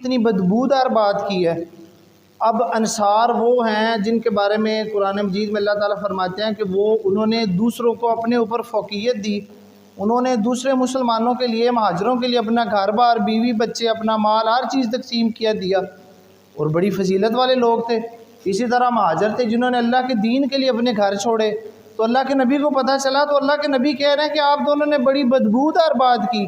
اتنی بدبودار بات کی ہے۔ اب انصار وہ ہیں جن کے بارے میں قرآن مجید میں اللہ تعالیٰ فرماتے ہیں کہ انہوں نے دوسروں کو اپنے اوپر فوقیت دی، انہوں نے دوسرے مسلمانوں کے لیے، مہاجروں کے لیے اپنا گھر بار، بیوی بچے، اپنا مال، ہر چیز تقسیم دیا، اور بڑی فضیلت والے لوگ تھے۔ اسی طرح مہاجر تھے جنہوں نے اللہ کے دین کے لیے اپنے گھر چھوڑے، تو اللہ کے نبی کو پتہ چلا تو اللہ کے نبی کہہ رہے ہیں کہ آپ دونوں نے بڑی بدبودار بات کی،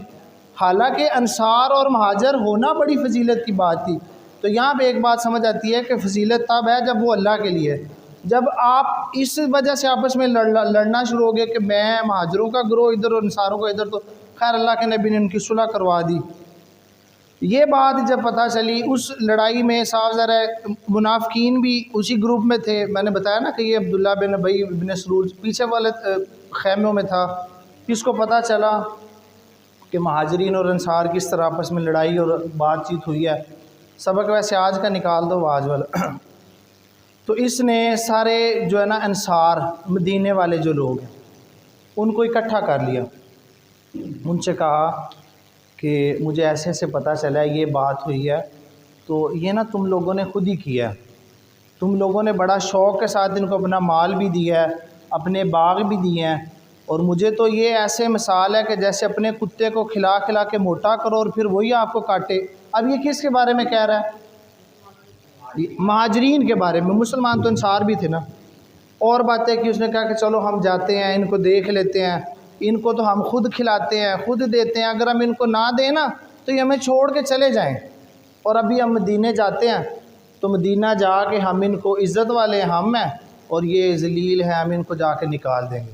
حالانکہ انصار اور مہاجر ہونا بڑی فضیلت کی بات تھی۔ تو یہاں پہ ایک بات سمجھ آتی ہے کہ فضیلت تب ہے جب وہ اللہ کے لیے ہے۔ جب آپ اس وجہ سے آپس میں لڑنا شروع ہو گئے کہ میں مہاجروں کا گروہ ادھر اور انصاروں کا ادھر، تو خیر اللہ کے نبی نے ان کی صلح کروا دی۔ یہ بات جب پتہ چلی، اس لڑائی میں صاف ظاہر ہے منافقین بھی اسی گروپ میں تھے۔ میں نے بتایا نا کہ یہ عبداللہ بن ابی بن سلول پیچھے والے خیموں میں تھا۔ کس کو پتہ چلا کہ مہاجرین اور انصار کس طرح آپس میں لڑائی اور بات چیت ہوئی ہے، سبق ویسے آج کا نکال دو آج والا۔ تو اس نے سارے جو ہے نا انصار مدینے والے جو لوگ ہیں ان کو اکٹھا کر لیا، ان سے کہا کہ مجھے ایسے ایسے پتہ چلا ہے، یہ بات ہوئی ہے، تو یہ نا تم لوگوں نے خود ہی کیا ہے، تم لوگوں نے بڑا شوق کے ساتھ ان کو اپنا مال بھی دیا ہے، اپنے باغ بھی دیے ہیں، اور مجھے تو یہ ایسے مثال ہے کہ جیسے اپنے کتے کو کھلا کھلا کے موٹا کرو اور پھر وہی آپ کو کاٹے۔ اب یہ کس کے بارے میں کہہ رہا ہے؟ مہاجرین کے بارے میں۔ مسلمان تو انصار بھی تھے نا۔ اور باتیں کہ اس نے کہا کہ چلو ہم جاتے ہیں، ان کو دیکھ لیتے ہیں، ان کو تو ہم خود کھلاتے ہیں، خود دیتے ہیں، اگر ہم ان کو نہ دیں نا تو یہ ہمیں چھوڑ کے چلے جائیں، اور ابھی ہم مدینے جاتے ہیں تو مدینہ جا کے ہم ان کو، عزت والے ہم ہیں اور یہ ذلیل ہیں، ہم ان کو جا کے نکال دیں گے۔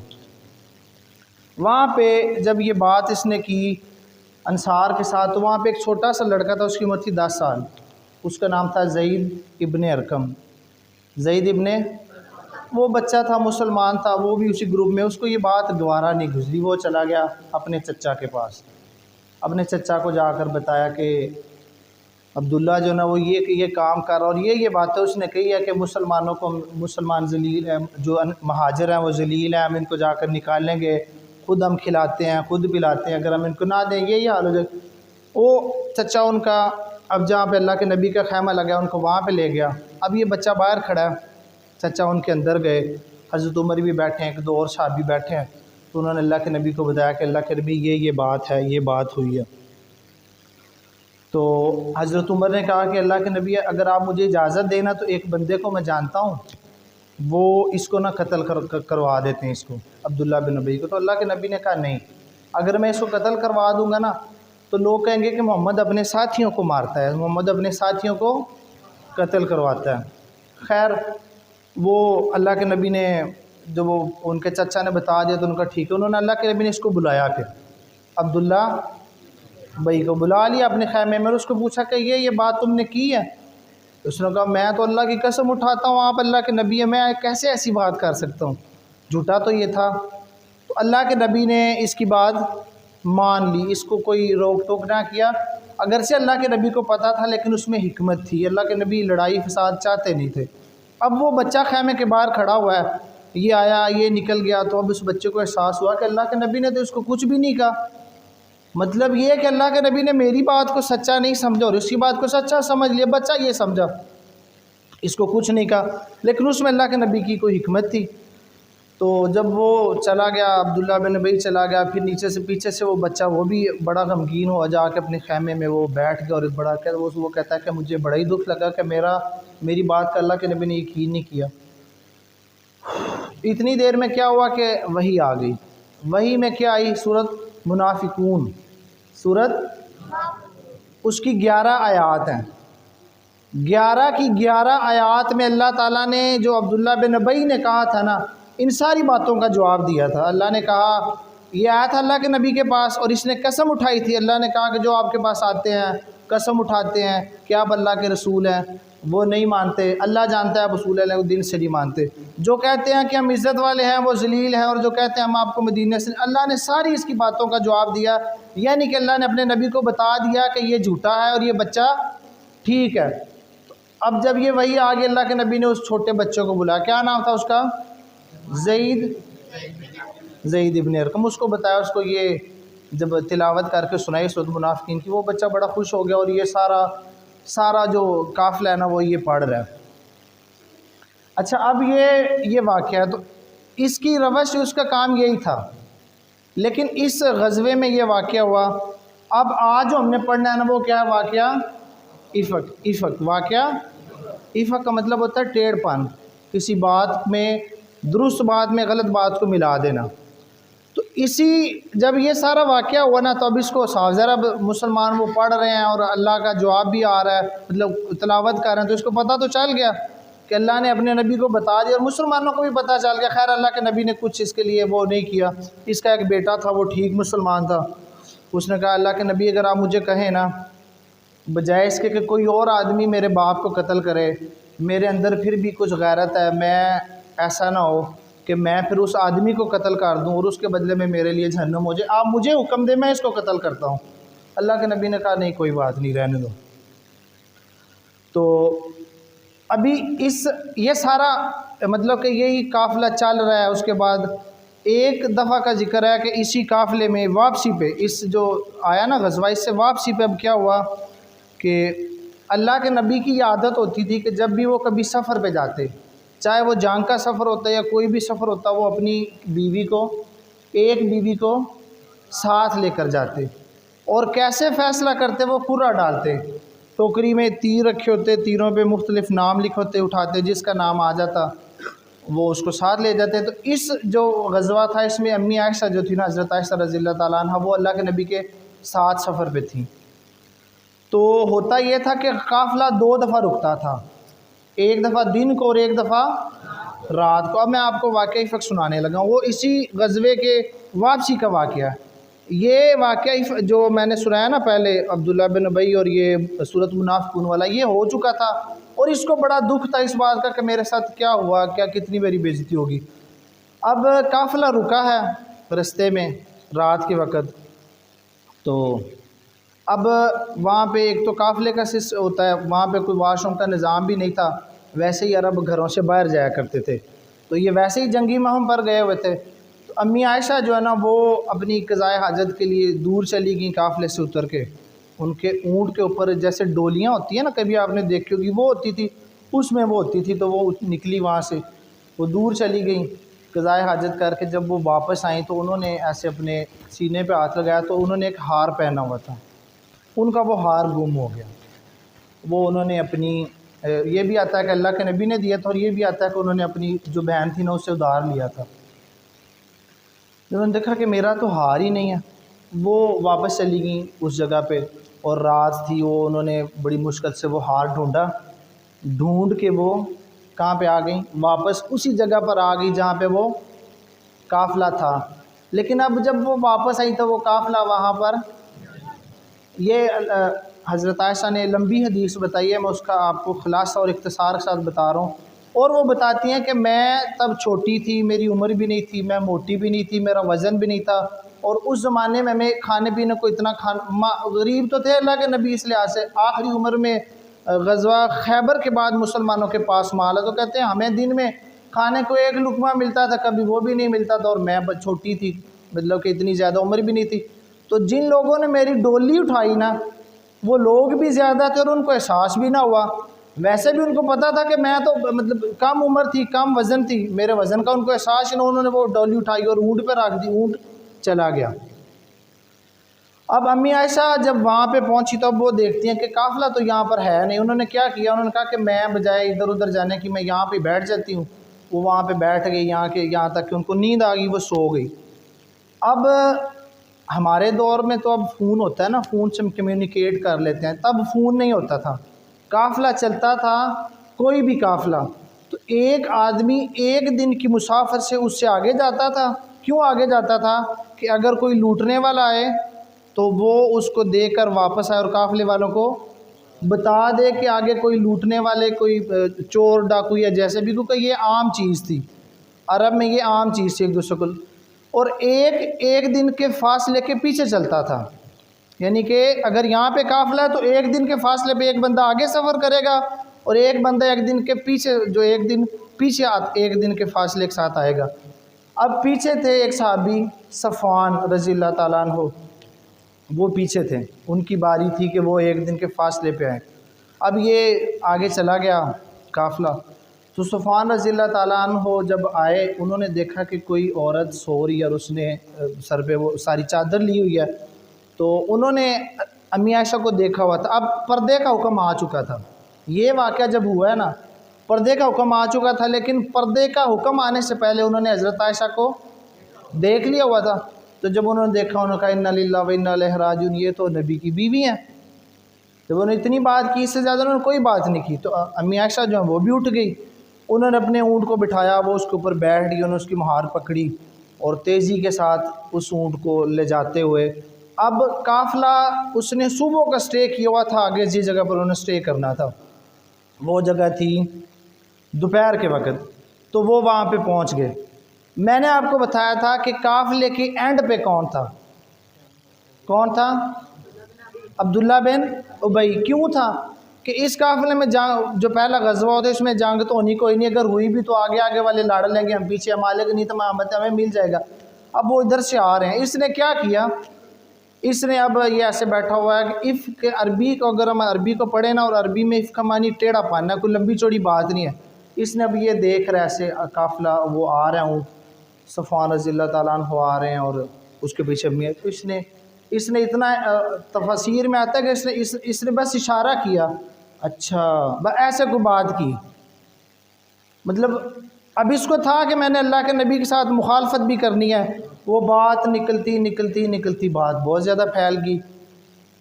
وہاں پہ جب یہ بات اس نے کی انصار کے ساتھ، تو وہاں پہ ایک چھوٹا سا لڑکا تھا، اس کی عمر تھی 10 سال، اس کا نام تھا زید ابن ارقم۔ زید ابن، وہ بچہ تھا، مسلمان تھا، وہ بھی اسی گروپ میں۔ اس کو یہ بات گوارا نہیں گزری، وہ چلا گیا اپنے چچا کے پاس، اپنے چچا کو جا کر بتایا کہ عبداللہ جو نا وہ یہ کام کر رہا، اور یہ باتیں اس نے کہی ہے کہ مسلمانوں کو، مسلمان ذلیل ہیں، جو مہاجر ہیں وہ ذلیل ہیں، ہم ان کو جا کر نکالیں گے، خود ہم کھلاتے ہیں، خود پلاتے ہیں، اگر ہم ان کو نہ دیں یہ حال ہو جائے۔ وہ چچا ان کا، اب جہاں پہ اللہ کے نبی کا خیمہ لگا ان کو وہاں پہ لے گیا۔ اب یہ بچہ باہر کھڑا ہے، چچا ان کے اندر گئے، حضرت عمر بھی بیٹھے ہیں، ایک دو اور صحابی بیٹھے ہیں، تو انہوں نے اللہ کے نبی کو بتایا کہ اللہ کے نبی یہ بات ہے، یہ بات ہوئی ہے۔ تو حضرت عمر نے کہا کہ اللہ کے نبی اگر آپ مجھے اجازت دینا تو ایک بندے کو میں جانتا ہوں، وہ اس کو نہ قتل کروا دیتے ہیں، اس کو عبداللہ بن ابی کو۔ تو اللہ کے نبی نے کہا نہیں، اگر میں اس کو قتل کروا دوں گا نا تو لوگ کہیں گے کہ محمد اپنے ساتھیوں کو مارتا ہے، محمد اپنے ساتھیوں کو قتل کرواتا ہے۔ خیر وہ اللہ کے نبی نے، جب وہ ان کے چچا نے بتا دیا تو ان کا ٹھیک ہے، انہوں نے اللہ کے نبی نے اس کو بلایا، پھر عبداللہ بھائی کو بلا لیا اپنے خیمے میں، اور اس کو پوچھا کہ یہ بات تم نے کی ہے؟ اس نے کہا میں تو اللہ کی قسم اٹھاتا ہوں، آپ اللہ کے نبی ہیں، میں کیسے ایسی بات کر سکتا ہوں، جھوٹا تو یہ تھا۔ تو اللہ کے نبی نے اس کی بات مان لی، اس کو کوئی روک ٹوک نہ کیا، اگرچہ اللہ کے نبی کو پتہ تھا لیکن اس میں حکمت تھی، اللہ کے نبی لڑائی فساد چاہتے نہیں تھے۔ اب وہ بچہ خیمے کے باہر کھڑا ہوا ہے، یہ آیا، یہ نکل گیا، تو اب اس بچے کو احساس ہوا کہ اللہ کے نبی نے تو اس کو کچھ بھی نہیں کہا، مطلب یہ ہے کہ اللہ کے نبی نے میری بات کو سچا نہیں سمجھا اور اس کی بات کو سچا سمجھ لیا، بچہ یہ سمجھا، اس کو کچھ نہیں کہا، لیکن اس میں اللہ کے نبی کی کوئی حکمت تھی۔ تو جب وہ چلا گیا، عبداللہ بن ابی چلا گیا، پھر نیچے سے پیچھے سے وہ بچہ، وہ بھی بڑا غمگین ہوا، جا کے اپنے خیمے میں وہ بیٹھ گیا، اور بڑا وہ کہتا ہے کہ مجھے بڑا ہی دکھ لگا کہ میری بات کا اللہ کے نبی نے یقین نہیں کیا۔ اتنی دیر میں کیا ہوا کہ وحی آ گئی۔ وحی میں کیا آئی؟ سورۃ منافقون، سورۃ، اس کی 11 آیات ہیں۔ 11 کی 11 آیات میں اللہ تعالیٰ نے جو عبداللہ بن ابی نے کہا تھا نا، ان ساری باتوں کا جواب دیا تھا۔ اللہ نے کہا، یہ آیا تھا اللہ کے نبی کے پاس اور اس نے قسم اٹھائی تھی، اللہ نے کہا کہ جو آپ کے پاس آتے ہیں قسم اٹھاتے ہیں کہ آپ اللہ کے رسول ہیں، وہ نہیں مانتے، اللہ جانتا ہے آپ رسول اللہ کو دل سے نہیں مانتے، جو کہتے ہیں کہ ہم عزت والے ہیں وہ ذلیل ہیں، اور جو کہتے ہیں ہم آپ کو مدینے سے، اللہ نے ساری اس کی باتوں کا جواب دیا، یعنی کہ اللہ نے اپنے نبی کو بتا دیا کہ یہ جھوٹا ہے اور یہ بچہ ٹھیک ہے۔ اب جب یہ وحی آگے، اللہ کے نبی نے اس چھوٹے بچوں کو بلایا، کیا نام تھا اس کا؟ زید ابن ارقم، اس کو بتایا، اس کو یہ جب تلاوت کر کے سنائی سورۃ منافقین کی، وہ بچہ بڑا خوش ہو گیا، اور یہ سارا سارا جو قافلہ ہے نا وہ یہ پڑھ رہا ہے۔ اچھا اب یہ واقعہ ہے، تو اس کی روش اس کا کام یہی تھا، لیکن اس غزوے میں یہ واقعہ ہوا۔ اب آج جو ہم نے پڑھنا ہے نا وہ کیا ہے؟ واقعہ افق۔ واقعہ افق کا مطلب ہوتا ہے ٹیڑھ پن، کسی بات میں، درست بات میں غلط بات کو ملا دینا۔ تو جب یہ سارا واقعہ ہوا نا، تو اب اس کو صاف ذرا مسلمان وہ پڑھ رہے ہیں اور اللہ کا جواب بھی آ رہا ہے، مطلب تلاوت کر رہے ہیں، تو اس کو پتہ تو چل گیا کہ اللہ نے اپنے نبی کو بتا دیا، اور مسلمانوں کو بھی پتہ چل گیا۔ خیر اللہ کے نبی نے کچھ اس کے لیے وہ نہیں کیا۔ اس کا ایک بیٹا تھا، وہ ٹھیک مسلمان تھا، اس نے کہا اللہ کے نبی اگر آپ مجھے کہیں نا، بجائے اس کے کہ کوئی اور آدمی میرے باپ کو قتل کرے، میرے اندر پھر بھی کچھ غیرت ہے، میں ایسا نہ ہو کہ میں پھر اس آدمی کو قتل کر دوں اور اس کے بدلے میں میرے لیے جہنم ہو جائے، آپ مجھے حکم دیں میں اس کو قتل کرتا ہوں۔ اللہ کے نبی نے کہا نہیں کوئی بات نہیں، رہنے دو۔ تو ابھی یہ سارا مطلب کہ یہی قافلہ چل رہا ہے۔ اس کے بعد ایک دفعہ کا ذکر ہے کہ اسی قافلے میں واپسی پہ، اس جو آیا نا غزوہ، اس سے واپسی پہ اب کیا ہوا کہ اللہ کے نبی کی یہ عادت ہوتی تھی کہ جب بھی وہ کبھی سفر پہ جاتے، چاہے وہ جنگ کا سفر ہوتا ہے یا کوئی بھی سفر ہوتا، وہ اپنی ایک بیوی کو ساتھ لے کر جاتے، اور کیسے فیصلہ کرتے، وہ قرعہ ڈالتے، ٹوکری میں تیر رکھے ہوتے، تیروں پہ مختلف نام لکھے ہوتے، اٹھاتے، جس کا نام آ جاتا وہ اس کو ساتھ لے جاتے۔ تو اس جو غزوہ تھا، اس میں امی عائشہ جو تھی نا، حضرت عائشہ رضی اللہ تعالیٰ عنہ، وہ اللہ کے نبی کے ساتھ سفر پہ تھیں۔ تو ہوتا یہ تھا کہ قافلہ 2 دفعہ رکتا تھا، ایک دفعہ دن کو اور ایک دفعہ رات کو۔ اب میں آپ کو واقعہ افق سنانے لگا ہوں، وہ اسی غزوے کے واپسی کا واقعہ ہے۔ یہ واقعہ جو میں نے سنایا نا پہلے، عبداللہ بن ابی اور یہ سورۃ منافقون والا، یہ ہو چکا تھا، اور اس کو بڑا دکھ تھا اس بات کا کہ میرے ساتھ کیا ہوا، کیا کتنی میری بے عزتی ہوگی۔ اب قافلہ رکا ہے رستے میں رات کے وقت، تو اب وہاں پہ ایک تو قافلے کا ہوتا ہے، وہاں پہ کوئی واش روم کا نظام بھی نہیں تھا، ویسے ہی عرب گھروں سے باہر جایا کرتے تھے، تو یہ ویسے ہی جنگی مہم پر گئے ہوئے تھے۔ تو امی عائشہ جو ہے نا، وہ اپنی قضائے حاجت کے لیے دور چلی گئیں قافلے سے اتر کے، ان کے اونٹ کے اوپر جیسے ڈولیاں ہوتی ہیں نا، کبھی آپ نے دیکھی ہوگی، وہ ہوتی تھی، اس میں وہ ہوتی تھی، تو وہ نکلی وہاں سے، وہ دور چلی گئیں قضائے حاجت کر کے۔ جب وہ واپس آئیں تو انہوں نے ایسے اپنے سینے پہ ہاتھ لگایا، تو انہوں نے ایک ہار پہنا ہوا تھا، ان کا وہ ہار گم ہو گیا۔ وہ انہوں نے اپنی، یہ بھی آتا ہے کہ اللہ کے نبی نے دیا تھا، اور یہ بھی آتا ہے کہ انہوں نے اپنی جو بہن تھی نا، اس سے ادھار لیا تھا۔ جب انہوں نے دیکھا کہ میرا تو ہار ہی نہیں ہے، وہ واپس چلی گئیں اس جگہ پہ، اور رات تھی، وہ انہوں نے بڑی مشکل سے وہ ہار ڈھونڈ کے وہ کہاں پہ آ گئیں، واپس اسی جگہ پر آ گئی جہاں پہ وہ قافلہ تھا۔ لیکن اب جب وہ واپس آئی تو وہ قافلہ وہاں پر، یہ حضرت عائشہ نے لمبی حدیث بتائی ہے، میں اس کا آپ کو خلاصہ اور اختصار کے ساتھ بتا رہا ہوں، اور وہ بتاتی ہیں کہ میں تب چھوٹی تھی، میری عمر بھی نہیں تھی، میں موٹی بھی نہیں تھی، میرا وزن بھی نہیں تھا، اور اس زمانے میں کھانے پینے کو اتنا غریب تو تھے اللہ کے نبی، اس لحاظ سے آخری عمر میں غزوہ خیبر کے بعد مسلمانوں کے پاس مال ہے، تو کہتے ہیں ہمیں دن میں کھانے کو 1 لقمہ ملتا تھا، کبھی وہ بھی نہیں ملتا تھا، اور میں چھوٹی تھی، مطلب کہ اتنی زیادہ عمر بھی نہیں تھی۔ تو جن لوگوں نے میری ڈولی اٹھائی نا، وہ لوگ بھی زیادہ تھے، اور ان کو احساس بھی نہ ہوا، ویسے بھی ان کو پتہ تھا کہ میں تو مطلب کم عمر تھی، کم وزن تھی، میرے وزن کا ان کو احساس ہی نہ، انہوں نے وہ ڈولی اٹھائی اور اونٹ پہ رکھ دی، اونٹ چلا گیا۔ اب امی عائشہ جب وہاں پہ پہنچی تو اب وہ دیکھتی ہیں کہ قافلہ تو یہاں پر ہے نہیں۔ انہوں نے کیا کیا، انہوں نے کہا کہ میں بجائے ادھر ادھر جانے کی میں یہاں پہ بیٹھ جاتی ہوں۔ وہ وہاں پہ بیٹھ گئی، یہاں تک کہ ان کو نیند آ گئی، وہ سو گئی۔ اب ہمارے دور میں تو اب فون ہوتا ہے نا، فون سے ہم کمیونیکیٹ کر لیتے ہیں، تب فون نہیں ہوتا تھا، قافلہ چلتا تھا، کوئی بھی قافلہ، تو ایک آدمی ایک دن کی مسافر سے اس سے آگے جاتا تھا۔ کیوں آگے جاتا تھا؟ کہ اگر کوئی لوٹنے والا آئے تو وہ اس کو دے کر واپس آئے، اور قافلے والوں کو بتا دے کہ آگے کوئی لوٹنے والے، کوئی چور ڈاکو یا جیسے بھی، کیونکہ یہ عام چیز تھی، عرب میں یہ عام چیز تھی ایک دوسرے کو، اور ایک دن کے فاصلے کے پیچھے چلتا تھا، یعنی کہ اگر یہاں پہ قافلہ ہے تو ایک دن کے فاصلے پہ ایک بندہ آگے سفر کرے گا، اور ایک بندہ ایک دن کے پیچھے، جو ایک دن پیچھے ایک دن کے فاصلے کے ساتھ آئے گا۔ اب پیچھے تھے ایک صحابی صفوان رضی اللہ تعالیٰ عنہ، وہ پیچھے تھے، ان کی باری تھی کہ وہ ایک دن کے فاصلے پہ آئے۔ اب یہ آگے چلا گیا قافلہ، تو صفوان رضی اللہ تعالیٰ عنہ جب آئے انہوں نے دیکھا کہ کوئی عورت سو رہی ہے اور اس نے سر پہ وہ ساری چادر لی ہوئی ہے، تو انہوں نے امی عائشہ کو دیکھا ہوا تھا۔ اب پردے کا حکم آ چکا تھا، یہ واقعہ جب ہوا ہے نا پردے کا حکم آ چکا تھا، لیکن پردے کا حکم آنے سے پہلے انہوں نے حضرت عائشہ کو دیکھ لیا ہوا تھا۔ تو جب انہوں نے دیکھا انہوں نے کہا انا للہ و انا الیہ راجعون، یہ تو نبی کی بیوی ہیں۔ جب انہوں نے اتنی بات کی، اس سے زیادہ انہوں نے کوئی بات نہیں کی، تو امی عائشہ جو ہیں وہ بھی اٹھ گئی، انہوں نے اپنے اونٹ کو بٹھایا، وہ اس کے اوپر بیٹھ گئی، انہوں نے اس کی مہار پکڑی اور تیزی کے ساتھ اس اونٹ کو لے جاتے ہوئے، اب قافلہ اس نے صبح کا سٹے کیا ہوا تھا، آگے جس جگہ پر انہوں نے سٹے کرنا تھا وہ جگہ تھی دوپہر کے وقت، تو وہ وہاں پہ پہنچ گئے۔ میں نے آپ کو بتایا تھا کہ قافلے کی اینڈ پہ کون تھا؟ کون تھا؟ عبداللہ بن ابی۔ کیوں تھا؟ کہ اس قافلے میں جنگ جو پہلا غزوہ ہوتا ہے اس میں جنگ تو ہونی کوئی نہیں، اگر ہوئی بھی تو آگے آگے والے لڑ لیں گے، ہم پیچھے مالک نہیں تو ہمیں مل جائے گا۔ اب وہ ادھر سے آ رہے ہیں، اس نے کیا کیا؟ اس نے اب یہ ایسے بیٹھا ہوا ہے کہ اف کے عربی کو اگر ہم عربی کو پڑھیں نا، اور عربی میں اف کا معنی ٹیڑھا پانا، کوئی لمبی چوڑی بات نہیں ہے۔ اس نے اب یہ دیکھ رہا ہے ایسے قافلہ وہ آ رہا ہوں، صفوان رضی اللہ تعالیٰ عنہ آ رہے ہیں اور اس کے پیچھے اس نے اتنا تفاسیر میں آتا ہے کہ اس نے بس اشارہ کیا، اچھا بس ایسے کوئی بات کی، مطلب اب اس کو تھا کہ میں نے اللہ کے نبی کے ساتھ مخالفت بھی کرنی ہے۔ وہ بات نکلتی بات بہت زیادہ پھیل گئی،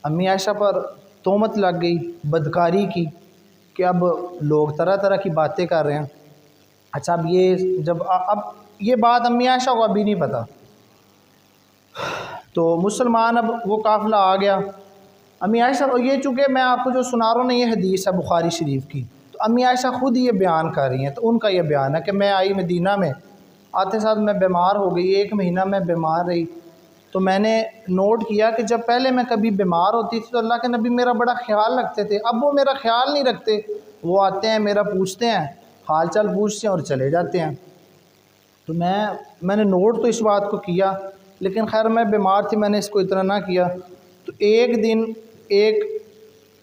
امی عائشہ پر تہمت لگ گئی بدکاری کی، کہ اب لوگ طرح طرح کی باتیں کر رہے ہیں۔ اچھا اب یہ بات امی عائشہ کو ابھی نہیں پتہ، تو مسلمان اب وہ قافلہ آ گیا امی عائشہ، اور یہ چونکہ میں آپ کو جو سنا رہا ہوں نا یہ حدیث ہے بخاری شریف کی، تو امی عائشہ خود یہ بیان کر رہی ہیں، تو ان کا یہ بیان ہے کہ میں آئی مدینہ میں، آتے ساتھ میں بیمار ہو گئی، 1 مہینہ میں بیمار رہی، تو میں نے نوٹ کیا کہ جب پہلے میں کبھی بیمار ہوتی تھی تو اللہ کے نبی میرا بڑا خیال رکھتے تھے، اب وہ میرا خیال نہیں رکھتے، وہ آتے ہیں میرا پوچھتے ہیں، حال چال پوچھتے ہیں اور چلے جاتے ہیں۔ تو میں نے نوٹ تو اس بات کو کیا، لیکن خیر میں بیمار تھی، میں نے اس کو اتنا نہ کیا۔ تو ایک دن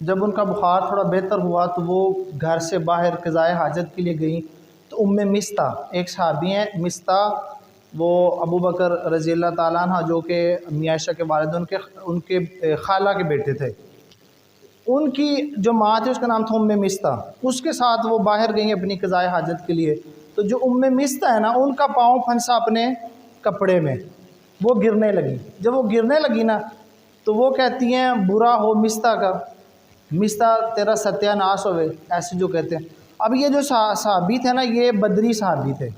جب ان کا بخار تھوڑا بہتر ہوا تو وہ گھر سے باہر قضائے حاجت کے لیے گئیں، تو مستہ ایک صحابی ہیں، مستہ وہ ابو بکر رضی اللہ تعالیٰ عنہ جو کہ امی عائشہ کے والد ان کے خالہ کے بیٹے تھے، ان کی جو ماں تھی اس کا نام تھا مستہ، اس کے ساتھ وہ باہر گئیں اپنی قضائے حاجت کے لیے، تو جو مستہ ہے نا ان کا پاؤں پھنسا اپنے کپڑے میں، وہ گرنے لگی، جب وہ گرنے لگی نا تو وہ کہتی ہیں برا ہو مستہ کا، مستہ تیرا ستیہ ناش ہوئے، ایسے جو کہتے ہیں۔ اب یہ جو صحابی تھے نا یہ بدری صحابی تھے،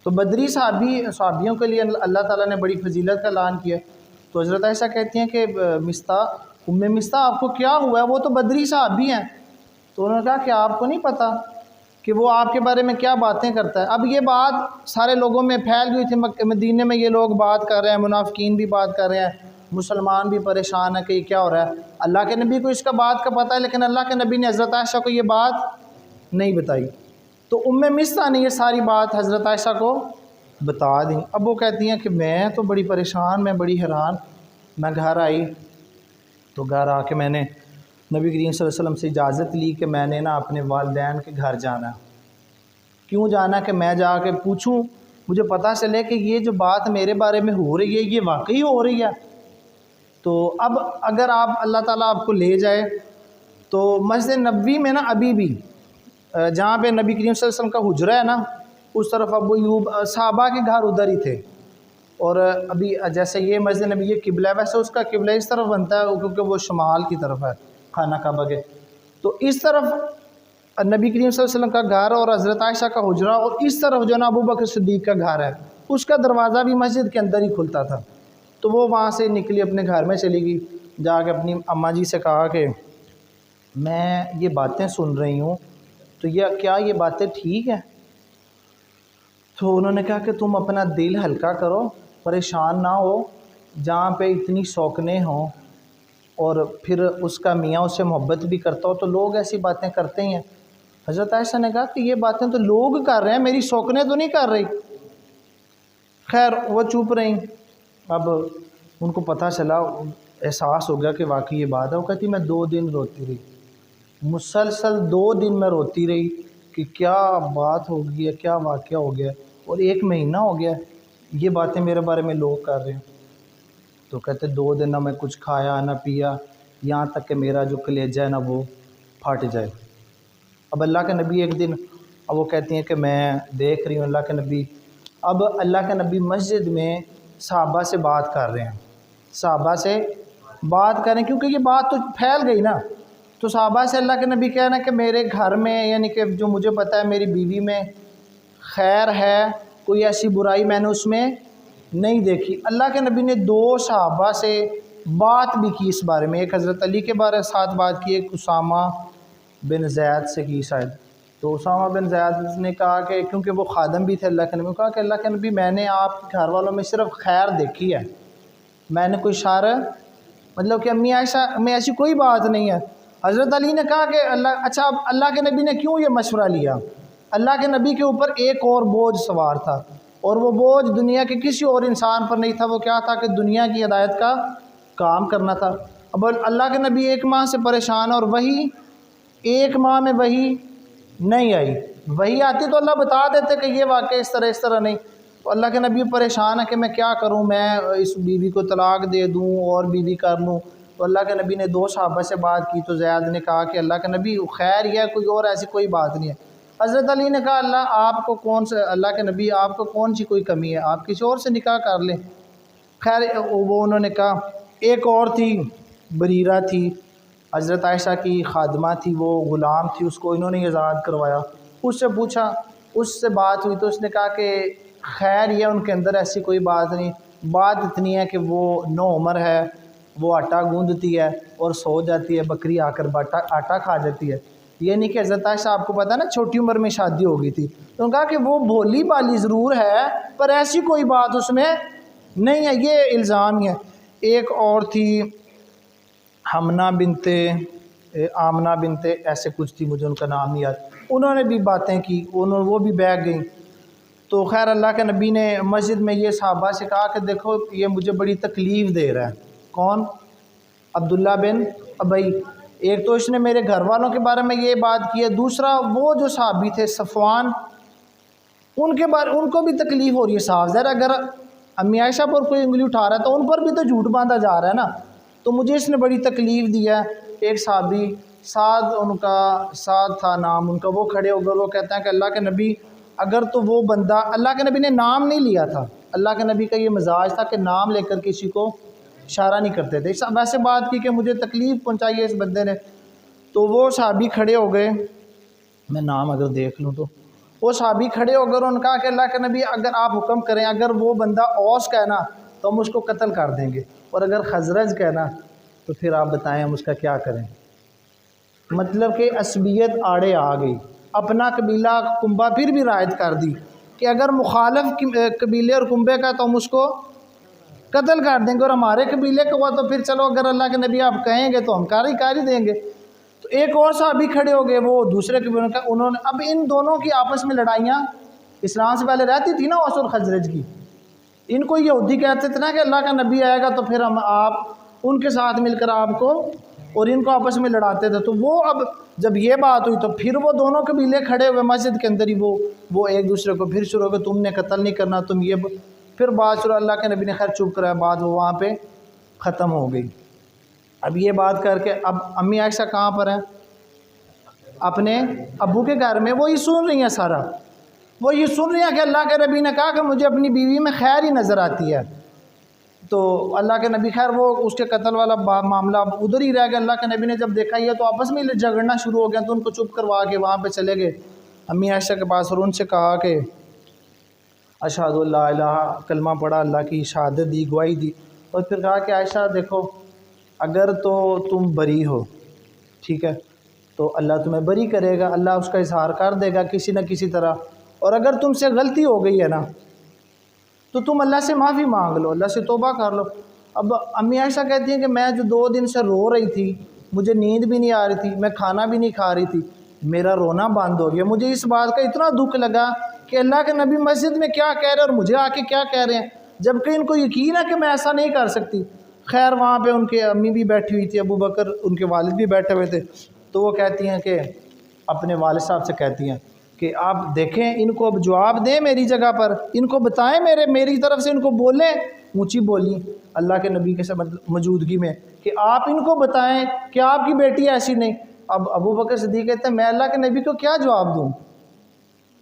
تو بدری صحابیوں کے لیے اللہ تعالیٰ نے بڑی فضیلت کا اعلان کیا، تو حضرت عائشہ کہتی ہیں کہ مستہ آپ کو کیا ہوا ہے؟ وہ تو بدری صحابی ہیں۔ تو انہوں نے کہا کہ آپ کو نہیں پتہ کہ وہ آپ کے بارے میں کیا باتیں کرتا ہے۔ اب یہ بات سارے لوگوں میں پھیل گئی تھی، مدینے میں یہ لوگ بات کر رہے ہیں، منافقین بھی بات کر رہے ہیں، مسلمان بھی پریشان ہے کہ یہ کیا ہو رہا ہے۔ اللہ کے نبی کو اس کا بات کا پتہ ہے، لیکن اللہ کے نبی نے حضرت عائشہ کو یہ بات نہیں بتائی، تو مستہ نے یہ ساری بات حضرت عائشہ کو بتا دی۔ اب وہ کہتی ہیں کہ میں تو بڑی پریشان، میں بڑی حیران، میں گھر آئی تو گھر آ کے میں نے نبی کریم صلی اللہ علیہ وسلم سے اجازت لی کہ میں نے نا اپنے والدین کے گھر جانا ہے۔ کیوں جانا؟ کہ میں جا کے پوچھوں، مجھے پتہ چلے کہ یہ جو بات میرے بارے میں ہو رہی ہے یہ واقعی ہو رہی ہے۔ تو اب اگر اللہ تعالیٰ آپ کو لے جائے تو مسجد نبوی میں نا ابھی بھی جہاں پہ نبی کریم صلی اللہ علیہ وسلم کا حجرہ ہے نا اس طرف ابو ایوب صحابہ کے گھر ادھر ہی تھے، اور ابھی جیسے یہ مسجد نبی یہ قبلہ ہے، ویسے اس کا قبلہ اس طرف بنتا ہے کیونکہ وہ شمال کی طرف ہے خانہ کعبہ کے، تو اس طرف نبی کریم صلی اللہ علیہ وسلم کا گھر اور حضرت عائشہ کا حجرہ، اور اس طرف جو نا ابو بکر صدیق کا گھر ہے، اس کا دروازہ بھی مسجد کے اندر ہی کھلتا تھا۔ تو وہ وہاں سے نکلی اپنے گھر میں چلی گئی، جا کے اپنی اماں جی سے کہا کہ میں یہ باتیں سن رہی ہوں، تو کیا یہ باتیں ٹھیک ہیں؟ تو انہوں نے کہا کہ تم اپنا دل ہلکا کرو، پریشان نہ ہو، جہاں پہ اتنی شوقنے ہوں اور پھر اس کا میاں اس سے محبت بھی کرتا ہو تو لوگ ایسی باتیں کرتے ہی ہیں۔ حضرت عائشہ نے کہا کہ یہ باتیں تو لوگ کر رہے ہیں، میری شوقنے تو نہیں کر رہی۔ خیر وہ چپ رہیں، اب ان کو پتہ چلا، احساس ہو گیا کہ واقعی یہ بات ہے۔ وہ کہتی میں 2 دن روتی رہی، مسلسل 2 دن میں روتی رہی کہ کیا بات ہو گئی ہے، کیا واقعہ ہو گیا، اور 1 مہینہ ہو گیا یہ باتیں میرے بارے میں لوگ کر رہے ہیں۔ تو کہتے 2 دن نہ میں کچھ کھایا نہ پیا، یہاں تک کہ میرا جو کلیجہ ہے نا وہ پھٹ جائے۔ اب اللہ کے نبی ایک دن، اب وہ کہتی ہیں کہ میں دیکھ رہی ہوں اللہ کے نبی، اب اللہ کے نبی مسجد میں صحابہ سے بات کر رہے ہیں، صحابہ سے بات کریں کیونکہ یہ بات تو پھیل گئی نا۔ تو صحابہ سے اللہ کے نبی کہہ رہے ہیں کہ میرے گھر میں، یعنی کہ جو مجھے پتہ ہے میری بیوی میں خیر ہے، کوئی ایسی برائی میں نے اس میں نہیں دیکھی۔ اللہ کے نبی نے 2 صحابہ سے بات بھی کی اس بارے میں، ایک حضرت علی کے بارے ساتھ بات کی، ایک اسامہ بن زید سے کی شاید۔ تو اسامہ بن زید نے کہا کہ کیونکہ وہ خادم بھی تھے اللہ کے نبی، نے کہا کہ اللہ کے نبی میں نے آپ کے گھر والوں میں صرف خیر دیکھی ہے، میں نے کوئی شر، مطلب کہ امی عائشہ میں ایسی کوئی بات نہیں ہے۔ حضرت علی نے کہا کہ اچھا اب اللہ کے نبی نے کیوں یہ مشورہ لیا؟ اللہ کے نبی کے اوپر ایک اور بوجھ سوار تھا، اور وہ بوجھ دنیا کے کسی اور انسان پر نہیں تھا، وہ کیا تھا کہ دنیا کی ہدایت کا کام کرنا تھا۔ اب اللہ کے نبی 1 ماہ سے پریشان ہے، اور وہی 1 ماہ میں وہی نہیں آئی، وہی آتی تو اللہ بتا دیتے کہ یہ واقعہ اس طرح نہیں۔ تو اللہ کے نبی پریشان ہے کہ میں کیا کروں، میں اس بیوی کو طلاق دے دوں اور بیوی کر لوں؟ تو اللہ کے نبی نے 2 صحابہ سے بات کی، تو زیاد نے کہا کہ اللہ کے نبی خیر یہ کوئی اور ایسی کوئی بات نہیں ہے۔ حضرت علی نے کہا اللہ کے نبی آپ کو کون سی کوئی کمی ہے، آپ کسی اور سے نکاح کر لیں۔ خیر وہ انہوں نے کہا، ایک اور تھی بریرہ تھی، حضرت عائشہ کی خادمہ تھی، وہ غلام تھی، اس کو انہوں نے آزاد کروایا۔ اس سے پوچھا، اس سے بات ہوئی تو اس نے کہا کہ خیر یہ ان کے اندر ایسی کوئی بات نہیں، بات اتنی ہے کہ وہ نوعمر ہے، وہ آٹا گوندتی ہے اور سو جاتی ہے، بکری آ کر آٹا کھا جاتی ہے۔ یہ نہیں کہ حضرت عائشہ آپ کو پتہ نا چھوٹی عمر میں شادی ہو گئی تھی، تو انہوں نے کہا کہ وہ بھولی بالی ضرور ہے پر ایسی کوئی بات اس میں نہیں ہے، یہ الزام ہی ہے۔ ایک اور تھی آمنہ بنت ایسے کچھ تھی، مجھے ان کا نام نہیں یاد، انہوں نے بھی باتیں کی، وہ بھی بیٹھ گئیں۔ تو خیر اللہ کے نبی نے مسجد میں یہ صحابہ سے کہا کہ دیکھو یہ مجھے بڑی تکلیف دے رہا ہے۔ کون؟ عبداللہ بن ابی۔ ایک تو اس نے میرے گھر والوں کے بارے میں یہ بات کی ہے، دوسرا وہ جو صحابی تھے صفوان، ان کو بھی تکلیف ہو رہی ہے۔ صاف ظاہر اگر امی عائشہ پر کوئی انگلی اٹھا رہا ہے تو ان پر بھی تو جھوٹ باندھا جا رہا ہے نا، تو مجھے اس نے بڑی تکلیف دی ہے۔ ایک صحابی سعد تھا نام ان کا، وہ کھڑے ہو کر وہ کہتا ہے کہ اللہ کے نبی اگر تو وہ بندہ، اللہ کے نبی نے نام نہیں لیا تھا، اللہ کے نبی کا یہ مزاج تھا کہ نام لے کر کسی کو اشارہ نہیں کرتے تھے، ویسے بات کی کہ مجھے تکلیف پہنچائی ہے اس بندے نے۔ تو وہ صحابی کھڑے ہو گئے، میں نام اگر دیکھ لوں تو وہ صحابی کھڑے ہو گئے، انہوں نے کہا کہ اللہ کے نبی اگر آپ حکم کریں، اگر وہ بندہ اوس کا ہے نا تو ہم اس کو قتل کر دیں گے، اور اگر خزرج کا ہے نا تو پھر آپ بتائیں ہم اس کا کیا کریں۔ مطلب کہ عصبیت آڑے آ گئی، اپنا قبیلہ کنبہ پھر بھی رعایت کر دی کہ اگر مخالف قبیلے اور کنبے کا تو ہم اس کو قتل کر دیں گے، اور ہمارے قبیلے کا ہوا تو پھر چلو اگر اللہ کے نبی آپ کہیں گے تو ہم کر ہی دیں گے۔ تو ایک اور صحابی کھڑے ہو گئے، وہ دوسرے قبیلوں کا، انہوں نے اب ان دونوں کی آپس میں لڑائیاں اسلام سے پہلے رہتی تھی نا، اوس اور خزرج کی۔ ان کو یہودی کہتے تھے نا کہ اللہ کا نبی آئے گا تو پھر آپ ان کے ساتھ مل کر آپ کو، اور ان کو آپس میں لڑاتے تھے۔ تو وہ اب جب یہ بات ہوئی تو پھر وہ دونوں قبیلے کھڑے ہوئے مسجد کے اندر ہی، وہ ایک دوسرے کو پھر شروع ہو گئے، تم نے قتل نہیں کرنا، تم یہ پھر بات شروع، اللہ کے نبی نے خیر چپ کرایا، بات وہ وہاں پہ ختم ہو گئی۔ اب یہ بات کر کے اب امی عائشہ کہاں پر ہیں؟ اپنے ابو کے گھر میں، وہ یہ سن رہی ہیں سارا، وہ یہ سن رہی ہیں کہ اللہ کے نبی نے کہا کہ مجھے اپنی بیوی میں خیر ہی نظر آتی ہے۔ تو اللہ کے نبی خیر وہ اس کے قتل والا معاملہ ادھر ہی رہ گیا۔ اللہ کے نبی نے جب دیکھا یہ تو آپس میں جھگڑنا شروع ہو گیا، تو ان کو چپ کروا کے وہاں پہ چلے گئے امی عائشہ کے پاس، اور ان سے کہا کہ اشہد اللہ الہ، کلمہ پڑھا، اللہ کی شہادت دی، گواہی دی، اور پھر کہا کہ عائشہ دیکھو اگر تو تم بری ہو، ٹھیک ہے، تو اللہ تمہیں بری کرے گا، اللہ اس کا اظہار کر دے گا کسی نہ کسی طرح، اور اگر تم سے غلطی ہو گئی ہے نا تو تم اللہ سے معافی مانگ لو، اللہ سے توبہ کر لو۔ اب امی عائشہ کہتی ہیں کہ میں جو 2 دن سے رو رہی تھی، مجھے نیند بھی نہیں آ رہی تھی، میں کھانا بھی نہیں کھا رہی تھی، میرا رونا بند ہو گیا، مجھے اس بات کا اتنا دکھ لگا کہ اللہ کے نبی مسجد میں کیا کہہ رہے ہیں اور مجھے آ کے کیا کہہ رہے ہیں، جبکہ ان کو یقین ہے کہ میں ایسا نہیں کر سکتی۔ خیر وہاں پہ ان کے امی بھی بیٹھی ہوئی تھی، ابو بکر ان کے والد بھی بیٹھے ہوئے تھے، تو وہ کہتی ہیں کہ اپنے والد صاحب سے کہتی ہیں کہ آپ دیکھیں ان کو اب جواب دیں میری جگہ پر، ان کو بتائیں میری طرف سے ان کو بولیں، اونچی بولی اللہ کے نبی کے موجودگی میں کہ آپ ان کو بتائیں کہ آپ کی بیٹی ایسی نہیں۔ اب ابو بکر صدیق کہتے ہیں میں اللہ کے نبی کو کیا جواب دوں،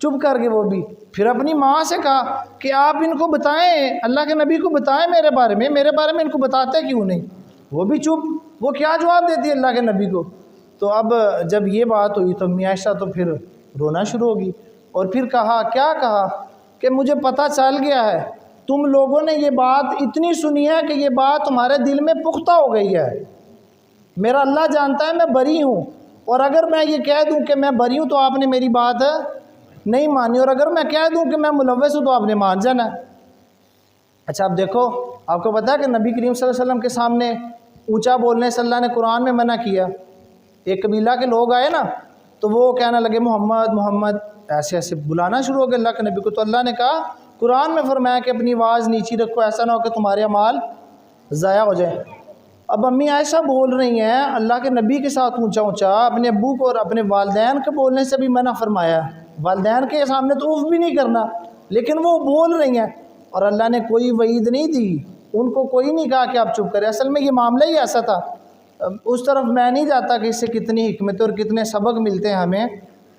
چپ کر کے وہ بھی پھر اپنی ماں سے کہا کہ آپ ان کو بتائیں، اللہ کے نبی کو بتائیں میرے بارے میں ان کو بتاتے کیوں نہیں، وہ بھی چپ، وہ کیا جواب دیتی ہے اللہ کے نبی کو۔ تو اب جب یہ بات ہوئی تو امی عائشہ تو پھر رونا شروع ہوگی، اور پھر کہا کیا کہا کہ مجھے پتہ چل گیا ہے تم لوگوں نے یہ بات اتنی سنی ہے کہ یہ بات تمہارے دل میں پختہ ہو گئی ہے، میرا اللہ جانتا ہے میں بری ہوں، اور اگر میں یہ کہہ دوں کہ میں بری ہوں تو آپ نے میری بات نہیں مانی، اور اگر میں کہہ دوں کہ میں ملوث ہوں تو آپ نے مان جانا ہے۔ اچھا اب دیکھو، آپ کو پتا ہے کہ نبی کریم صلی اللہ علیہ وسلم کے سامنے اونچا بولنے سے اللہ نے قرآن میں منع کیا۔ ایک قبیلہ کے لوگ آئے نا تو وہ کہنے لگے محمد محمد، ایسے ایسے بلانا شروع ہو گئے اللہ کے نبی کو، تو اللہ نے کہا قرآن میں فرمایا کہ اپنی آواز نیچی رکھو، ایسا نہ ہو کہ تمہارے اعمال ضائع ہو جائیں۔ اب امی عائشہ بول رہی ہیں اللہ کے نبی کے ساتھ اونچا اونچا، اپنے ابو کو اور اپنے والدین کے بولنے سے بھی منع فرمایا، والدین کے سامنے تو اف بھی نہیں کرنا، لیکن وہ بول رہی ہیں اور اللہ نے کوئی وعید نہیں دی، ان کو کوئی نہیں کہا کہ آپ چپ کریں۔ اصل میں یہ معاملہ ہی ایسا تھا، اس طرف میں نہیں جاتا کہ اس سے کتنی حکمت اور کتنے سبق ملتے ہیں ہمیں،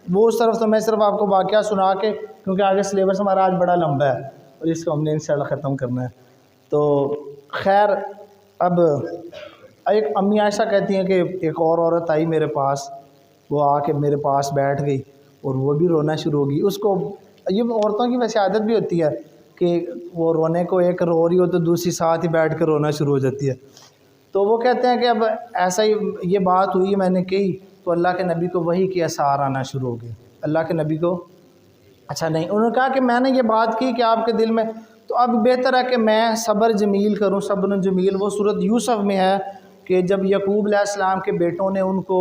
وہ اس طرف تو میں صرف آپ کو واقعہ سنا کے، کیونکہ آگے سلیبس ہمارا آج بڑا لمبا ہے اور اس کو ہم نے انشاءاللہ ختم کرنا ہے۔ تو خیر، اب ایک امی عائشہ کہتی ہیں کہ ایک اور عورت آئی میرے پاس، وہ آ کے میرے پاس بیٹھ گئی اور وہ بھی رونا شروع ہو گئی۔ اس کو یہ عورتوں کی ویسے عادت بھی ہوتی ہے کہ وہ رونے کو ایک رو رہی ہو تو دوسری ساتھ ہی بیٹھ کے رونا شروع ہو جاتی ہے۔ تو وہ کہتے ہیں کہ اب ایسا ہی یہ بات ہوئی، میں نے کہی تو اللہ کے نبی کو وحی کے اثار آنا شروع ہو گئے۔ اللہ کے نبی کو اچھا نہیں، انہوں نے کہا کہ میں نے یہ بات کی کہ آپ کے دل میں، تو اب بہتر ہے کہ میں صبر جمیل کروں۔ صبر جمیل وہ صورت یوسف میں ہے کہ جب یعقوب علیہ السلام کے بیٹوں نے ان کو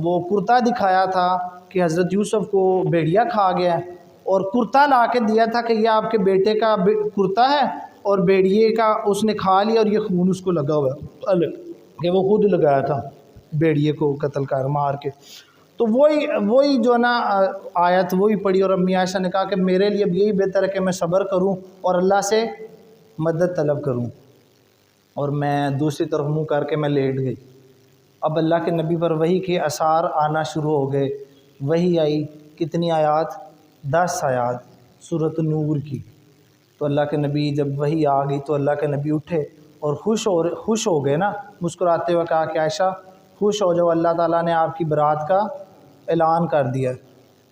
وہ کرتا دکھایا تھا کہ حضرت یوسف کو بھیڑیا کھا گیا، اور کرتا لا کے دیا تھا کہ یہ آپ کے بیٹے کا کرتا ہے اور بھیڑیے کا اس نے کھا لیا اور یہ خون اس کو لگا ہوا ہے کہ وہ خود لگایا تھا بھیڑیے کو قتل کر مار کے۔ تو وہی جو نا آیت وہی پڑھی، اور امی عائشہ نے کہا کہ میرے لیے اب یہی بہتر ہے کہ میں صبر کروں اور اللہ سے مدد طلب کروں، اور میں دوسری طرف منہ کر کے میں لیٹ گئی۔ اب اللہ کے نبی پر وحی کے اثار آنا شروع ہو گئے، وحی آئی، کتنی آیات؟ 10 آیات سورۃ نور کی۔ تو اللہ کے نبی جب وحی آ گئی تو اللہ کے نبی اٹھے اور خوش ہو گئے نا، مسکراتے ہوئے کہا کہ عائشہ خوش ہو جاؤ، اللہ تعالیٰ نے آپ کی برات کا اعلان کر دیا۔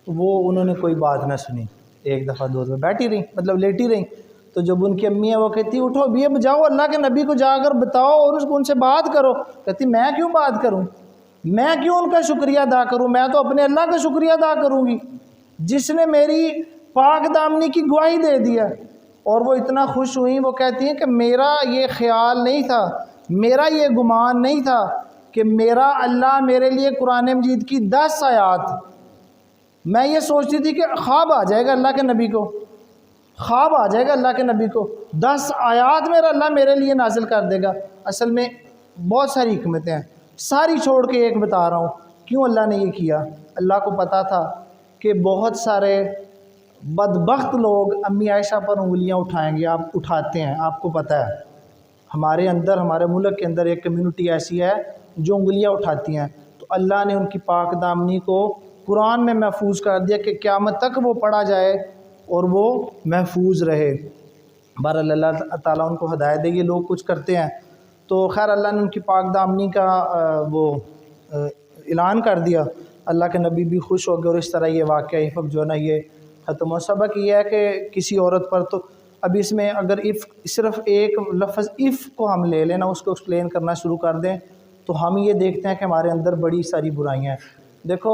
وہ انہوں نے کوئی بات نہ سنی، ایک دفعہ دو دفعہ بیٹھی رہیں، مطلب لیٹی رہیں۔ تو جب ان کی امی ہیں وہ کہتی اٹھو ابھی اب جاؤ اللہ کے نبی کو جا کر بتاؤ اور ان سے بات کرو۔ کہتی میں کیوں بات کروں، میں کیوں ان کا شکریہ ادا کروں، میں تو اپنے اللہ کا شکریہ ادا کروں گی جس نے میری پاک دامنی کی گواہی دے دیا۔ اور وہ اتنا خوش ہوئیں، وہ کہتی ہیں کہ میرا یہ خیال نہیں تھا، میرا یہ گمان نہیں تھا کہ میرا اللہ میرے لیے قرآن مجید کی 10 آیات، میں یہ سوچتی تھی کہ خواب آ جائے گا اللہ کے نبی کو، خواب آ جائے گا اللہ کے نبی کو، 10 آیات میرا اللہ میرے لیے نازل کر دے گا۔ اصل میں بہت ساری حکمتیں ہیں، ساری چھوڑ کے ایک بتا رہا ہوں کیوں اللہ نے یہ کیا۔ اللہ کو پتا تھا کہ بہت سارے بدبخت لوگ امی عائشہ پر انگلیاں اٹھائیں گے، آپ اٹھاتے ہیں، آپ کو پتہ ہے ہمارے اندر، ہمارے ملک کے اندر ایک کمیونٹی ایسی ہے جو انگلیاں اٹھاتی ہیں، تو اللہ نے ان کی پاک دامنی کو قرآن میں محفوظ کر دیا کہ قیامت تک وہ پڑھا جائے اور وہ محفوظ رہے۔ بہرحال اللہ تعالیٰ ان کو ہدایت دے، یہ لوگ کچھ کرتے ہیں۔ تو خیر اللہ نے ان کی پاک دامنی کا وہ اعلان کر دیا، اللہ کے نبی بھی خوش ہو گئے، اور اس طرح یہ واقعہ عفق جو ہے نا یہ ختم ہو۔ سبق یہ ہے کہ کسی عورت پر تو اب اس میں اگر صرف ایک لفظ اف کو ہم لے لیں نا، اس کو ایکسپلین کرنا شروع کر دیں تو ہم یہ دیکھتے ہیں کہ ہمارے اندر بڑی ساری برائیاں ہیں۔ دیکھو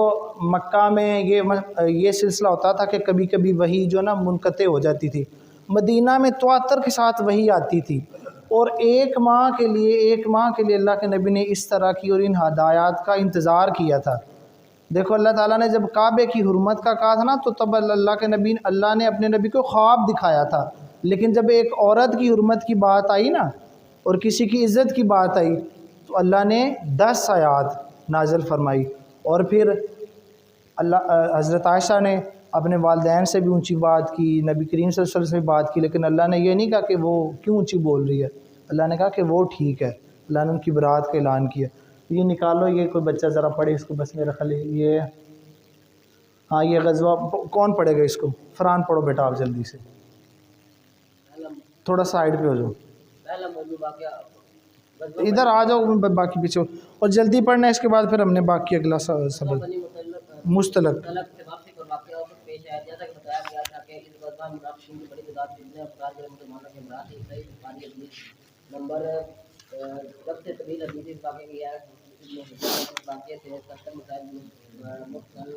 مکہ میں یہ سلسلہ ہوتا تھا کہ کبھی کبھی وحی جو نا منقطع ہو جاتی تھی، مدینہ میں تواتر کے ساتھ وحی آتی تھی، اور ایک ماہ کے لیے اللہ کے نبی نے اس طرح کی اور ان ہدایات کا انتظار کیا تھا۔ دیکھو اللہ تعالیٰ نے جب کعبے کی حرمت کا کہا تھا نا تو تب اللہ نے اپنے نبی کو خواب دکھایا تھا، لیکن جب ایک عورت کی حرمت کی بات آئی نا اور کسی کی عزت کی بات آئی تو اللہ نے 10 آیات نازل فرمائی، اور پھر حضرت عائشہ نے اپنے والدین سے بھی اونچی بات کی، نبی کریم صلی اللہ علیہ وسلم سے بھی بات کی، لیکن اللہ نے یہ نہیں کہا کہ وہ کیوں اونچی بول رہی ہے، اللہ نے کہا کہ وہ ٹھیک ہے، اللہ نے ان کی برات کا اعلان کیا۔ یہ نکالو، یہ کوئی بچہ ذرا پڑھے اس کو، بس میرا خیال یہ ہاں یہ غزوہ کون پڑھے گا اس کو؟ فرحان پڑھو بیٹا آپ جلدی سے، تھوڑا سائڈ پہ ہو جاؤ، ادھر آ جاؤ، باقی پیچھے، اور جلدی پڑھنا ہے، اس کے بعد پھر ہم نے باقی اگلا سبق مستلق۔ پیش آیا جیسا کہ بتایا گیا تھا کہ اس غزوہ منافقین کی بڑی تعداد کتنے افراد جو مسلمانوں کے ہمراہ تھی۔ صحیح بخاری حدیث نمبر سب سے طویل حدیث اس واقعے کی ہے، اس واقعے سے 70 مسائل مختل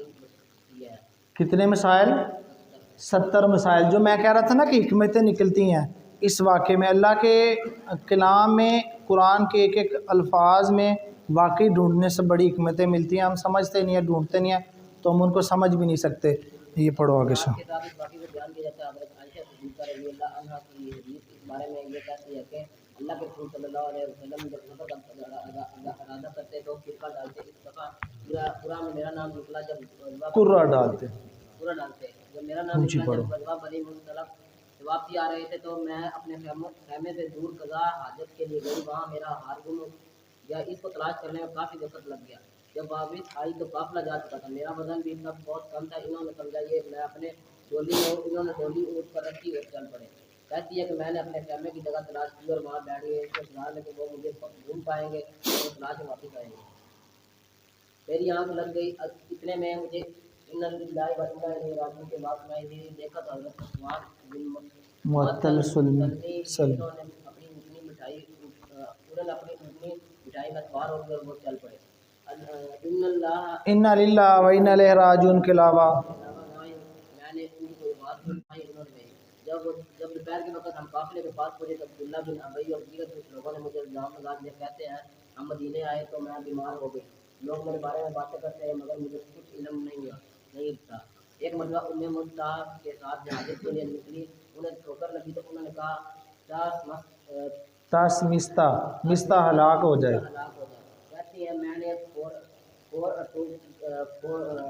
کیا ہے۔ کتنے مسائل؟ 70 مسائل۔ جو میں کہہ رہا تھا نا کہ حکمتیں نکلتی ہیں اس واقعے میں، اللہ کے کلام میں، قرآن کے ایک ایک الفاظ میں واقعی ڈھونڈنے سے بڑی حکمتیں ملتی ہیں۔ ہم سمجھتے نہیں ہیں، ڈھونڈتے نہیں ہیں تو ہم ان کو سمجھ بھی نہیں سکتے۔ یہ پڑھو آگے سے۔ کے ساتھ اس واقعے کو بیان کیا جاتا ہے۔ حضرت عائشہ صدیقہ رضی اللہ عنہا کی حدیث اس بارے میں یہ کہتی ہے کہ اللہ کے رسول صلی اللہ علیہ وسلم جب سفر کا ارادہ کرتے تو فرقہ ڈالتے، اس دفعہ پورا میں میرا نام نکلا، جب قرہ ڈالتے، جب میرا نام نکلا، جب غزوہ بنی مصطلق سے واپسی آ رہے تھے تو میں اپنے خیمے سے دور قضاء حاجت کے لیے گئی۔ وہاں میرا ہار گم یا اس کو تلاش کرنے میں کافی وقت لگ گیا۔ جب واپس آئی تو قافلہ جا چکا تھا، میرا وزن بھی تب بہت کم تھا۔ انہوں نے سمجھا یہ میں اپنے ڈولی میں، انہوں نے ڈولی اونٹ پر رکھی اور چل پڑے۔ کہتی ہے کہ میں نے اپنے خیمے کی جگہ تلاش کی اور وہاں بیٹھ گئے، اس کے خیال ہے کہ وہ مجھے ڈھونڈ پائیں گے اور تلاش میں واپس آئیں گے۔ میری آنکھ لگ گئی، اتنے میں مجھے ان اللہ و انا الیہ راجعون کے بعد میں نے دیکھا تو حضرت عثمان بن معطل سلمی انہوں نے اپنی اونٹنی مٹھائی، انہوں نے اپنی اونٹنی مٹھائی میں سوار ہو گئے اور وہ چل پڑے۔ انا للہ و انا الیہ راجعون کے علاوہ میں نے ان کو بات سنائی، انہوں نے جب دوپہر کے وقت ہم قافلے کے پاس پہنچے تو عبداللہ بن ابی اور دیگر کچھ لوگوں نے مجھے الزام لگا دیا، کہتے ہیں ہم مدینے آئے تو میں بیمار ہو گئی، لوگ میرے بارے میں باتیں کرتے ہیں مگر مجھے کچھ علم نہیں تھا۔ ایک مرتبہ ام مصطح کے ساتھ حاجت کے لیے نکلی، انہیں ٹھوکر لگی تو انہوں نے کہا تاس مستہ ہلاک ہو جائے، کہتی ہے میں نے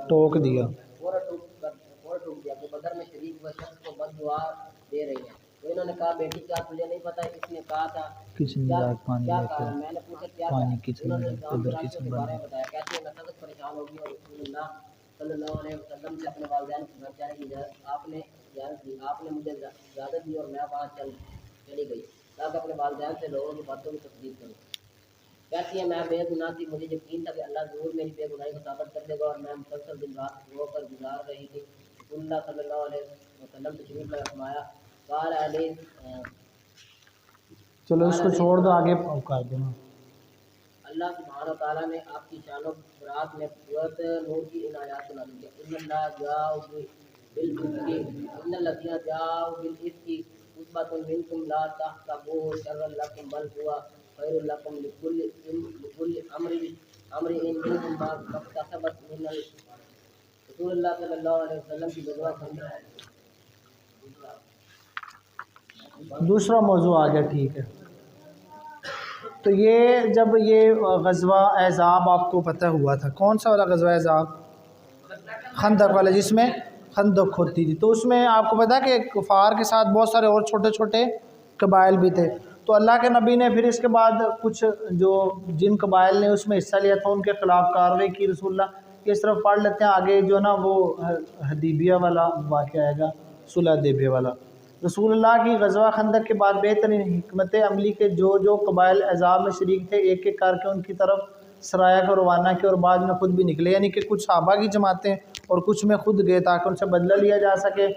ٹوک دیا، ٹوک دیا کہ بدر میں شریک و شخص کو بد دعا دے رہی ہے۔ تو انہوں نے کہا بیٹی کیا تجھے نہیں پتہ؟ اس نے کہا تھا کچن کیا پانی لے کے، میں نے پوچھا کیا پانی تھا؟ کچن انہوں نے میں الزام ادھر تراشیوں کچن کے بارے بنا، میں بتایا۔ کہتی ہے میں سخت پریشان ہو گئی اور رسول اللہ صلی اللہ علیہ وسلم سے اپنے والدین کے گھر جانے کی آپ نے اجازت دی، آپ نے مجھے اجازت دی اور میں وہاں چلی گئی تاکہ اپنے والدین سے لوگوں کی باتوں کی تصدیق کروں۔ کہتی ہے میں بے گناہ تھی، مجھے یقین تھا کہ اللہ ضرور میری بے گناہی کو ثابت کر دے گا اور میں مسلسل دن رات رو کر گزار رہی تھی۔ رسول اللہ صلی اللہ علیہ وسلم تشریف لے فرمایا، قال علیہ چلو اس کو چھوڑ دو، آگے کر دو۔ اللہ سبحانہ و تعالیٰ نے آپ کی شان و برات میں قوت نور کی ان آیات کو نازل کیا۔ ان اللہ جاؤ بالعفق، ان الذین جاؤ بالعفق عصبۃ منکم لا تحسبوہ شرا لکم بل ہوا خیر لکم لکل امرئ منکم ما اکتسب من رسول اللہ صلی اللہ علیہ وسلم کی غزوہ خندق۔ دوسرا موضوع آ گیا، ٹھیک ہے۔ تو یہ جب یہ غزوہ احزاب آپ کو پتہ ہوا تھا، کون سا والا غزوہ احزاب؟ خندق والا، جس میں خندق ہوتی تھی، تو اس میں آپ کو پتہ کہ کفار کے ساتھ بہت سارے اور چھوٹے چھوٹے قبائل بھی تھے۔ تو اللہ کے نبی نے پھر اس کے بعد کچھ جو جن قبائل نے اس میں حصہ لیا تھا ان کے خلاف کارروائی کی۔ رسول اللہ اس طرف پڑھ لیتے ہیں آگے، جو نا وہ حدیبیہ والا واقعہ آئے گا، صلح حدیبیہ والا۔ رسول اللہ کی غزوہ خندق کے بعد بہترین حکمت عملی کے جو قبائل احزاب میں شریک تھے، ایک ایک کر کے ان کی طرف سرایہ کو روانہ کیا اور بعد میں خود بھی نکلے، یعنی کہ کچھ صحابہ کی جماعتیں اور کچھ میں خود گئے تاکہ ان سے بدلہ لیا جا سکے۔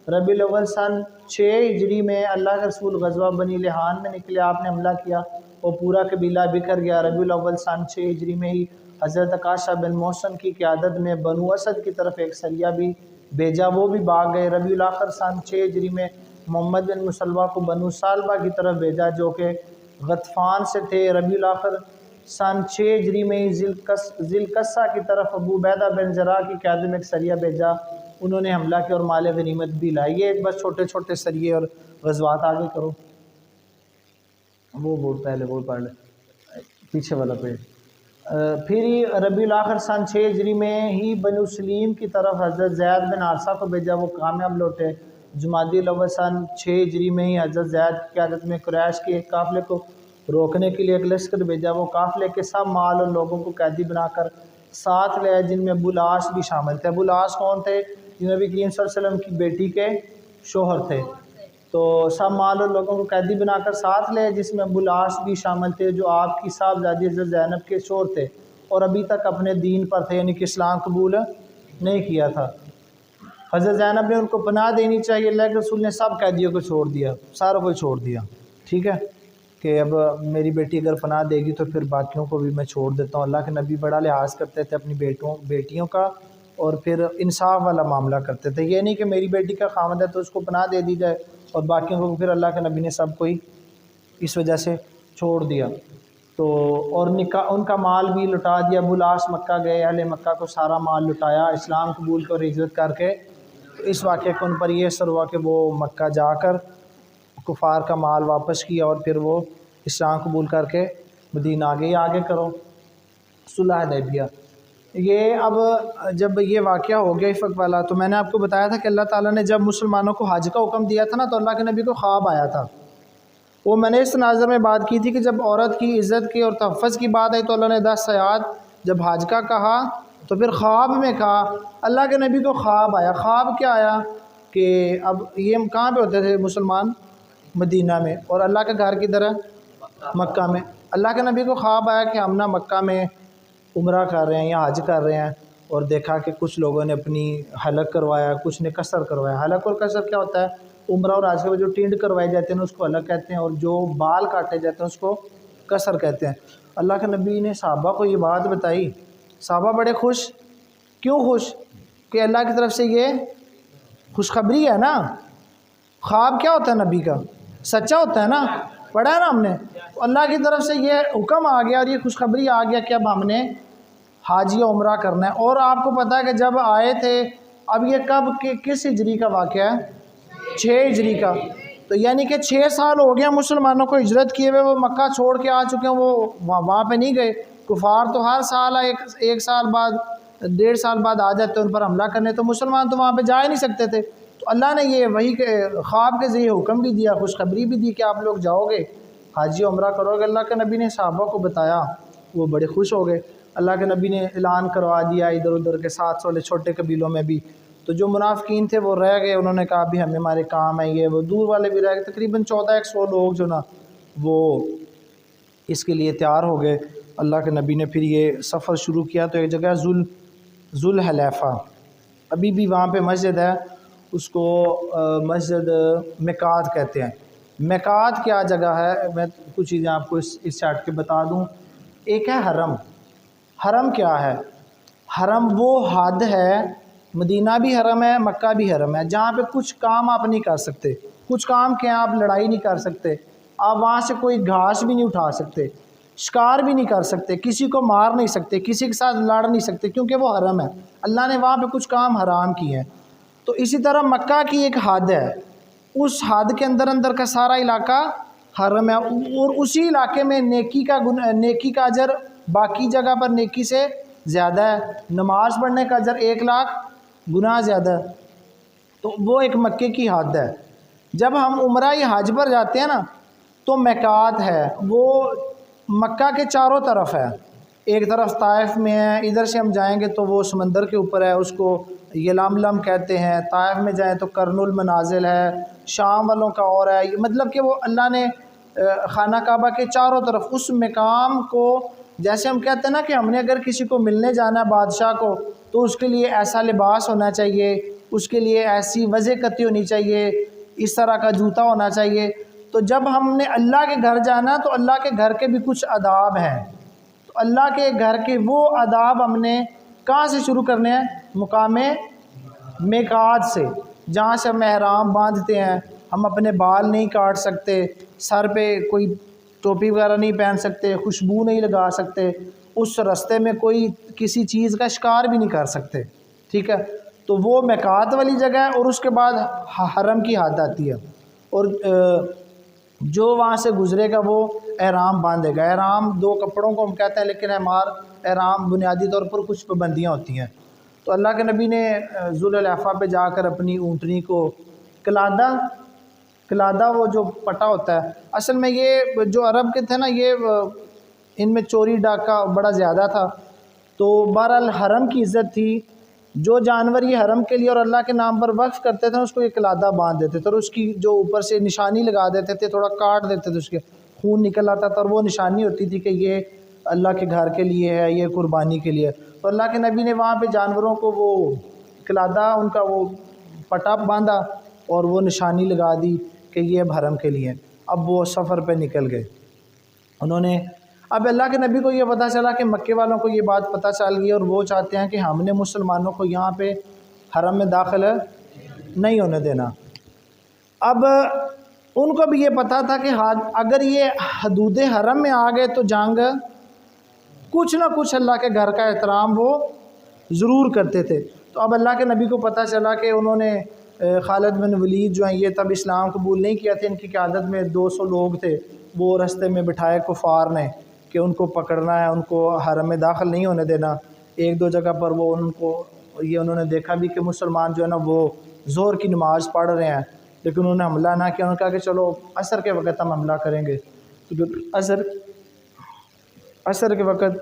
ربیع الاول سن 6 ہجری میں اللہ کے رسول غزوہ بنی لحان میں نکلے، آپ نے حملہ کیا اور پورا قبیلہ بکھر گیا۔ ربیع الاول سن 6 ہجری میں ہی حضرت عکاشہ بن محصن کی قیادت میں بنو اسد کی طرف ایک سریہ بھی بھیجا، وہ بھی بھاگ گئے۔ ربیع الاخر سن 6 ہجری میں محمد بن مسلمہ کو بنو سالبہ کی طرف بھیجا جو کہ غطفان سے تھے۔ ربیع الاخر سن 6 ہجری میں ذی القصہ کی طرف ابو عبیدہ بن جراح کی قیادت میں ایک سریہ بھیجا، انہوں نے حملہ کیا اور مال غنیمت بھی لائی۔ یہ بس چھوٹے چھوٹے سریے اور غزوات آگے کرو، وہ پہلے وہ پڑھ لے، پیچھے والا پیج۔ پھر ربیع الاخر سن 6 ہجری میں ہی بنو سلیم کی طرف حضرت زید بن حارثہ کو بھیجا، وہ کامیاب لوٹے۔ جمادی الاول سن 6 ہجری میں ہی حضرت زید کی قیادت میں قریش کے ایک قافلے کو روکنے کے لیے ایک لشکر بھیجا، وہ قافلے کے سب مال اور لوگوں کو قیدی بنا کر ساتھ لے، جن میں ابو العاص بھی شامل تھے۔ ابو العاص کون تھے؟ جو نبی کریم صلی اللہ علیہ وسلم کی بیٹی کے شوہر تھے۔ تو سب مال اور لوگوں کو قیدی بنا کر ساتھ لے، جس میں ابو العاص بھی شامل تھے، جو آپ کی صاحبزادی حضرت زینب کے شوہر تھے اور ابھی تک اپنے دین پر تھے، یعنی کہ اسلام قبول نہیں کیا تھا۔ حضرت زینب نے ان کو پناہ دینی چاہیے، اللہ کے رسول نے سب قیدیوں کو چھوڑ دیا، ساروں کو چھوڑ دیا، ٹھیک ہے، کہ اب میری بیٹی اگر پناہ دے گی تو پھر باقیوں کو بھی میں چھوڑ دیتا ہوں۔ اللہ کے نبی بڑا لحاظ کرتے تھے اپنی بیٹیوں کا، اور پھر انصاف والا معاملہ کرتے تھے۔ یہ نہیں کہ میری بیٹی کا خاوند ہے تو اس کو پناہ دے دی جائے اور باقیوں کو پھر اللہ کے نبی نے سب کو ہی اس وجہ سے چھوڑ دیا۔ تو اور ان کا مال بھی لٹا دیا۔ ابو العاص مکہ گئے، اہل مکہ کو سارا مال لٹایا، اسلام قبول کر ہجرت کر کے۔ اس واقعے کو ان پر یہ اثر ہوا کہ وہ مکہ جا کر کفار کا مال واپس کیا اور پھر وہ اسلام قبول کر کے مدینہ آگے کرو صلح حدیبیہ۔ یہ اب جب یہ واقعہ ہو گیا افق والا، تو میں نے آپ کو بتایا تھا کہ اللہ تعالیٰ نے جب مسلمانوں کو حج کا حکم دیا تھا نا، تو اللہ کے نبی کو خواب آیا تھا۔ وہ میں نے اس تناظر میں بات کی تھی کہ جب عورت کی عزت کی اور تحفظ کی بات آئی تو اللہ نے 10 آیات جب حج کا کہا تو پھر خواب میں کہا۔ اللہ کے نبی کو خواب آیا۔ خواب کیا آیا کہ اب یہ کہاں پہ ہوتے تھے مسلمان؟ مدینہ میں، اور اللہ کا گھر کدھر ہے؟ مکہ میں۔ اللہ کے نبی کو خواب آیا کہ ہم نا مکہ میں عمرہ کر رہے ہیں یا حج کر رہے ہیں، اور دیکھا کہ کچھ لوگوں نے اپنی حلق کروایا، کچھ نے قصر کروایا۔ حلق اور قصر کیا ہوتا ہے؟ عمرہ اور حج کے جو ٹینڈ کروائے جاتے ہیں اس کو حلق کہتے ہیں، اور جو بال کاٹے جاتے ہیں اس کو قصر کہتے ہیں۔ اللہ کے نبی نے صحابہ کو یہ بات بتائی، صحابہ بڑے خوش۔ کیوں خوش؟ کہ اللہ کی طرف سے یہ خوشخبری ہے نا۔ خواب کیا ہوتا ہے نبی کا؟ سچا ہوتا ہے نا، پڑھا ہے نا ہم نے۔ اللہ کی طرف سے یہ حکم آ گیا اور یہ خوشخبری آ گیا کہ اب ہم نے حج یا عمرہ کرنا ہے۔ اور آپ کو پتہ ہے کہ جب آئے تھے، اب یہ کب کس ہجری کا واقعہ ہے؟ 6 ہجری کا۔ تو یعنی کہ 6 سال ہو گیا مسلمانوں کو ہجرت کیے ہوئے، وہ مکہ چھوڑ کے آ چکے ہیں، وہ وہاں پہ نہیں گئے۔ کفار تو ہر سال ایک سال بعد 1.5 سال بعد آ جاتے ان پر حملہ کرنے، تو مسلمان تو وہاں پہ جا ہی نہیں سکتے تھے۔ تو اللہ نے یہ وہی خواب کے ذریعے حکم بھی دیا، خوشخبری بھی دی کہ آپ لوگ جاؤ گے، حج یا عمرہ کرو گے۔ اللہ کے نبی نے صحابہ کو بتایا، وہ بڑے خوش ہو گئے۔ اللہ کے نبی نے اعلان کروا دیا ادھر ادھر کے 700 والے چھوٹے قبیلوں میں بھی۔ تو جو منافقین تھے وہ رہ گئے، انہوں نے کہا بھی ہمیں ہمارے کام ہے، یہ وہ دور والے بھی رہ گئے۔ تقریباً 1400 لوگ جو نا وہ اس کے لیے تیار ہو گئے۔ اللہ کے نبی نے پھر یہ سفر شروع کیا۔ تو ایک جگہ ذوالحلیفہ، ابھی بھی وہاں پہ مسجد ہے، اس کو مسجد میقات کہتے ہیں۔ میقات کیا جگہ ہے؟ میں کچھ چیزیں آپ کو اس سے ہٹ کے بتا دوں۔ ایک ہے حرم۔ حرم کیا ہے؟ حرم وہ حد ہے، مدینہ بھی حرم ہے، مکہ بھی حرم ہے، جہاں پہ کچھ کام آپ نہیں کر سکتے۔ کچھ کام کیا؟ آپ لڑائی نہیں کر سکتے، آپ وہاں سے کوئی گھاس بھی نہیں اٹھا سکتے، شکار بھی نہیں کر سکتے، کسی کو مار نہیں سکتے، کسی کے ساتھ لڑ نہیں سکتے، کیونکہ وہ حرم ہے۔ اللہ نے وہاں پہ کچھ کام حرام کیے ہیں۔ تو اسی طرح مکہ کی ایک حد ہے، اس حد کے اندر کا سارا علاقہ حرم ہے، اور اسی علاقے میں نیکی کا اجر باقی جگہ پر نیکی سے زیادہ ہے۔ نماز پڑھنے کا اجر 1 لاکھ گناہ زیادہ ہے۔ تو وہ ایک مکے کی حد ہے۔ جب ہم عمرہ یا حج پر جاتے ہیں نا تو میقات ہے، وہ مکہ کے چاروں طرف ہے۔ ایک طرف طائف میں ہے، ادھر سے ہم جائیں گے تو وہ سمندر کے اوپر ہے، اس کو یلملم کہتے ہیں۔ طائف میں جائیں تو قرن المنازل ہے، شام والوں کا اور ہے۔ مطلب کہ وہ اللہ نے خانہ کعبہ کے چاروں طرف اس مقام کو، جیسے ہم کہتے ہیں نا کہ ہم نے اگر کسی کو ملنے جانا ہے بادشاہ کو، تو اس کے لیے ایسا لباس ہونا چاہیے، اس کے لیے ایسی وضع کتی ہونی چاہیے، اس طرح کا جوتا ہونا چاہیے۔ تو جب ہم نے اللہ کے گھر جانا تو اللہ کے گھر کے بھی کچھ آداب ہیں۔ تو اللہ کے گھر کے وہ آداب ہم نے کہاں سے شروع کرنے ہیں؟ مقام میقات سے، جہاں سے ہم احرام باندھتے ہیں۔ ہم اپنے بال نہیں کاٹ سکتے، سر پہ کوئی ٹوپی وغیرہ نہیں پہن سکتے، خوشبو نہیں لگا سکتے، اس رستے میں کوئی کسی چیز کا شکار بھی نہیں کر سکتے، ٹھیک ہے۔ تو وہ میقات والی جگہ ہے، اور اس کے بعد حرم کی حد آتی ہے، اور جو وہاں سے گزرے گا وہ احرام باندھے گا۔ احرام 2 کپڑوں کو ہم کہتے ہیں، لیکن احرام بنیادی طور پر کچھ پابندیاں ہوتی ہیں. تو اللہ کے نبی نے ذوالحلیفہ پہ جا کر اپنی اونٹنی کو قلادہ وہ جو پٹا ہوتا ہے، اصل میں یہ جو عرب کے تھے نا، یہ ان میں چوری ڈاکہ بڑا زیادہ تھا. تو بہرحال حرم کی عزت تھی، جو جانور یہ حرم کے لیے اور اللہ کے نام پر وقف کرتے تھے اس کو یہ قلادہ باندھ دیتے تھے، اور اس کی جو اوپر سے نشانی لگا دیتے تھے، تھوڑا کاٹ دیتے تھے، اس کے خون نکل آتا تھا، اور وہ نشانی ہوتی تھی کہ یہ اللہ کے گھر کے لیے ہے، یہ قربانی کے لیے. تو اللہ کے نبی نے وہاں پہ جانوروں کو وہ قلادہ ان کا وہ پٹا باندھا اور وہ نشانی لگا دی کہ یہ اب حرم کے لیے. اب وہ سفر پہ نکل گئے انہوں نے. اب اللہ کے نبی کو یہ پتہ چلا کہ مکے والوں کو یہ بات پتہ چل گئی، اور وہ چاہتے ہیں کہ ہم نے مسلمانوں کو یہاں پہ حرم میں داخل نہیں ہونے دینا. اب ان کو بھی یہ پتہ تھا کہ اگر یہ حدود حرم میں آ گئے تو جنگ کچھ نہ کچھ اللہ کے گھر کا احترام وہ ضرور کرتے تھے. تو اب اللہ کے نبی کو پتہ چلا کہ انہوں نے خالد بن ولید جو ہیں یہ تب اسلام قبول نہیں کیا تھے، ان کی قیادت میں 200 لوگ تھے، وہ رستے میں بٹھائے کفار نے کہ ان کو پکڑنا ہے، ان کو حرم میں داخل نہیں ہونے دینا. ایک دو جگہ پر وہ انہوں نے دیکھا بھی کہ مسلمان جو ہے نا وہ ظہر کی نماز پڑھ رہے ہیں، لیکن انہوں نے حملہ نہ کیا. انہوں نے کہا کہ چلو عصر کے وقت ہم حملہ کریں گے. تو عصر کے وقت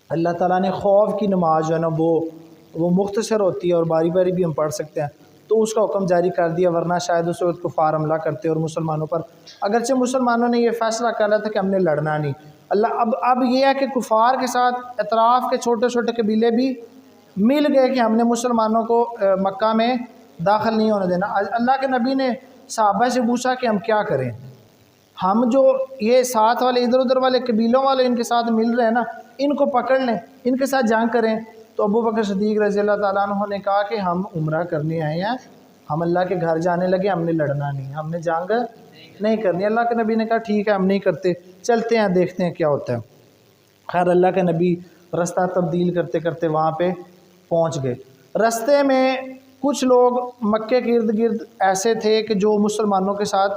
اللہ تعالیٰ نے خوف کی نماز جو ہے نا وہ مختصر ہوتی ہے اور باری باری بھی ہم پڑھ سکتے ہیں، تو اس کا حکم جاری کر دیا، ورنہ شاید اس وقت کفار حملہ کرتے اور مسلمانوں پر. اگرچہ مسلمانوں نے یہ فیصلہ کر لیا تھا کہ ہم نے لڑنا نہیں. اب یہ ہے کہ کفار کے ساتھ اطراف کے چھوٹے چھوٹے قبیلے بھی مل گئے کہ ہم نے مسلمانوں کو مکہ میں داخل نہیں ہونے دینا. اللہ کے نبی نے صحابہ سے پوچھا کہ ہم کیا کریں، ہم جو یہ ساتھ والے ادھر ادھر والے قبیلوں والے ان کے ساتھ مل رہے ہیں نا، ان کو پکڑ لیں، ان کے ساتھ جنگ کریں. تو ابو بکر صدیق رضی اللہ تعالیٰ عنہ نے کہا کہ ہم عمرہ کرنے آئے ہیں، ہم اللہ کے گھر جانے لگے، ہم نے لڑنا نہیں، ہم نے جنگ نہیں کرنی. اللہ کے نبی نے کہا ٹھیک ہے ہم نہیں کرتے، چلتے ہیں دیکھتے ہیں کیا ہوتا ہے. خیر اللہ کے نبی رستہ تبدیل کرتے کرتے وہاں پہ پہنچ گئے. رستے میں کچھ لوگ مکے کے ارد گرد ایسے تھے کہ جو مسلمانوں کے ساتھ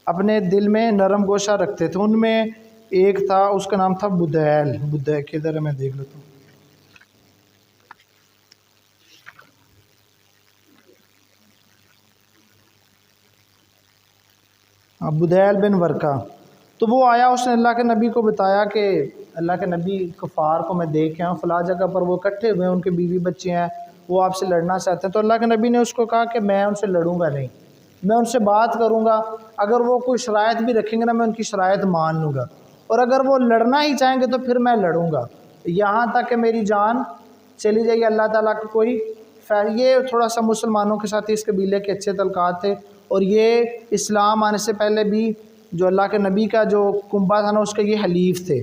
اپنے دل میں نرم گوشہ رکھتے تھے. ان میں ایک تھا، اس کا نام تھا بدیل. کدھر ہے میں دیکھ لیتا ہوں. بدیل بن ورقہ. تو وہ آیا، اس نے اللہ کے نبی کو بتایا کہ اللہ کے نبی کفار کو میں دیکھ کے آؤں فلاں جگہ پر وہ اکٹھے ہوئے ہیں، ان کے بیوی بچے ہیں، وہ آپ سے لڑنا چاہتے ہیں. تو اللہ کے نبی نے اس کو کہا کہ میں ان سے لڑوں گا نہیں، میں ان سے بات کروں گا، اگر وہ کوئی شرائط بھی رکھیں گے نا میں ان کی شرائط مان لوں گا، اور اگر وہ لڑنا ہی چاہیں گے تو پھر میں لڑوں گا یہاں تک کہ میری جان چلی جائے. اللہ تعالیٰ کا کوئی یہ تھوڑا سا مسلمانوں کے ساتھ اس قبیلے کے اچھے تعلقات تھے، اور یہ اسلام آنے سے پہلے بھی جو اللہ کے نبی کا جو کنبہ تھا نا اس کے یہ حلیف تھے.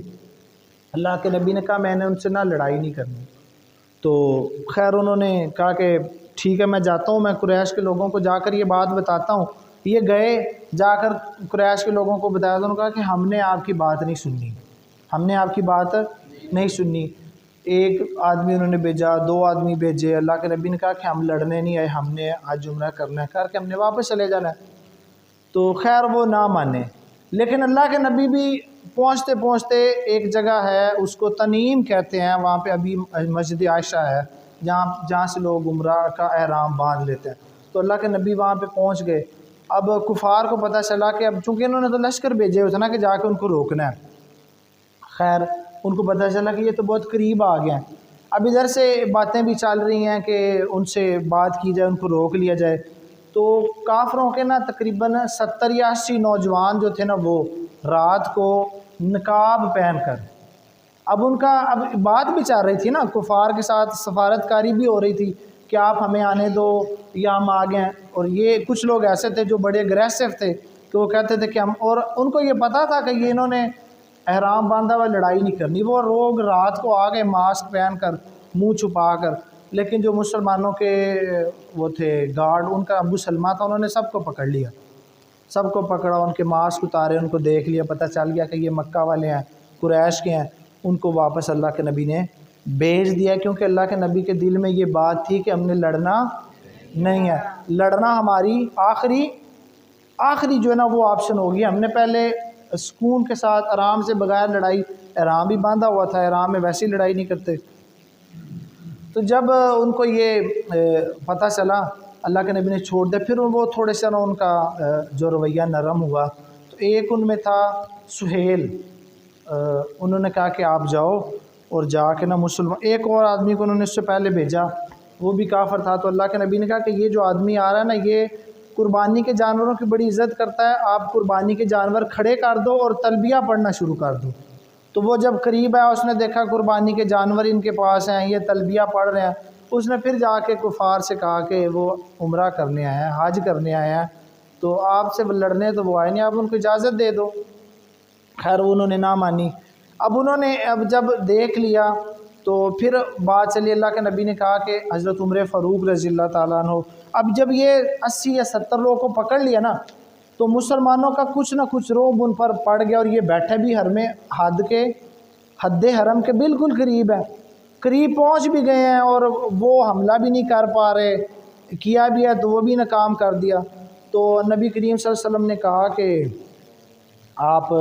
اللہ کے نبی نے کہا میں نے ان سے نہ لڑائی نہیں کرنی. تو خیر انہوں نے کہا کہ ٹھیک ہے میں جاتا ہوں، میں قریش کے لوگوں کو جا کر یہ بات بتاتا ہوں. یہ گئے، جا کر قریش کے لوگوں کو بتایا. تو انہوں نے کہا کہ ہم نے آپ کی بات نہیں سننی، ہم نے آپ کی بات نہیں سننی. ایک آدمی انہوں نے بھیجا، 2 آدمی بھیجے. اللہ کے نبی نے کہا کہ ہم لڑنے نہیں آئے، ہم نے آج عمرہ کرنا ہے، کر کے ہم نے واپس چلے جانا ہے. تو خیر وہ نہ مانے. لیکن اللہ کے نبی بھی پہنچتے پہنچتے ایک جگہ ہے، اس کو تنیم کہتے ہیں، وہاں پہ ابھی مسجد عائشہ ہے جہاں سے لوگ عمرہ کا احرام باندھ لیتے ہیں. تو اللہ کے نبی وہاں پہ پہنچ گئے. اب کفار کو پتہ چلا کہ اب چونکہ انہوں نے تو لشکر بھیجے ہوئے تھے نا کہ جا کے ان کو روکنا ہے. خیر ان کو پتہ چلا کہ یہ تو بہت قریب آ گئے ہیں. اب ادھر سے باتیں بھی چل رہی ہیں کہ ان سے بات کی جائے، ان کو روک لیا جائے. تو کافروں کے نا تقریباً 70 یا 80 نوجوان جو تھے نا وہ رات کو نقاب پہن کر، اب ان کا بات بھی چل رہی تھی نا، کفار کے ساتھ سفارت کاری بھی ہو رہی تھی کہ آپ ہمیں آنے دو یا ہم آ گئے ہیں. اور یہ کچھ لوگ ایسے تھے جو بڑے اگریسو تھے کہ وہ کہتے تھے کہ ہم، اور ان کو یہ پتہ تھا کہ یہ انہوں نے احرام باندھا ہوا لڑائی نہیں کرنی. وہ لوگ رات کو آ گئے ماسک پہن کر، منہ چھپا کر. لیکن جو مسلمانوں کے وہ تھے گارڈ، ان کا ابو سلمہ تھا، انہوں نے سب کو پکڑ لیا، سب کو پکڑا، ان کے ماسک اتارے، ان کو دیکھ لیا، پتہ چل گیا کہ یہ مکہ والے ہیں، قریش کے ہیں. ان کو واپس اللہ کے نبی نے بھیج دیا، کیونکہ اللہ کے نبی کے دل میں یہ بات تھی کہ ہم نے لڑنا نہیں ہے. لڑنا ہماری آخری جو ہے نا وہ آپشن ہوگی. ہم نے پہلے سکون کے ساتھ آرام سے بغیر لڑائی، احرام بھی باندھا ہوا تھا، احرام میں ویسی لڑائی نہیں کرتے۔ تو جب ان کو یہ پتہ چلا اللہ کے نبی نے چھوڑ دیا، پھر وہ تھوڑے سے نا ان کا جو رویہ نرم ہوا۔ تو ایک ان میں تھا سہیل، انہوں نے کہا کہ آپ جاؤ اور جا کے نا مسلمان، ایک اور آدمی کو انہوں نے اس سے پہلے بھیجا، وہ بھی کافر تھا۔ تو اللہ کے نبی نے کہا کہ یہ جو آدمی آ رہا ہے نا، یہ قربانی کے جانوروں کی بڑی عزت کرتا ہے، آپ قربانی کے جانور کھڑے کر دو اور تلبیہ پڑھنا شروع کر دو۔ تو وہ جب قریب آیا، اس نے دیکھا قربانی کے جانور ان کے پاس ہیں، یہ تلبیہ پڑھ رہے ہیں، اس نے پھر جا کے کفار سے کہا کہ وہ عمرہ کرنے آئے ہیں، حج کرنے آئے ہیں، تو آپ سے لڑنے تو وہ آئے نہیں، آپ ان کو اجازت دے دو۔ خیر انہوں نے نہ مانی۔ اب انہوں نے جب دیکھ لیا تو پھر بات چلی، اللہ کے نبی نے کہا کہ حضرت عمر فاروق رضی اللہ تعالیٰ عنہ، اب جب یہ 80 یا 70 لوگوں کو پکڑ لیا نا، تو مسلمانوں کا کچھ نہ کچھ رعب ان پر پڑ گیا، اور یہ بیٹھے بھی حد حرم کے بالکل قریب ہے، قریب پہنچ بھی گئے ہیں، اور وہ حملہ بھی نہیں کر پا رہے، کیا بھی ہے تو وہ بھی ناکام کر دیا۔ تو نبی کریم صلی اللہ علیہ وسلم نے کہا کہ آپ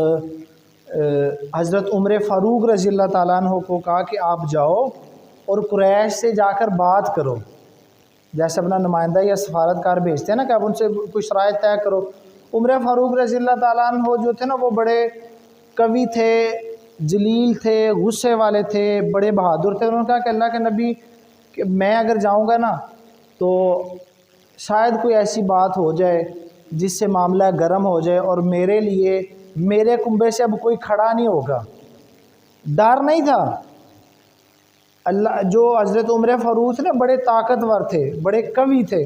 حضرت عمر فاروق رضی اللہ تعالیٰ عنہ کو کہا کہ آپ جاؤ اور قریش سے جا کر بات کرو، جیسے اپنا نمائندہ یا سفارتکار بھیجتے ہیں نا کہ آپ ان سے کوئی شرائط طے کرو۔ عمر فاروق رضی اللہ تعالیٰ عنہ جو تھے نا، وہ بڑے قوی تھے، جلیل تھے، غصے والے تھے، بڑے بہادر تھے۔ انہوں نے کہا کہ اللہ کے نبی کہ میں اگر جاؤں گا نا تو شاید کوئی ایسی بات ہو جائے جس سے معاملہ گرم ہو جائے، اور میرے لیے میرے کنبے سے اب کوئی کھڑا نہیں ہوگا۔ ڈر نہیں تھا۔ اللہ جو حضرت عمر فاروق نے بڑے طاقتور تھے، بڑے قوی تھے،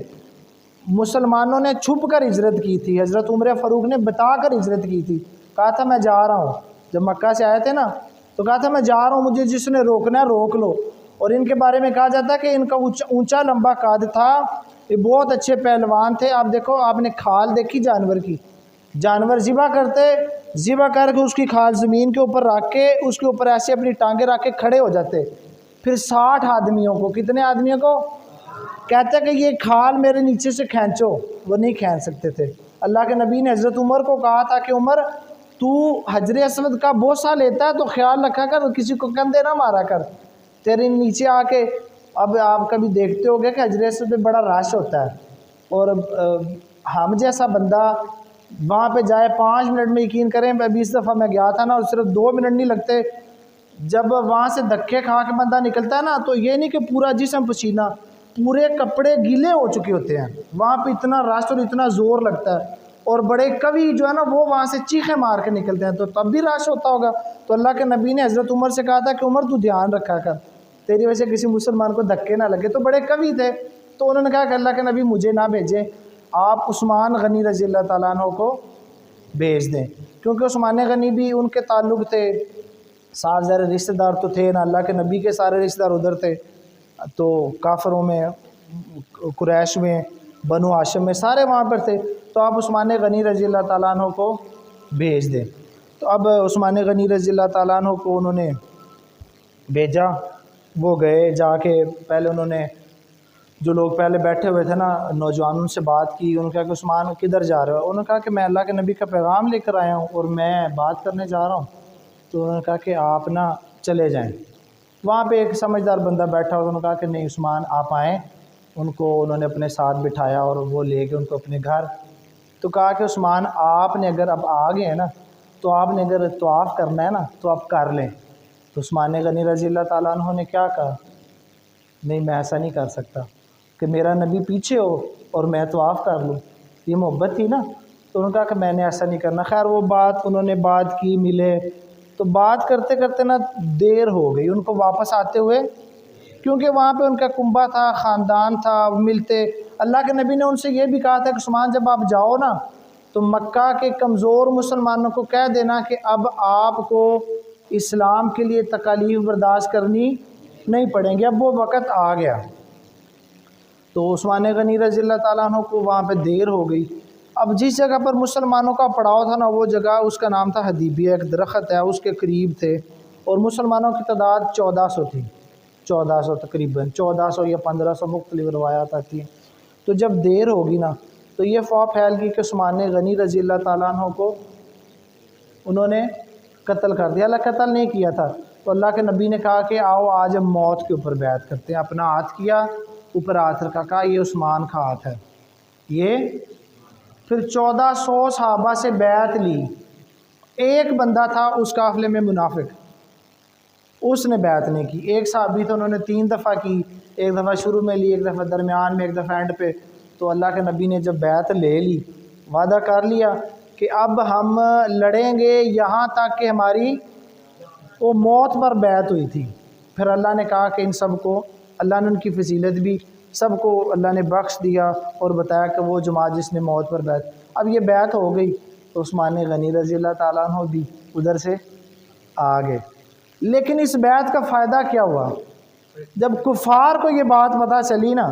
مسلمانوں نے چھپ کر ہجرت کی تھی، حضرت عمر فاروق نے بتا کر ہجرت کی تھی، کہا تھا میں جا رہا ہوں، جب مکہ سے آئے تھے نا تو کہا تھا میں جا رہا ہوں، مجھے جس نے روکنا ہے روک لو۔ اور ان کے بارے میں کہا جاتا ہے کہ ان کا اونچا لمبا قد تھا، یہ بہت اچھے پہلوان تھے۔ آپ دیکھو، آپ نے کھال دیکھی جانور کی، جانور ذبح کرتے، ذبح کر کے اس کی کھال زمین کے اوپر رکھ کے اس کے اوپر ایسے اپنی ٹانگیں رکھ کے کھڑے ہو جاتے، پھر 60 آدمیوں کو، کتنے آدمیوں کو کہتے کہ یہ کھال میرے نیچے سے کھینچو، وہ نہیں کھینچ سکتے تھے۔ اللہ کے نبی نے حضرت عمر کو کہا تھا کہ عمر تو حجر اسود کا بوسہ لیتا ہے تو خیال رکھا کر، کسی کو کندھے نہ مارا کر، تیرے نیچے آ کے۔ اب آپ کبھی دیکھتے ہو گے کہ حجر اسود میں بڑا رش ہوتا ہے، اور ہم جیسا بندہ وہاں پہ جائے 5 منٹ میں، یقین کریں 20 دفعہ میں گیا تھا نا، اور صرف 2 منٹ نہیں لگتے، جب وہاں سے دھکے کھا کے بندہ نکلتا ہے نا تو یہ نہیں کہ پورا جسم پسینہ، پورے کپڑے گیلے ہو چکے ہوتے ہیں، وہاں پہ اتنا رش اور اتنا زور لگتا ہے، اور بڑے قوی جو ہے نا وہ وہاں سے چیخیں مار کے نکلتے ہیں، تو تب بھی رش ہوتا ہوگا۔ تو اللہ کے نبی نے حضرت عمر سے کہا تھا کہ عمر تو دھیان رکھا کر، تیری وجہ سے کسی مسلمان کو دھکے نہ لگے، تو بڑے قوی تھے۔ تو انہوں نے کہا کہ اللہ کے نبی مجھے نہ بھیجیں، آپ عثمان غنی رضی اللہ تعالیٰ عنہ کو بھیج دیں، کیونکہ عثمان غنی بھی ان کے تعلق تھے، ساتھ ظاہر رشتہ دار تو تھے نا، اللہ کے نبی کے سارے رشتہ دار ادھر تھے، تو کافروں میں، قریش میں، بنو ہاشم میں، سارے وہاں پر تھے، تو آپ عثمان غنی رضی اللہ تعالیٰ عنہ کو بھیج دیں۔ تو اب عثمان غنی رضی اللہ تعالیٰ عنہ کو انہوں نے بھیجا، وہ گئے، جا کے پہلے انہوں نے جو لوگ پہلے بیٹھے ہوئے تھے نا نوجوانوں سے بات کی، انہوں نے کہا کہ عثمان کدھر جا رہے ہو؟ انہوں نے کہا کہ میں اللہ کے نبی کا پیغام لے کر آیا ہوں اور میں بات کرنے جا رہا ہوں۔ تو انہوں نے کہا کہ آپ نا چلے جائیں۔ وہاں پہ ایک سمجھدار بندہ بیٹھا ہوا، انہوں نے کہا کہ نہیں عثمان آپ آئیں، ان کو انہوں نے اپنے ساتھ بٹھایا اور وہ لے کے ان کو اپنے گھر۔ تو کہا کہ عثمان آپ نے اگر اب آ گئے ہیں نا تو آپ نے اگر طواف کرنا ہے نا تو آپ کر لیں۔ تو عثمان غنی رضی اللہ تعالیٰ عنہ نے کیا کہا؟ نہیں میں ایسا نہیں کر سکتا کہ میرا نبی پیچھے ہو اور میں طواف کر لوں، یہ محبت تھی نا۔ تو انہوں نے کہا کہ میں نے ایسا نہیں کرنا۔ خیر وہ بات انہوں نے بات کی، ملے، تو بات کرتے کرتے نا دیر ہو گئی ان کو واپس آتے ہوئے، کیونکہ وہاں پہ ان کا کنبہ تھا، خاندان تھا، ملتے۔ اللہ کے نبی نے ان سے یہ بھی کہا تھا کہ عثمان جب آپ جاؤ نا تو مکہ کے کمزور مسلمانوں کو کہہ دینا کہ اب آپ کو اسلام کے لیے تکالیف برداشت کرنی نہیں پڑیں گی، اب وہ وقت آ گیا۔ تو عثمان غنی رضی اللہ تعالیٰ عنہ کو وہاں پہ دیر ہو گئی۔ اب جس جگہ پر مسلمانوں کا پڑاؤ تھا نا وہ جگہ، اس کا نام تھا حدیبیہ، ایک درخت ہے اس کے قریب تھے، اور مسلمانوں کی تعداد 1400 تھی، 1400 تقریباً 1400 یا 1500 مختلف روایات آتی ہیں۔ تو جب دیر ہوگی نا تو یہ افواہ پھیل گئی کہ عثمان غنی رضی اللہ تعالیٰ عنہ کو انہوں نے قتل کر دیا. اللہ قتل نہیں کیا تھا. تو اللہ کے نبی نے کہا کہ آؤ آج ہم موت کے اوپر بیعت کرتے ہیں. اپنا ہاتھ کیا, اوپر ہاتھ رکھا, کہا یہ عثمان کا ہاتھ ہے. یہ پھر 1400 صحابہ سے بیعت لی. ایک بندہ تھا اس قافلے میں منافق, اس نے بیعت نہیں کی. ایک صحابی تھا, انہوں نے 3 دفعہ کی, ایک دفعہ شروع میں لی, ایک دفعہ درمیان میں, ایک دفعہ اینڈ پہ. تو اللہ کے نبی نے جب بیعت لے لی, وعدہ کر لیا کہ اب ہم لڑیں گے یہاں تک کہ ہماری وہ موت پر بیعت ہوئی تھی. پھر اللہ نے کہا کہ ان سب کو, اللہ نے ان کی فضیلت بھی سب کو اللہ نے بخش دیا اور بتایا کہ وہ جماعت جس نے موت پر بیعت. اب یہ بیعت ہو گئی تو عثمان غنی رضی اللہ تعالیٰ عنہ بھی ادھر سے آ گئے. لیکن اس بیعت کا فائدہ کیا ہوا؟ جب کفار کو یہ بات پتہ چلی نا,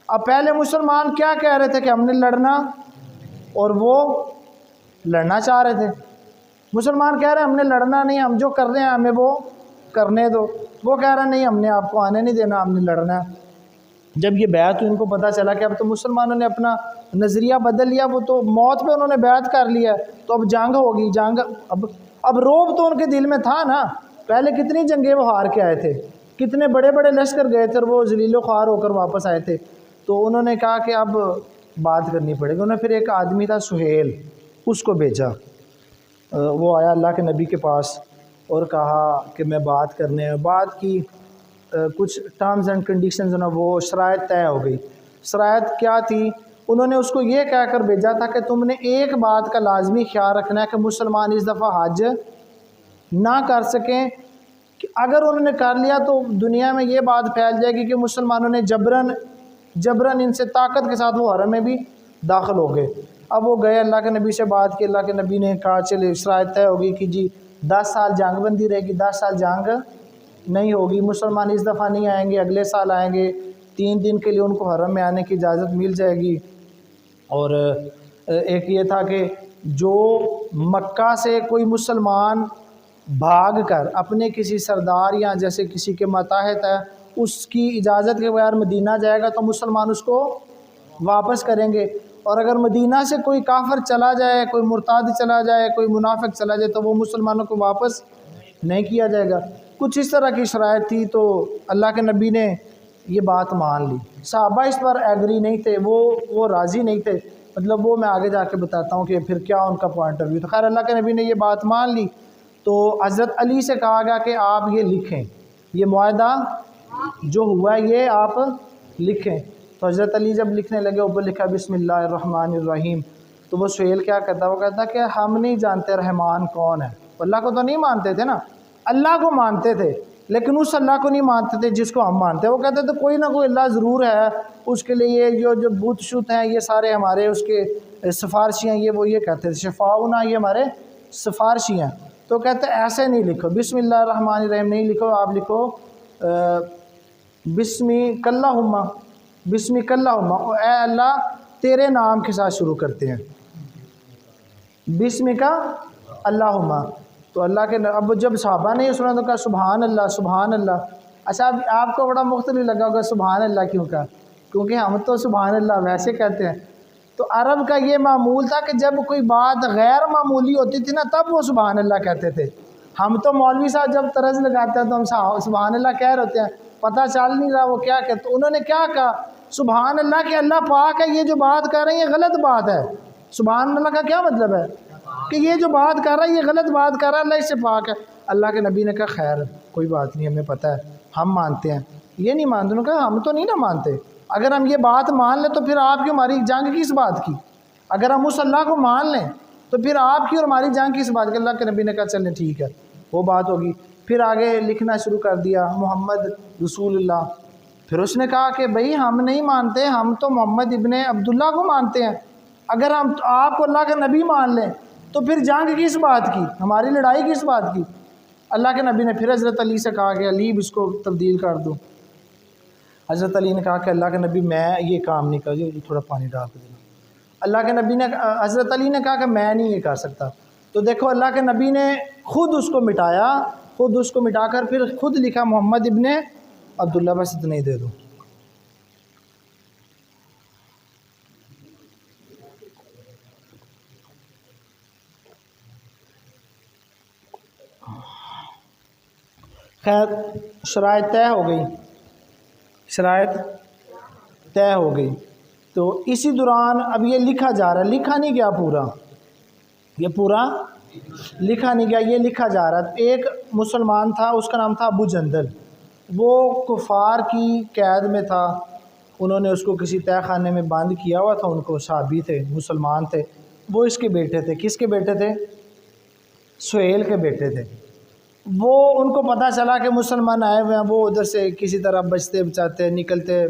اب پہلے مسلمان کیا کہہ رہے تھے کہ ہم نے لڑنا, اور وہ لڑنا چاہ رہے تھے. مسلمان کہہ رہے ہیں ہم نے لڑنا نہیں, ہم جو کر رہے ہیں ہمیں وہ کرنے دو. وہ کہہ رہا ہے نہیں, ہم نے آپ کو آنے نہیں دینا, ہم نے لڑنا ہے. جب یہ بیعت ان کو پتہ چلا کہ اب تو مسلمانوں نے اپنا نظریہ بدل لیا, وہ تو موت پہ انہوں نے بیعت کر لیا, تو اب جنگ ہوگی. جنگ اب روب تو ان کے دل میں تھا نا. پہلے کتنی جنگیں وہ ہار کے آئے تھے, کتنے بڑے بڑے لشکر گئے تھے اور وہ ذلیل و خوار ہو کر واپس آئے تھے. تو انہوں نے کہا کہ اب بات کرنی پڑے گی. انہوں نے پھر ایک آدمی تھا سہیل, اس کو بھیجا. وہ آیا اللہ کے نبی کے پاس اور کہا کہ میں بات کرنے ہیں. بات کی, کچھ ٹرمز اینڈ کنڈیشنز نا, وہ شرائط طے ہو گئی. شرائط کیا تھی؟ انہوں نے اس کو یہ کہہ کر بھیجا تھا کہ تم نے ایک بات کا لازمی خیال رکھنا ہے کہ مسلمان اس دفعہ حج نہ کر سکیں. کہ اگر انہوں نے کر لیا تو دنیا میں یہ بات پھیل جائے گی کہ مسلمانوں نے جبرن ان سے طاقت کے ساتھ وہ حرم میں بھی داخل ہو گئے. اب وہ گئے اللہ کے نبی سے بات کی. اللہ کے نبی نے کہا چلے شرائط طے ہوگی کہ جی 10 سال جنگ بندی رہے گی, 10 سال جنگ نہیں ہوگی. مسلمان اس دفعہ نہیں آئیں گے, اگلے سال آئیں گے. 3 دن کے لیے ان کو حرم میں آنے کی اجازت مل جائے گی. اور ایک یہ تھا کہ جو مکہ سے کوئی مسلمان بھاگ کر اپنے کسی سردار یا جیسے کسی کے ماتحت ہے اس کی اجازت کے بغیر مدینہ جائے گا تو مسلمان اس کو واپس کریں گے. اور اگر مدینہ سے کوئی کافر چلا جائے, کوئی مرتاد چلا جائے, کوئی منافق چلا جائے تو وہ مسلمانوں کو واپس نہیں کیا جائے گا. کچھ اس طرح کی شرائط تھی. تو اللہ کے نبی نے یہ بات مان لی. صحابہ اس پر ایگری نہیں تھے, وہ راضی نہیں تھے. مطلب وہ میں آگے جا کے بتاتا ہوں کہ پھر کیا ان کا پوائنٹ آف ویو تھا. خیر اللہ کے نبی نے یہ بات مان لی. تو حضرت علی سے کہا گیا کہ آپ یہ لکھیں, یہ معاہدہ جو ہوا ہے یہ آپ لکھیں. تو حضرت علی جب لکھنے لگے, اوپر لکھا بسم اللہ الرحمن الرحیم. تو وہ سہیل کیا کہتا, وہ کہتا کہ ہم نہیں جانتے رحمان کون ہے. اللہ کو تو نہیں مانتے تھے نا, اللہ کو مانتے تھے لیکن اس اللہ کو نہیں مانتے تھے جس کو ہم مانتے ہیں. وہ کہتے تھے کوئی نہ کوئی اللہ ضرور ہے, اس کے لیے یہ جو بت شت ہیں یہ سارے ہمارے اس کے سفارشی ہیں. وہ یہ کہتے تھے شفاؤنا, یہ ہمارے سفارشی ہیں. تو کہتے ایسے نہیں لکھو, بسم اللہ الرحمن الرحیم نہیں لکھو, آپ لکھو بسمک اللہم, بسمک اللہم, اے اللہ تیرے نام کے ساتھ شروع کرتے ہیں, بسمک اللہم. تو اللہ کے اب جب صحابہ نے یہ سنا تو کہا سبحان اللہ سبحان اللہ. اچھا آپ کو بڑا مختلف لگا ہوگا سبحان اللہ کیوں کہا, کیونکہ ہم تو سبحان اللہ ویسے کہتے ہیں. تو عرب کا یہ معمول تھا کہ جب کوئی بات غیر معمولی ہوتی تھی نا تب وہ سبحان اللہ کہتے تھے. ہم تو مولوی صاحب جب طرز لگاتے ہیں تو ہم سبحان اللہ کہہ رہے ہوتے ہیں, پتہ چل نہیں رہا وہ کیا کہتے. تو انہوں نے کیا کہا سبحان اللہ کہ اللہ پاک ہے, یہ جو بات کر رہے ہیں یہ غلط بات ہے. سبحان اللہ کا کیا مطلب ہے کہ یہ جو بات کر رہا ہے یہ غلط بات کر رہا ہے, اللہ اس سے پاک ہے. اللہ کے نبی نے کہا خیر کوئی بات نہیں, ہمیں پتہ ہے, ہم مانتے ہیں. یہ نہیں مانتے. انہوں نے کہا ہم تو نہیں نا مانتے, اگر ہم یہ بات مان لیں تو پھر آپ کی ہماری جنگ کس بات کی. اگر ہم اس اللہ کو مان لیں تو پھر آپ کی اور ہماری جنگ کس بات کی. اللہ کے نبی نے کہا چلیں ٹھیک ہے, وہ بات ہوگی. پھر آگے لکھنا شروع کر دیا محمد رسول اللہ. پھر اس نے کہا کہ بھئی ہم نہیں مانتے, ہم تو محمد ابن عبداللہ کو مانتے ہیں. اگر ہم آپ کو اللہ کا نبی مان لیں تو پھر جنگ کس بات کی, ہماری لڑائی کس بات کی. اللہ کے نبی نے پھر حضرت علی سے کہا کہ علی اس کو تبدیل کر دو. حضرت علی نے کہا کہ اللہ کے نبی میں یہ کام نہیں کر, تھوڑا پانی ڈال کے دینا. اللہ کے نبی نے, حضرت علی نے کہا کہ میں نہیں یہ کر سکتا. تو دیکھو اللہ کے نبی نے خود اس کو مٹایا, خود اس کو مٹا کر پھر خود لکھا محمد ابن عبداللہ. بس اتنا ہی دے دو. خیر شرائط طے ہو گئی، شرائط طے ہو گئی، تو اسی دوران اب یہ لکھا جا رہا ہے، لکھا نہیں گیا پورا، یہ پورا لکھا نہیں گیا، یہ لکھا جا رہا ہے۔ ایک مسلمان تھا، اس کا نام تھا ابو جندل، وہ کفار کی قید میں تھا، انہوں نے اس کو کسی تہہ خانے میں بند کیا ہوا تھا، ان کو صحابی تھے، مسلمان تھے، وہ اس کے بیٹے تھے۔ کس کے بیٹے تھے؟ سہیل کے بیٹے تھے۔ وہ ان کو پتہ چلا کہ مسلمان آئے ہوئے ہیں، وہ ادھر سے کسی طرح بچتے بچاتے نکلتے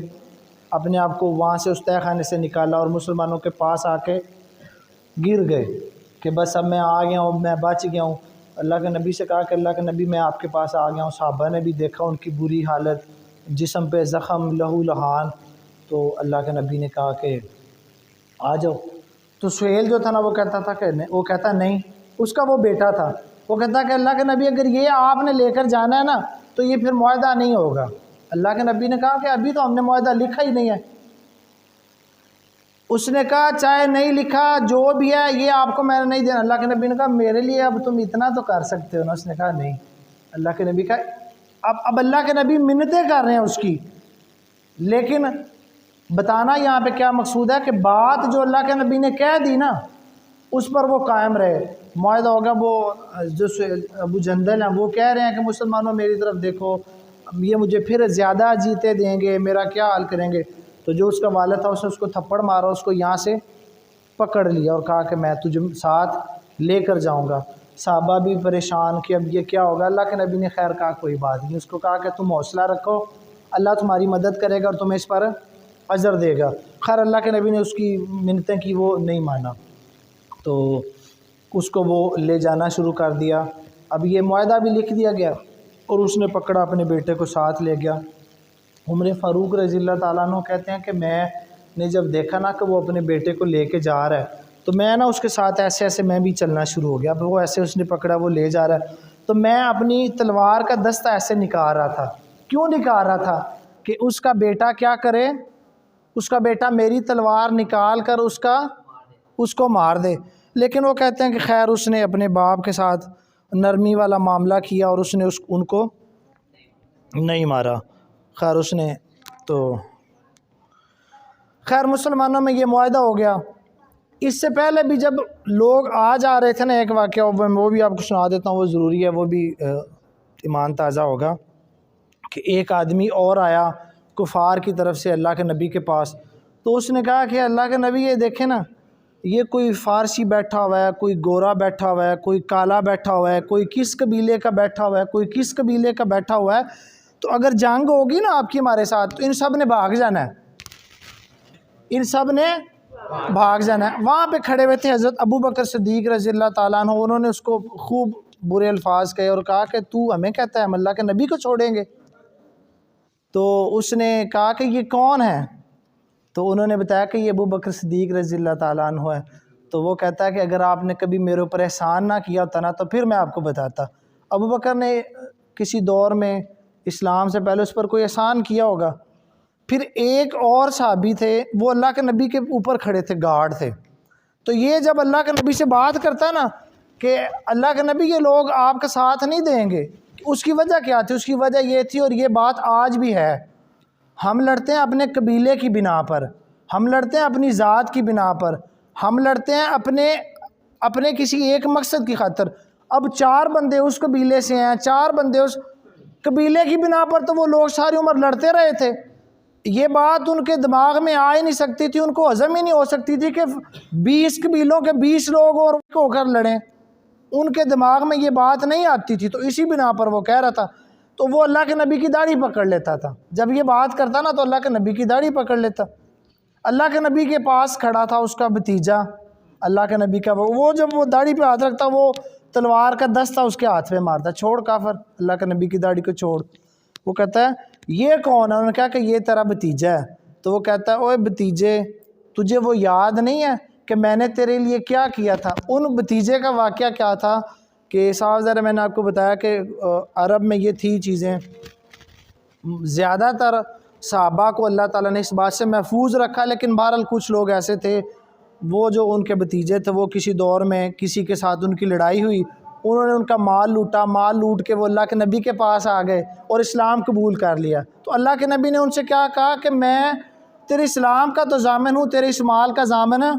اپنے آپ کو وہاں سے اس تہہ خانے سے نکالا اور مسلمانوں کے پاس آ کے گر گئے کہ بس اب میں آ گیا ہوں، میں بچ گیا ہوں۔ اللہ کے نبی سے کہا کہ اللہ کے نبی میں آپ کے پاس آ گیا ہوں۔ صحابہ نے بھی دیکھا ان کی بری حالت، جسم پہ زخم، لہو لہان، تو اللہ کے نبی نے کہا کہ آ جاؤ۔ تو سہیل جو تھا نا وہ کہتا تھا کہ وہ کہتا نہیں، اس کا وہ بیٹا تھا، وہ کہتا کہ اللہ کے نبی اگر یہ آپ نے لے کر جانا ہے نا تو یہ پھر معاہدہ نہیں ہوگا۔ اللہ کے نبی نے کہا کہ ابھی تو ہم نے معاہدہ لکھا ہی نہیں ہے۔ اس نے کہا چاہے نہیں لکھا جو بھی ہے یہ آپ کو میں نے نہیں دینا۔ اللہ کے نبی نے کہا میرے لیے اب تم اتنا تو کر سکتے ہو نا۔ اس نے کہا نہیں۔ اللہ کے نبی کہا اب اللہ کے نبی منتیں کر رہے ہیں اس کی، لیکن بتانا یہاں پہ کیا مقصود ہے کہ بات جو اللہ کے نبی نے کہہ دی نا اس پر وہ قائم رہے، معاہدہ ہوگا۔ وہ جو ابو جندل ہیں وہ کہہ رہے ہیں کہ مسلمانوں میری طرف دیکھو، یہ مجھے پھر زیادہ جیتے دیں گے، میرا کیا حال کریں گے۔ تو جو اس کا والد تھا اس نے اس کو تھپڑ مارا، اس کو یہاں سے پکڑ لیا اور کہا کہ میں تجھے ساتھ لے کر جاؤں گا۔ صحابہ بھی پریشان کہ اب یہ کیا ہوگا۔ اللہ کے نبی نے خیر کہا کوئی بات نہیں، اس کو کہا کہ تم حوصلہ رکھو، اللہ تمہاری مدد کرے گا اور تمہیں اس پر اجر دے گا۔ خیر اللہ کے نبی نے اس کی منتیں کی، وہ نہیں مانا، تو اس کو وہ لے جانا شروع کر دیا۔ اب یہ معاہدہ بھی لکھ دیا گیا اور اس نے پکڑا اپنے بیٹے کو ساتھ لے گیا۔ عمر فاروق رضی اللہ تعالیٰ عنہ کہتے ہیں کہ میں نے جب دیکھا نا کہ وہ اپنے بیٹے کو لے کے جا رہا ہے تو میں نا اس کے ساتھ ایسے ایسے میں بھی چلنا شروع ہو گیا۔ اب وہ ایسے اس نے پکڑا، وہ لے جا رہا ہے تو میں اپنی تلوار کا دستہ ایسے نکال رہا تھا۔ کیوں نکال رہا تھا؟ کہ اس کا بیٹا کیا کرے، اس کا بیٹا میری تلوار نکال کر اس کو مار دے۔ لیکن وہ کہتے ہیں کہ خیر اس نے اپنے باپ کے ساتھ نرمی والا معاملہ کیا اور اس نے ان کو نہیں مارا۔ خیر اس نے تو خیر مسلمانوں میں یہ معاہدہ ہو گیا۔ اس سے پہلے بھی جب لوگ آ جا رہے تھے نا، ایک واقعہ وہ بھی آپ کو سنا دیتا ہوں، وہ ضروری ہے، وہ بھی ایمان تازہ ہوگا۔ کہ ایک آدمی اور آیا کفار کی طرف سے اللہ کے نبی کے پاس، تو اس نے کہا کہ اللہ کے نبی یہ دیکھیں نا، یہ کوئی فارسی بیٹھا ہوا ہے، کوئی گورا بیٹھا ہوا ہے، کوئی کالا بیٹھا ہوا ہے، کوئی کس قبیلے کا بیٹھا ہوا ہے، کوئی کس قبیلے کا بیٹھا ہوا ہے، تو اگر جنگ ہوگی نا آپ کی ہمارے ساتھ تو ان سب نے بھاگ جانا ہے، ان سب نے بھاگ جانا ہے۔ وہاں پہ کھڑے ہوئے تھے حضرت ابو بکر صدیق رضی اللہ تعالیٰ عنہ، انہوں نے اس کو خوب برے الفاظ کہے اور کہا کہ تو ہمیں کہتا ہے ہم اللہ کے نبی کو چھوڑیں گے؟ تو اس نے کہا کہ یہ کون ہے؟ تو انہوں نے بتایا کہ یہ ابو بکر صدیق رضی اللہ تعالیٰ عنہ ہے۔ تو وہ کہتا ہے کہ اگر آپ نے کبھی میرے اوپر احسان نہ کیا ہوتا نا تو پھر میں آپ کو بتاتا۔ ابو بکر نے کسی دور میں اسلام سے پہلے اس پر کوئی احسان کیا ہوگا۔ پھر ایک اور صحابی تھے، وہ اللہ کے نبی کے اوپر کھڑے تھے، گارڈ تھے۔ تو یہ جب اللہ کے نبی سے بات کرتا ہے نا کہ اللہ کے نبی یہ لوگ آپ کا ساتھ نہیں دیں گے، اس کی وجہ کیا تھی؟ اس کی وجہ یہ تھی، اور یہ بات آج بھی ہے، ہم لڑتے ہیں اپنے قبیلے کی بنا پر، ہم لڑتے ہیں اپنی ذات کی بنا پر، ہم لڑتے ہیں اپنے کسی ایک مقصد کی خاطر۔ اب 4 بندے اس قبیلے سے ہیں، 4 بندے اس قبیلے کی بنا پر، تو وہ لوگ ساری عمر لڑتے رہے تھے۔ یہ بات ان کے دماغ میں آ ہی نہیں سکتی تھی، ان کو ہضم ہی نہیں ہو سکتی تھی کہ 20 قبیلوں کے 20 لوگ اور ہو کر لڑیں، ان کے دماغ میں یہ بات نہیں آتی تھی۔ تو اسی بنا پر وہ کہہ رہا تھا، تو وہ اللہ کے نبی کی داڑھی پکڑ لیتا تھا۔ جب یہ بات کرتا نا تو اللہ کے نبی کی داڑھی پکڑ لیتا۔ اللہ کے نبی کے پاس کھڑا تھا اس کا بھتیجا، اللہ کے نبی کا وہ جب وہ داڑھی پہ ہاتھ رکھتا، وہ تلوار کا دستہ اس کے ہاتھ پہ مارتا، چھوڑ کافر، اللہ کے نبی کی داڑھی کو چھوڑ۔ وہ کہتا ہے یہ کون ہے؟ انہوں نے کہا کہ یہ تیرا بھتیجا ہے۔ تو وہ کہتا ہے اوے بھتیجے، تجھے وہ یاد نہیں ہے کہ میں نے تیرے لیے کیا کیا تھا؟ ان بھتیجے کا واقعہ کیا تھا کہ صاحب ذرا میں نے آپ کو بتایا کہ عرب میں یہ تھی چیزیں، زیادہ تر صحابہ کو اللہ تعالیٰ نے اس بات سے محفوظ رکھا، لیکن بہرحال کچھ لوگ ایسے تھے، وہ جو ان کے بھتیجے تھے، وہ کسی دور میں کسی کے ساتھ ان کی لڑائی ہوئی، انہوں نے ان کا مال لوٹا، مال لوٹ کے وہ اللہ کے نبی کے پاس آ گئے اور اسلام قبول کر لیا۔ تو اللہ کے نبی نے ان سے کیا کہا کہ میں تیرے اسلام کا تو ضامن ہوں، تیرے اس مال کا ضامن ہے۔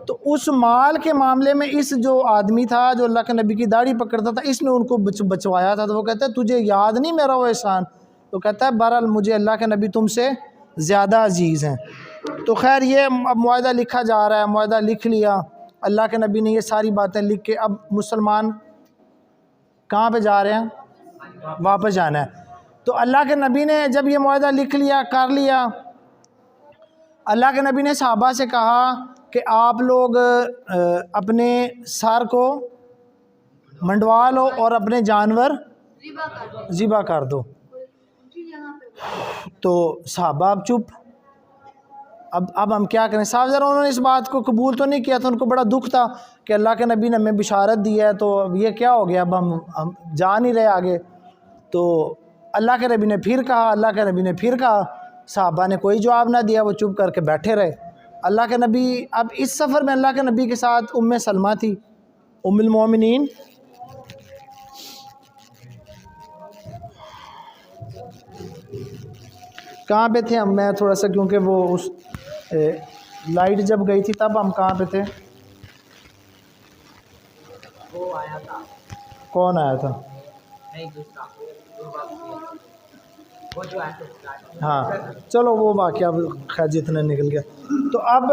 تو اس مال کے معاملے میں اس جو آدمی تھا جو اللہ کے نبی کی داڑھی پکڑتا تھا، اس نے ان کو بچوایا تھا۔ تو وہ کہتا ہے تجھے یاد نہیں میرا وہ احسان؟ تو کہتا ہے بہرحال مجھے اللہ کے نبی تم سے زیادہ عزیز ہیں۔ تو خیر یہ اب معاہدہ لکھا جا رہا ہے، معاہدہ لکھ لیا اللہ کے نبی نے، یہ ساری باتیں لکھ کے اب مسلمان کہاں پہ جا رہے ہیں؟ واپس جانا ہے۔ تو اللہ کے نبی نے جب یہ معاہدہ لکھ لیا، کر لیا، اللہ کے نبی نے صحابہ سے کہا کہ آپ لوگ اپنے سر کو منڈوا لو اور اپنے جانور ذبح کر دو۔ تو صحابہ اب چپ، اب ہم کیا کریں؟ صاحب ذرا انہوں نے اس بات کو قبول تو نہیں کیا تھا، ان کو بڑا دکھ تھا کہ اللہ کے نبی نے ہمیں بشارت دی ہے، تو اب یہ کیا ہو گیا، اب ہم جا نہیں رہے آگے۔ تو اللہ کے نبی نے پھر کہا، اللہ کے نبی نے پھر کہا، صحابہ نے کوئی جواب نہ دیا، وہ چپ کر کے بیٹھے رہے۔ اللہ کے نبی اب اس سفر میں اللہ کے نبی کے ساتھ ام سلمہ تھی، ام المومنین۔ کہاں پہ تھے ہم؟ میں تھوڑا سا کیونکہ وہ اس لائٹ جب گئی تھی تب ہم کہاں پہ تھے؟ وہ آیا تھا، کون آیا تھا؟ نہیں دوسرا وہ جو آیا تھا۔ ہاں چلو وہ واقعہ خیر جتنا نکل گیا۔ تو اب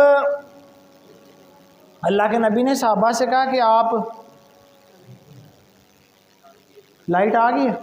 اللہ کے نبی نے صحابہ سے کہا کہ آپ، لائٹ آ گئی ہے؟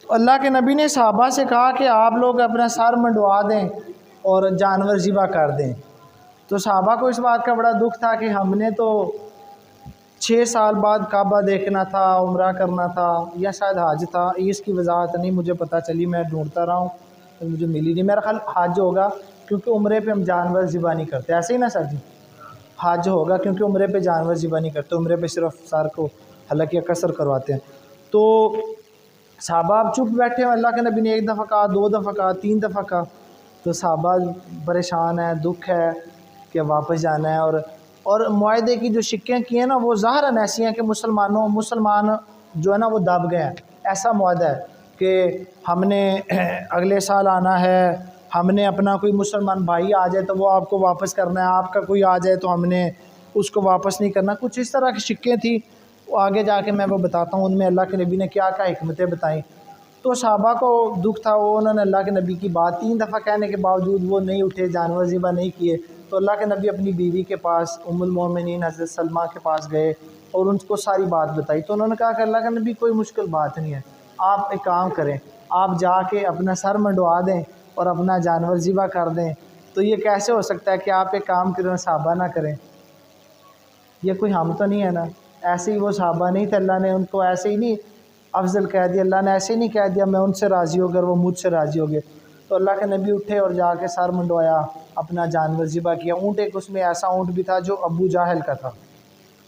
اللہ کے نبی نے صحابہ سے کہا کہ آپ لوگ اپنا سر منڈوا دیں اور جانور ذبح کر دیں۔ تو صحابہ کو اس بات کا بڑا دکھ تھا کہ ہم نے تو 6 سال بعد کعبہ دیکھنا تھا، عمرہ کرنا تھا، یا شاید حج تھا، اس کی وضاحت نہیں مجھے پتہ چلی، میں ڈھونڈتا رہا ہوں تو مجھے ملی نہیں۔ میرا خیال حج ہوگا کیونکہ عمرے پہ ہم جانور ذبح نہیں کرتے، ایسے ہی نا سر جی؟ حج ہوگا کیونکہ عمرے پہ جانور ذبح نہیں کرتے، عمرے پہ صرف سر کو حلق یا قصر کرواتے ہیں۔ تو صحابہ اب چپ بیٹھے ہیں، اللہ کے نبی نے 1 دفعہ کہا، 2 دفعہ کہا، 3 دفعہ کہا، تو صحابہ پریشان ہیں، دکھ ہے کہ واپس جانا ہے۔ اور معاہدے کی جو شکیں کی ہیں نا وہ ظاہراً ایسی ہیں کہ مسلمان جو ہے نا وہ دب گئے ہیں۔ ایسا معاہدہ ہے کہ ہم نے اگلے سال آنا ہے، ہم نے اپنا کوئی مسلمان بھائی آ جائے تو وہ آپ کو واپس کرنا ہے، آپ کا کوئی آ جائے تو ہم نے اس کو واپس نہیں کرنا، کچھ اس طرح کی شکیں تھیں۔ وہ آگے جا کے میں وہ بتاتا ہوں ان میں اللہ کے نبی نے کیا کیا حکمتیں بتائیں۔ تو صحابہ کو دکھ تھا، وہ انہوں نے اللہ کے نبی کی بات 3 دفعہ کہنے کے باوجود وہ نہیں اٹھے، جانور ذبح نہیں کیے۔ تو اللہ کے نبی اپنی بیوی کے پاس ام المومنین حضرت سلمہ کے پاس گئے اور ان کو ساری بات بتائی۔ تو انہوں نے کہا کہ اللہ کے نبی کوئی مشکل بات نہیں ہے، آپ ایک کام کریں، آپ جا کے اپنا سر منڈوا دیں اور اپنا جانور ذبح کر دیں۔ تو یہ کیسے ہو سکتا ہے کہ آپ ایک کام کریں صحابہ نہ کریں؟ یہ کوئی ہم تو نہیں ہے نا، ایسے ہی وہ صحابہ نہیں تھے، اللہ نے ان کو ایسے ہی نہیں افضل کہہ دیا، اللہ نے ایسے ہی نہیں کہہ دیا میں ان سے راضی ہو گیا وہ مجھ سے راضی ہو گئے۔ تو اللہ کے نبی اٹھے اور جا کے سر منڈوایا، اپنا جانور ذبح کیا۔ اونٹ ایک اس میں ایسا اونٹ بھی تھا جو ابو جاہل کا تھا،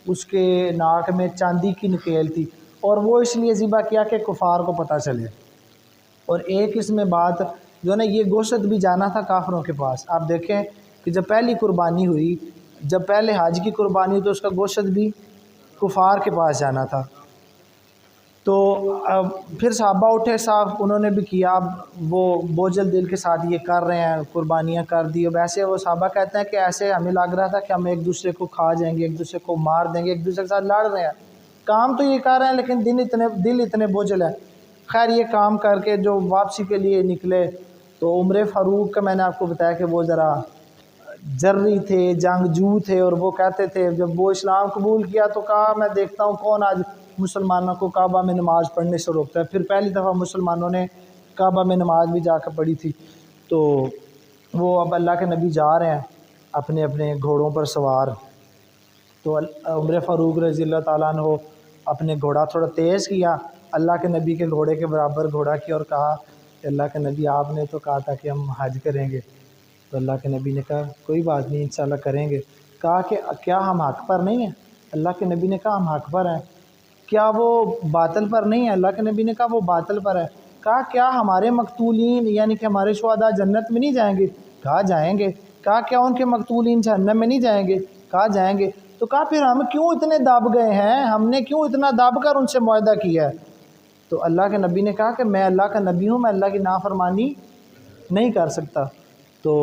اس کے ناک میں چاندی کی نکیل تھی، اور وہ اس لیے ذبح کیا کہ کفار کو پتہ چلے۔ اور ایک اس میں بات جو ہے نا، یہ گوشت بھی جانا تھا کافروں کے پاس۔ آپ دیکھیں کہ جب پہلی قربانی ہوئی، جب پہلے حج کی قربانی ہوئی تو اس کا گوشت بھی کفار کے پاس جانا تھا۔ تو اب پھر صحابہ اٹھے صاحب، انہوں نے بھی کیا، اب وہ بوجھل دل کے ساتھ یہ کر رہے ہیں، قربانیاں کر دی۔ اب ایسے وہ صحابہ کہتے ہیں کہ ایسے ہمیں لگ رہا تھا کہ ہم ایک دوسرے کو کھا جائیں گے، ایک دوسرے کو مار دیں گے، ایک دوسرے کے ساتھ لڑ رہے ہیں، کام تو یہ کر رہے ہیں لیکن دل اتنے بوجھل ہیں۔ خیر یہ کام کر کے جو واپسی کے لیے نکلے تو عمر فاروق کا میں نے آپ کو بتایا کہ وہ ذرا جری تھے، جنگجو تھے، اور وہ کہتے تھے جب وہ اسلام قبول کیا تو کہا میں دیکھتا ہوں کون آج مسلمانوں کو کعبہ میں نماز پڑھنے سے روکتا ہے۔ پھر پہلی دفعہ مسلمانوں نے کعبہ میں نماز بھی جا کر پڑھی تھی۔ تو وہ اب اللہ کے نبی جا رہے ہیں اپنے اپنے گھوڑوں پر سوار، تو عمر فاروق رضی اللہ تعالیٰ عنہ اپنے گھوڑا تھوڑا تیز کیا، اللہ کے نبی کے گھوڑے کے برابر گھوڑا کیا اور کہا کہ اللہ کے نبی آپ نے تو کہا تھا کہ ہم حج کریں گے. تو اللہ کے نبی نے کہا کوئی بات نہیں انشاءاللہ کریں گے. کہا کہ کیا ہم حق پر نہیں ہیں؟ اللہ کے نبی نے کہا ہم حق پر ہیں. کیا وہ باطل پر نہیں ہے؟ اللہ کے نبی نے کہا وہ باطل پر ہے. کہا کیا ہمارے مقتولین یعنی کہ ہمارے شہداء جنت میں نہیں جائیں گے؟ کہا جائیں گے. کہا کیا ان کے مقتولین جہنم میں نہیں جائیں گے؟ کہا جائیں گے. تو کہا پھر ہم کیوں اتنے دب گئے ہیں؟ ہم نے کیوں اتنا دب کر ان سے معاہدہ کیا ہے؟ تو اللہ کے نبی نے کہا کہ میں اللہ کا نبی ہوں، میں اللہ کی نافرمانی نہیں کر سکتا. تو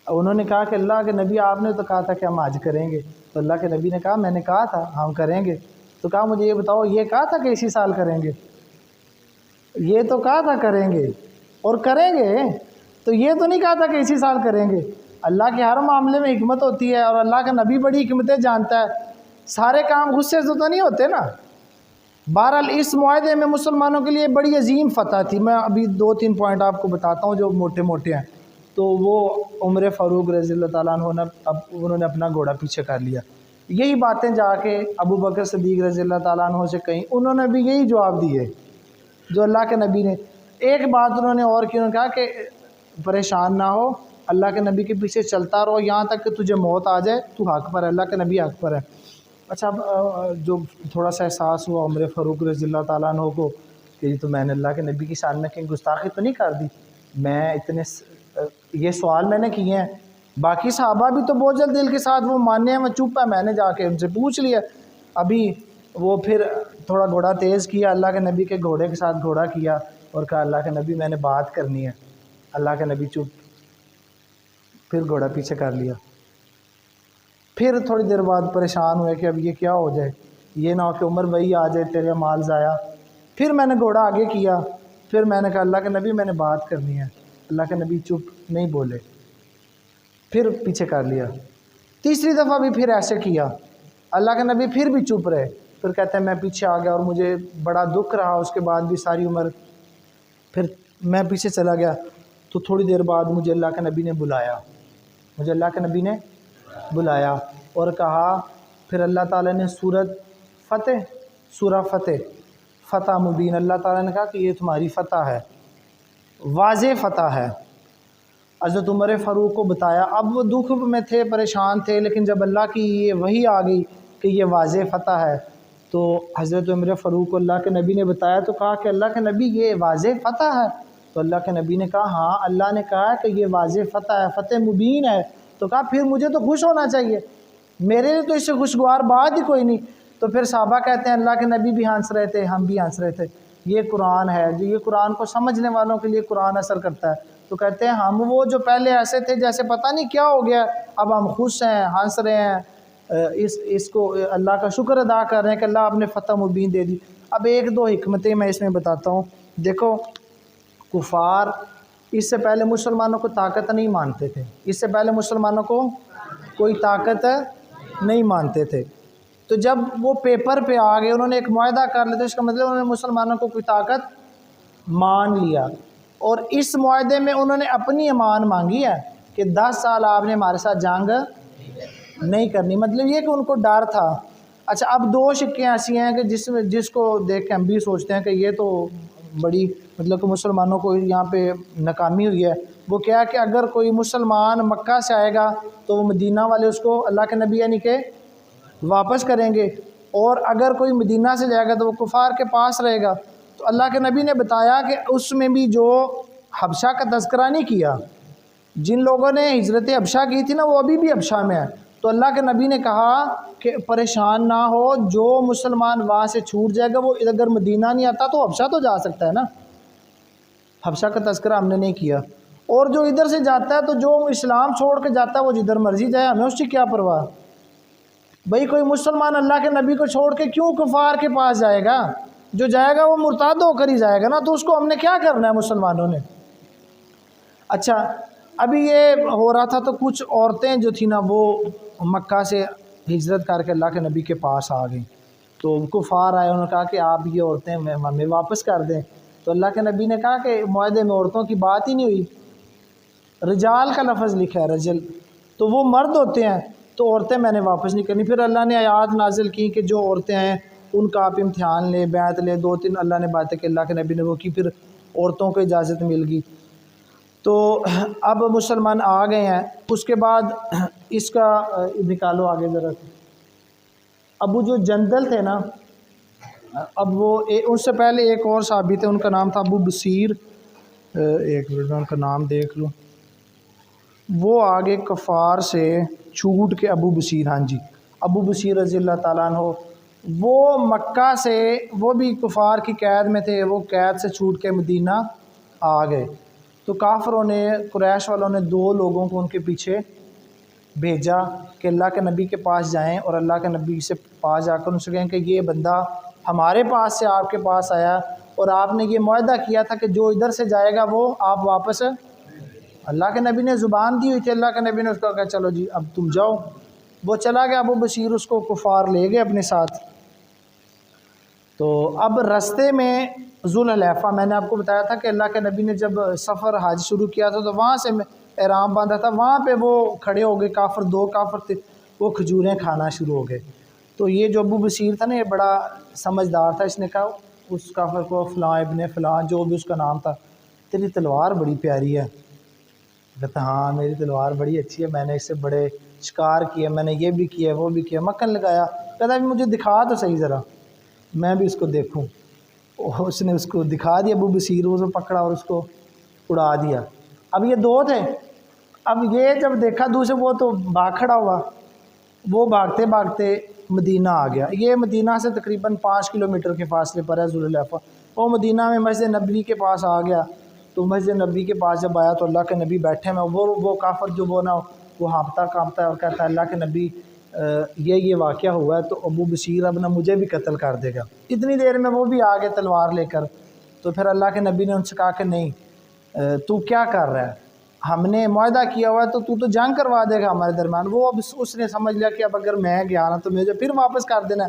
انہوں نے کہا کہ اللہ کے نبی آپ نے تو کہا تھا کہ ہم حج کریں گے. تو اللہ کے نبی نے کہا میں نے کہا تھا ہم کریں گے. تو کہا مجھے یہ بتاؤ یہ کہا تھا کہ اسی سال کریں گے؟ یہ تو کہا تھا کریں گے اور کریں گے، تو یہ تو نہیں کہا تھا کہ اسی سال کریں گے. اللہ کے ہر معاملے میں حکمت ہوتی ہے اور اللہ کا نبی بڑی حکمتیں جانتا ہے. سارے کام غصے سے تو نہیں ہوتے نا. بہرحال اس معاہدے میں مسلمانوں کے لیے بڑی عظیم فتح تھی. میں ابھی 2-3 پوائنٹ آپ کو بتاتا ہوں جو موٹے موٹے ہیں. تو وہ عمر فاروق رضی اللہ تعالیٰ عنہ انہوں نے اپنا گھوڑا پیچھے کر لیا. یہی باتیں جا کے ابو بکر صدیق رضی اللہ تعالیٰ عنہ سے کہیں، انہوں نے بھی یہی جواب دیے جو اللہ کے نبی نے. ایک بات انہوں نے اور کی، انہوں نے کہا کہ پریشان نہ ہو، اللہ کے نبی کے پیچھے چلتا رہو یہاں تک کہ تجھے موت آ جائے، تو حق پر ہے، اللہ کے نبی حق پر ہے. اچھا اب جو تھوڑا سا احساس ہوا عمر فاروق رضی اللہ تعالیٰ عنہ کو کہ یہ تو میں نے اللہ کے نبی کی شان میں کہیں گستاخی تو نہیں کر دی، میں اتنے یہ سوال میں نے کیے ہیں، باقی صحابہ بھی تو بوجھل دل کے ساتھ وہ ماننے ہیں، میں چپ ہے، میں نے جا کے ان سے پوچھ لیا. ابھی وہ پھر تھوڑا گھوڑا تیز کیا، اللہ کے نبی کے گھوڑے کے ساتھ گھوڑا کیا اور کہا اللہ کے نبی میں نے بات کرنی ہے. اللہ کے نبی چپ، پھر گھوڑا پیچھے کر لیا. پھر تھوڑی دیر بعد پریشان ہوئے کہ اب یہ کیا ہو جائے، یہ نہ ہو کہ عمر بھائی آ جائے تیرے مال ضائع. پھر میں نے گھوڑا آگے کیا، پھر میں نے کہا اللہ کے نبی میں نے بات کرنی ہے. اللہ کے نبی چپ نہیں بولے، پھر پیچھے کر لیا. تیسری دفعہ بھی پھر ایسے کیا، اللہ کے نبی پھر بھی چپ رہے. پھر کہتے ہیں میں پیچھے آ گیا اور مجھے بڑا دکھ رہا اس کے بعد بھی ساری عمر. پھر میں پیچھے چلا گیا تو تھوڑی دیر بعد مجھے اللہ کے نبی نے بلایا، مجھے اللہ کے نبی نے بلایا اور کہا، پھر اللہ تعالیٰ نے سورہ فتح مبین، اللہ تعالیٰ نے کہا کہ یہ تمہاری فتح ہے، واضح فتح ہے. حضرت عمر فاروق کو بتایا. اب وہ دکھ میں تھے، پریشان تھے، لیکن جب اللہ کی یہ وحی آ گئی کہ یہ واضح فتح ہے تو حضرت عمر فاروق کو اللہ کے نبی نے بتایا تو کہا کہ اللہ کے نبی یہ واضح فتح ہے؟ تو اللہ کے نبی نے کہا ہاں اللہ نے کہا کہ یہ واضح فتح ہے، فتح مبین ہے. تو کہا پھر مجھے تو خوش ہونا چاہیے، میرے لیے تو اس سے خوشگوار بات ہی کوئی نہیں. تو پھر صحابہ کہتے ہیں اللہ کے نبی بھی ہنس رہے تھے، ہم بھی ہنس رہے تھے. یہ قرآن ہے، جو یہ قرآن کو سمجھنے والوں کے لیے قرآن اثر کرتا ہے. تو کہتے ہیں ہم وہ جو پہلے ایسے تھے جیسے پتہ نہیں کیا ہو گیا، اب ہم خوش ہیں، ہنس رہے ہیں، اس کو اللہ کا شکر ادا کر رہے ہیں کہ اللہ آپ نے فتح مبین دے دی. اب 1-2 حکمتیں میں اس میں بتاتا ہوں. دیکھو کفار اس سے پہلے مسلمانوں کو طاقت نہیں مانتے تھے، اس سے پہلے مسلمانوں کو کوئی طاقت نہیں مانتے تھے. تو جب وہ پیپر پہ آ گئے، انہوں نے ایک معاہدہ کر لیا، تو اس کا مطلب انہوں نے مسلمانوں کو کوئی طاقت مان لیا. اور اس معاہدے میں انہوں نے اپنی امان مانگی ہے کہ 10 سال آپ نے ہمارے ساتھ جنگ نہیں کرنی، مطلب یہ کہ ان کو ڈر تھا. اچھا اب 2 شکیں ایسی ہیں کہ جس کو دیکھ کے ہم بھی سوچتے ہیں کہ یہ تو بڑی مطلب کہ مسلمانوں کو یہاں پہ ناکامی ہوئی ہے. وہ کیا کہ اگر کوئی مسلمان مکہ سے آئے گا تو وہ مدینہ والے اس کو اللہ کے نبی یعنی کہ واپس کریں گے، اور اگر کوئی مدینہ سے جائے گا تو وہ کفار کے پاس رہے گا. تو اللہ کے نبی نے بتایا کہ اس میں بھی جو حبشہ کا تذکرہ نہیں کیا، جن لوگوں نے ہجرت حبشہ کی تھی نا وہ ابھی بھی حبشہ میں ہے. تو اللہ کے نبی نے کہا کہ پریشان نہ ہو، جو مسلمان وہاں سے چھوٹ جائے گا وہ اگر مدینہ نہیں آتا تو حبشہ تو جا سکتا ہے نا، حبشہ کا تذکرہ ہم نے نہیں کیا. اور جو ادھر سے جاتا ہے تو جو اسلام چھوڑ کے جاتا ہے وہ جدھر مرضی جائے، ہمیں اس کی کیا پرواہ. بھئی کوئی مسلمان اللہ کے نبی کو چھوڑ کے کیوں کفار کے پاس جائے گا؟ جو جائے گا وہ مرتد ہو کر ہی جائے گا نا، تو اس کو ہم نے کیا کرنا ہے مسلمانوں نے. اچھا ابھی یہ ہو رہا تھا تو کچھ عورتیں جو تھیں نا وہ مکہ سے ہجرت کر کے اللہ کے نبی کے پاس آ گئیں. تو کفار آئے، انہوں نے کہا کہ آپ یہ عورتیں ہمیں واپس کر دیں. تو اللہ کے نبی نے کہا کہ معاہدے میں عورتوں کی بات ہی نہیں ہوئی، رجال کا لفظ لکھا ہے، رجل تو وہ مرد ہوتے ہیں، تو عورتیں میں نے واپس نہیں کرنی. پھر اللہ نے آیات نازل کی کہ جو عورتیں ہیں ان کا آپ امتحان لیں، بیعت لیں. 2-3 اللہ نے باتیں کہ اللہ کے نبی نے وہ کی. پھر عورتوں کو اجازت مل گئی. تو اب مسلمان آ گئے ہیں. اس کے بعد اس کا نکالو آگے ذرا. ابو جو جندل تھے نا، اب وہ ان سے پہلے ایک اور صحابی تھے، ان کا نام تھا ابو بصیر. ایک منٹ میں ان کا نام دیکھ لوں. وہ آگے کفار سے چھوٹ کے ابو بصیر، ہاں جی ابو بصیر رضی اللہ تعالیٰ عنہ، وہ مکہ سے، وہ بھی کفار کی قید میں تھے، وہ قید سے چھوٹ کے مدینہ آ گئے. تو کافروں نے، قریش والوں نے 2 لوگوں کو ان کے پیچھے بھیجا کہ اللہ کے نبی کے پاس جائیں اور اللہ کے نبی سے پاس جا کر ان سے کہیں کہ یہ بندہ ہمارے پاس سے آپ کے پاس آیا اور آپ نے یہ معاہدہ کیا تھا کہ جو ادھر سے جائے گا وہ آپ واپس. اللہ کے نبی نے زبان دی ہوئی تھی، اللہ کے نبی نے اس کو کہا چلو جی اب تم جاؤ. وہ چلا گیا. ابو بصیر اس کو کفار لے گئے اپنے ساتھ. تو اب رستے میں ذوالحلیفہ، میں نے آپ کو بتایا تھا کہ اللہ کے نبی نے جب سفر حج شروع کیا تھا تو وہاں سے احرام باندھا تھا، وہاں پہ وہ کھڑے ہو گئے کافر، 2 کافر تھے، وہ کھجوریں کھانا شروع ہو گئے. تو یہ جو ابو بصیر تھا نا، یہ بڑا سمجھدار تھا. اس نے کہا اس کافر کو، فلاں ابن فلاں جو بھی اس کا نام تھا، تیری تلوار بڑی پیاری ہے. کہتا ہاں میری تلوار بڑی اچھی ہے، میں نے اس سے بڑے شکار کیے، میں نے یہ بھی کیا وہ بھی کیا، مکھن لگایا. کہتا مجھے دکھا تو صحیح ذرا، میں بھی اس کو دیکھوں. اس نے اس کو دکھا دیا. ابو بصیر وہ پکڑا اور اس کو اڑا دیا. اب یہ 2 تھے. اب یہ جب دیکھا دوسرے، وہ تو بھاگ کھڑا ہوا، وہ بھاگتے بھاگتے مدینہ آ گیا. یہ مدینہ سے تقریباً 5 کلومیٹر کے فاصلے پر ہے ذوالحلیفہ. وہ مدینہ میں مسجد نبوی کے پاس آ گیا. تو مسجد نبی کے پاس جب آیا تو اللہ کے نبی بیٹھے میں، وہ کافر جو وہ نا وہ ہانپتا کانپتا ہے اور کہتا ہے اللہ کے نبی یہ واقعہ ہوا ہے تو ابو بصیر اب نا مجھے بھی قتل کر دے گا. اتنی دیر میں وہ بھی آ گئے تلوار لے کر. تو پھر اللہ کے نبی نے ان سے کہا کہ نہیں، تو کیا کر رہا ہے، ہم نے معاہدہ کیا ہوا ہے تو جنگ کروا دے گا ہمارے درمیان. وہ اب اس نے سمجھ لیا کہ اب اگر میں گیا نا تو مجھے پھر واپس کر دینا.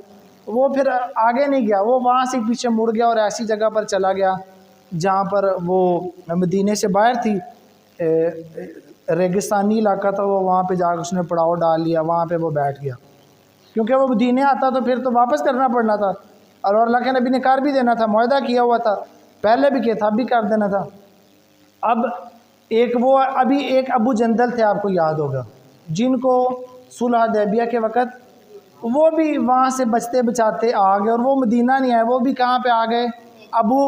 وہ پھر آگے نہیں گیا، وہ وہاں سے پیچھے مڑ گیا اور ایسی جگہ پر چلا گیا جہاں پر وہ مدینے سے باہر تھی، ریگستانی علاقہ تھا. وہ وہاں پہ جا کے اس نے پڑاؤ ڈال لیا، وہاں پہ وہ بیٹھ گیا. کیونکہ وہ مدینے آتا تو پھر تو واپس کرنا پڑنا تھا، اور اللہ کے نبی نے کر بھی دینا تھا، معاہدہ کیا ہوا تھا، پہلے بھی کیا تھا، اب بھی کر دینا تھا. اب ایک ابو جندل تھے، آپ کو یاد ہوگا، جن کو صلح حدیبیہ کے وقت وہ بھی وہاں سے بچتے بچاتے آ گئے، اور وہ مدینہ نہیں آئے، وہ بھی کہاں پہ آ گئے، ابو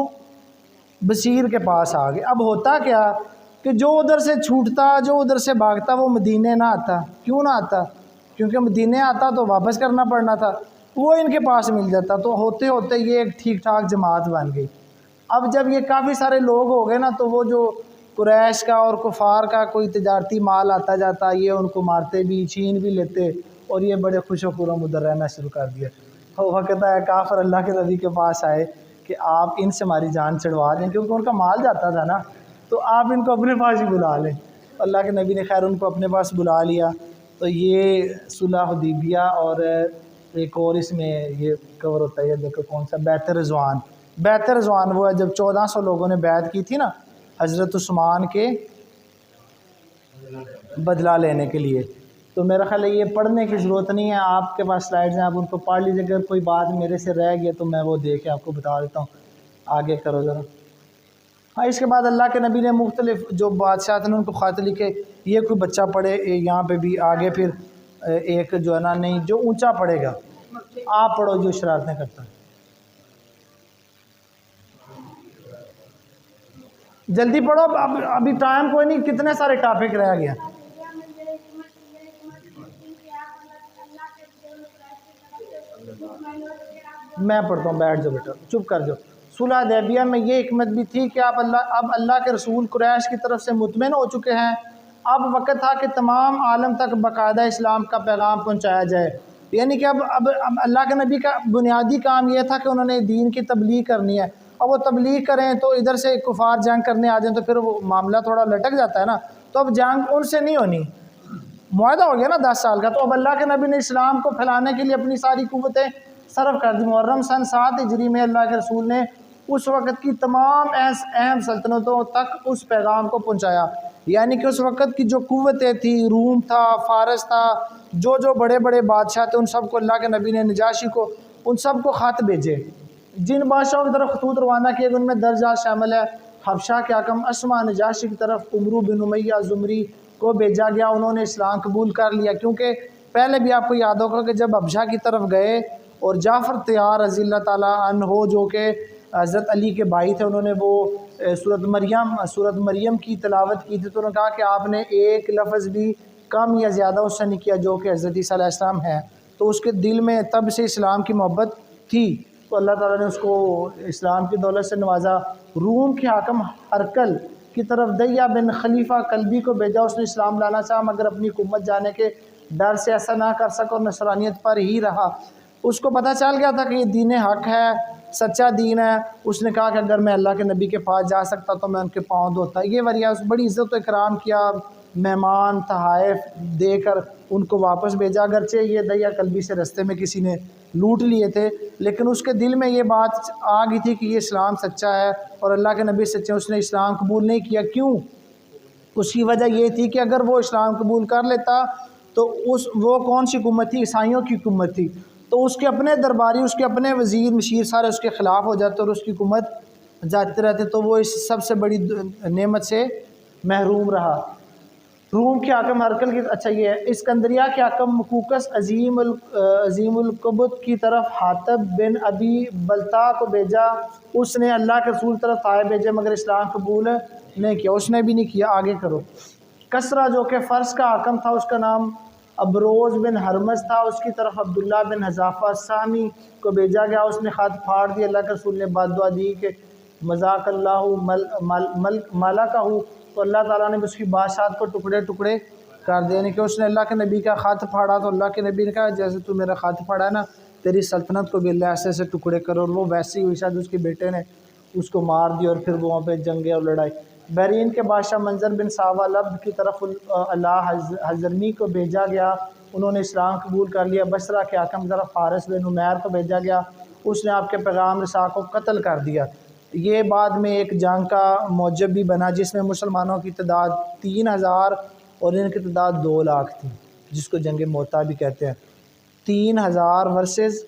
بصیر کے پاس آ گئے. اب ہوتا کیا کہ جو ادھر سے چھوٹتا، جو ادھر سے بھاگتا، وہ مدینے نہ آتا. کیوں نہ آتا؟ کیونکہ مدینے آتا تو واپس کرنا پڑنا تھا، وہ ان کے پاس مل جاتا. تو ہوتے ہوتے یہ ایک ٹھیک ٹھاک جماعت بن گئی. اب جب یہ کافی سارے لوگ ہو گئے نا، تو وہ جو قریش کا اور کفار کا کوئی تجارتی مال آتا جاتا، یہ ان کو مارتے بھی، چھین بھی لیتے، اور یہ بڑے خوش و خرم ادھر رہنا شروع کر دیا. وہ کہتا ہے کافر اللہ کے نبی کے پاس آئے کہ آپ ان سے ہماری جان چھڑوا دیں، کیونکہ ان کا مال جاتا تھا نا، تو آپ ان کو اپنے پاس ہی بلا لیں. اللہ کے نبی نے خیر ان کو اپنے پاس بلا لیا. تو یہ صلح حدیبیہ، اور ایک اور اس میں یہ کور ہوتا ہے، یہ دیکھو کون سا، بیعت رضوان. بیعت رضوان وہ ہے جب 1400 لوگوں نے بیعت کی تھی نا حضرت عثمان کے بدلہ لینے کے لیے. تو میرا خیال ہے یہ پڑھنے کی ضرورت نہیں ہے، آپ کے پاس سلائڈز ہیں، آپ ان کو پڑھ لیجیے. اگر کوئی بات میرے سے رہ گئی تو میں وہ دیکھ کے آپ کو بتا دیتا ہوں. آگے کرو ذرا. ہاں، اس کے بعد اللہ کے نبی نے مختلف جو بادشاہ تھے ان کو خط لکھے، یہ کوئی بچہ پڑھے یہاں پہ بھی. آگے پھر ایک جو ہے نا، نہیں جو اونچا پڑھے گا آپ پڑھو، جو شرارتیں کرتا ہے. جلدی پڑھو، ابھی ٹائم کوئی نہیں، کتنے سارے ٹاپک رہ گیا. میں پڑھتا ہوں، بیٹھ جاؤ بیٹا، چپ کر جاؤ. صلح حدیبیہ میں یہ حکمت بھی تھی کہ اب اللہ کے رسول قریش کی طرف سے مطمئن ہو چکے ہیں. اب وقت تھا کہ تمام عالم تک باقاعدہ اسلام کا پیغام پہنچایا جائے. یعنی کہ اب اللہ کے نبی کا بنیادی کام یہ تھا کہ انہوں نے دین کی تبلیغ کرنی ہے. اب وہ تبلیغ کریں تو ادھر سے کفار جنگ کرنے آ جائیں تو پھر وہ معاملہ تھوڑا لٹک جاتا ہے نا. تو اب جنگ ان سے نہیں ہونی، معاہدہ ہو گیا نا 10 سال کا. تو اب اللہ کے نبی نے اسلام کو پھیلانے کے لیے اپنی ساری قوتیں صرف کر دی. محرم سن 7 ہجری میں اللہ کے رسول نے اس وقت کی تمام اہم سلطنتوں تک اس پیغام کو پہنچایا. یعنی کہ اس وقت کی جو قوتیں تھی، روم تھا، فارس تھا، جو بڑے بڑے بادشاہ تھے، ان سب کو اللہ کے نبی نے، نجاشی کو، ان سب کو خط بھیجے. جن بادشاہوں کی طرف خطوط روانہ کیے گئے ان میں درجہ شامل ہے حبشہ کے حاکم اسما نجاشی کی طرف عمرو بن امیہ زمری کو بھیجا گیا، انہوں نے اسلام قبول کر لیا، کیونکہ پہلے بھی آپ کو یاد ہوگا کہ جب حبشہ کی طرف گئے اور جعفر طیار رضی اللہ تعالیٰ عنہ جو کہ حضرت علی کے بھائی تھے، انہوں نے وہ سورۃ مریم کی تلاوت کی تھی، تو انہوں نے کہا کہ آپ نے ایک لفظ بھی کم یا زیادہ اس سے نہیں کیا جو کہ حضرت عیسیٰ علیہ السلام ہے، تو اس کے دل میں تب سے اسلام کی محبت تھی، تو اللہ تعالیٰ نے اس کو اسلام کی دولت سے نوازا۔ روم کے حاکم ہرقل کی طرف دیا بن خلیفہ کلبی کو بھیجا، اس نے اسلام لانا چاہا مگر اپنی حکومت جانے کے ڈر سے ایسا نہ کر سکا اور نصرانیت پر ہی رہا۔ اس کو پتہ چل گیا تھا کہ یہ دین حق ہے، سچا دین ہے، اس نے کہا کہ اگر میں اللہ کے نبی کے پاس جا سکتا تو میں ان کے پاؤں دھوتا۔ یہ وریہ بڑی عزت و اکرام کیا، مہمان تحائف دے کر ان کو واپس بھیجا، اگرچہ یہ دیا کلبی سے رستے میں کسی نے لوٹ لیے تھے، لیکن اس کے دل میں یہ بات آ گئی تھی کہ یہ اسلام سچا ہے اور اللہ کے نبی سچے، اس نے اسلام قبول نہیں کیا۔ کیوں؟ اس کی وجہ یہ تھی کہ اگر وہ اسلام قبول کر لیتا تو وہ کون سی حکومت تھی؟ عیسائیوں کی حکومت تھی، تو اس کے اپنے درباری، اس کے اپنے وزیر مشیر سارے اس کے خلاف ہو جاتے اور اس کی حکومت جاتے رہتے، تو وہ اس سب سے بڑی نعمت سے محروم رہا۔ روم کے حاکم ہرقل کی اچھا یہ ہے، اسکندریہ کے حاکم مقوقس عظیم القبط کی طرف حاتب بن ابی بلتا کو بھیجا، اس نے اللہ کے رسول طرف طائف بھیجے مگر اسلام قبول نہیں کیا، اس نے بھی نہیں کیا۔ آگے کرو۔ کسرا جو کہ فرس کا حاکم تھا، اس کا نام ابروز بن ہرمز تھا، اس کی طرف عبداللہ بن حذافہ سامی کو بھیجا گیا، اس نے خط پھاڑ دیا، اللہ کے رسول نے بد دعا دی کہ مذاق اللہ مالکہ، تو اللہ تعالیٰ نے اس کی بادشاہت کو ٹکڑے ٹکڑے کر دیا، یعنی کہ اس نے اللہ کے نبی کا خط پھاڑا تو اللہ کے نبی نے کہا جیسے تو میرا خط پھاڑا ہے نا، تیری سلطنت کو بھی اللہ ایسے ایسے ٹکڑے کرو، اور وہ ویسے ہی ہوئی، شاید اس کے بیٹے نے اس کو مار دیا اور پھر وہاں پہ جنگیں اور لڑائی۔ بحرین کے بادشاہ منظر بن ساوالب کی طرف اللہ حضرمی کو بھیجا گیا، انہوں نے اسلام قبول کر لیا۔ بصرہ کے حاکم کی طرف حارث بن عمیر کو بھیجا گیا، اس نے آپ کے پیغام رساں کو قتل کر دیا۔ یہ بعد میں ایک جنگ کا موجب بھی بنا جس میں مسلمانوں کی تعداد 3000 اور ان کی تعداد 2 لاکھ تھی، جس کو جنگ موتا بھی کہتے ہیں۔ 3000 ورسز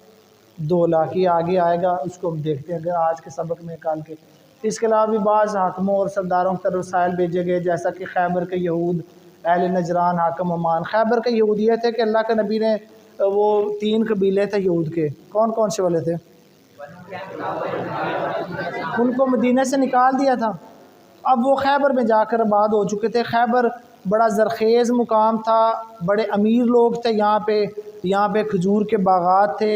2 لاکھ، یہ آگے آئے گا، اس کو ہم دیکھتے ہیں اگر آج کے سبق میں کل کے۔ اس کے علاوہ بھی بعض حاکموں اور سرداروں کی طرف رسائل بھیجے گئے، جیسا کہ خیبر کے یہود، اہل نجران، حاکم عمان۔ خیبر کے یہود یہ تھے کہ اللہ کے نبی نے وہ 3 قبیلے تھے یہود کے، کون کون سے والے تھے؟ ان کو مدینہ سے نکال دیا تھا، اب وہ خیبر میں جا کر آباد ہو چکے تھے۔ خیبر بڑا زرخیز مقام تھا، بڑے امیر لوگ تھے، یہاں پہ کھجور کے باغات تھے،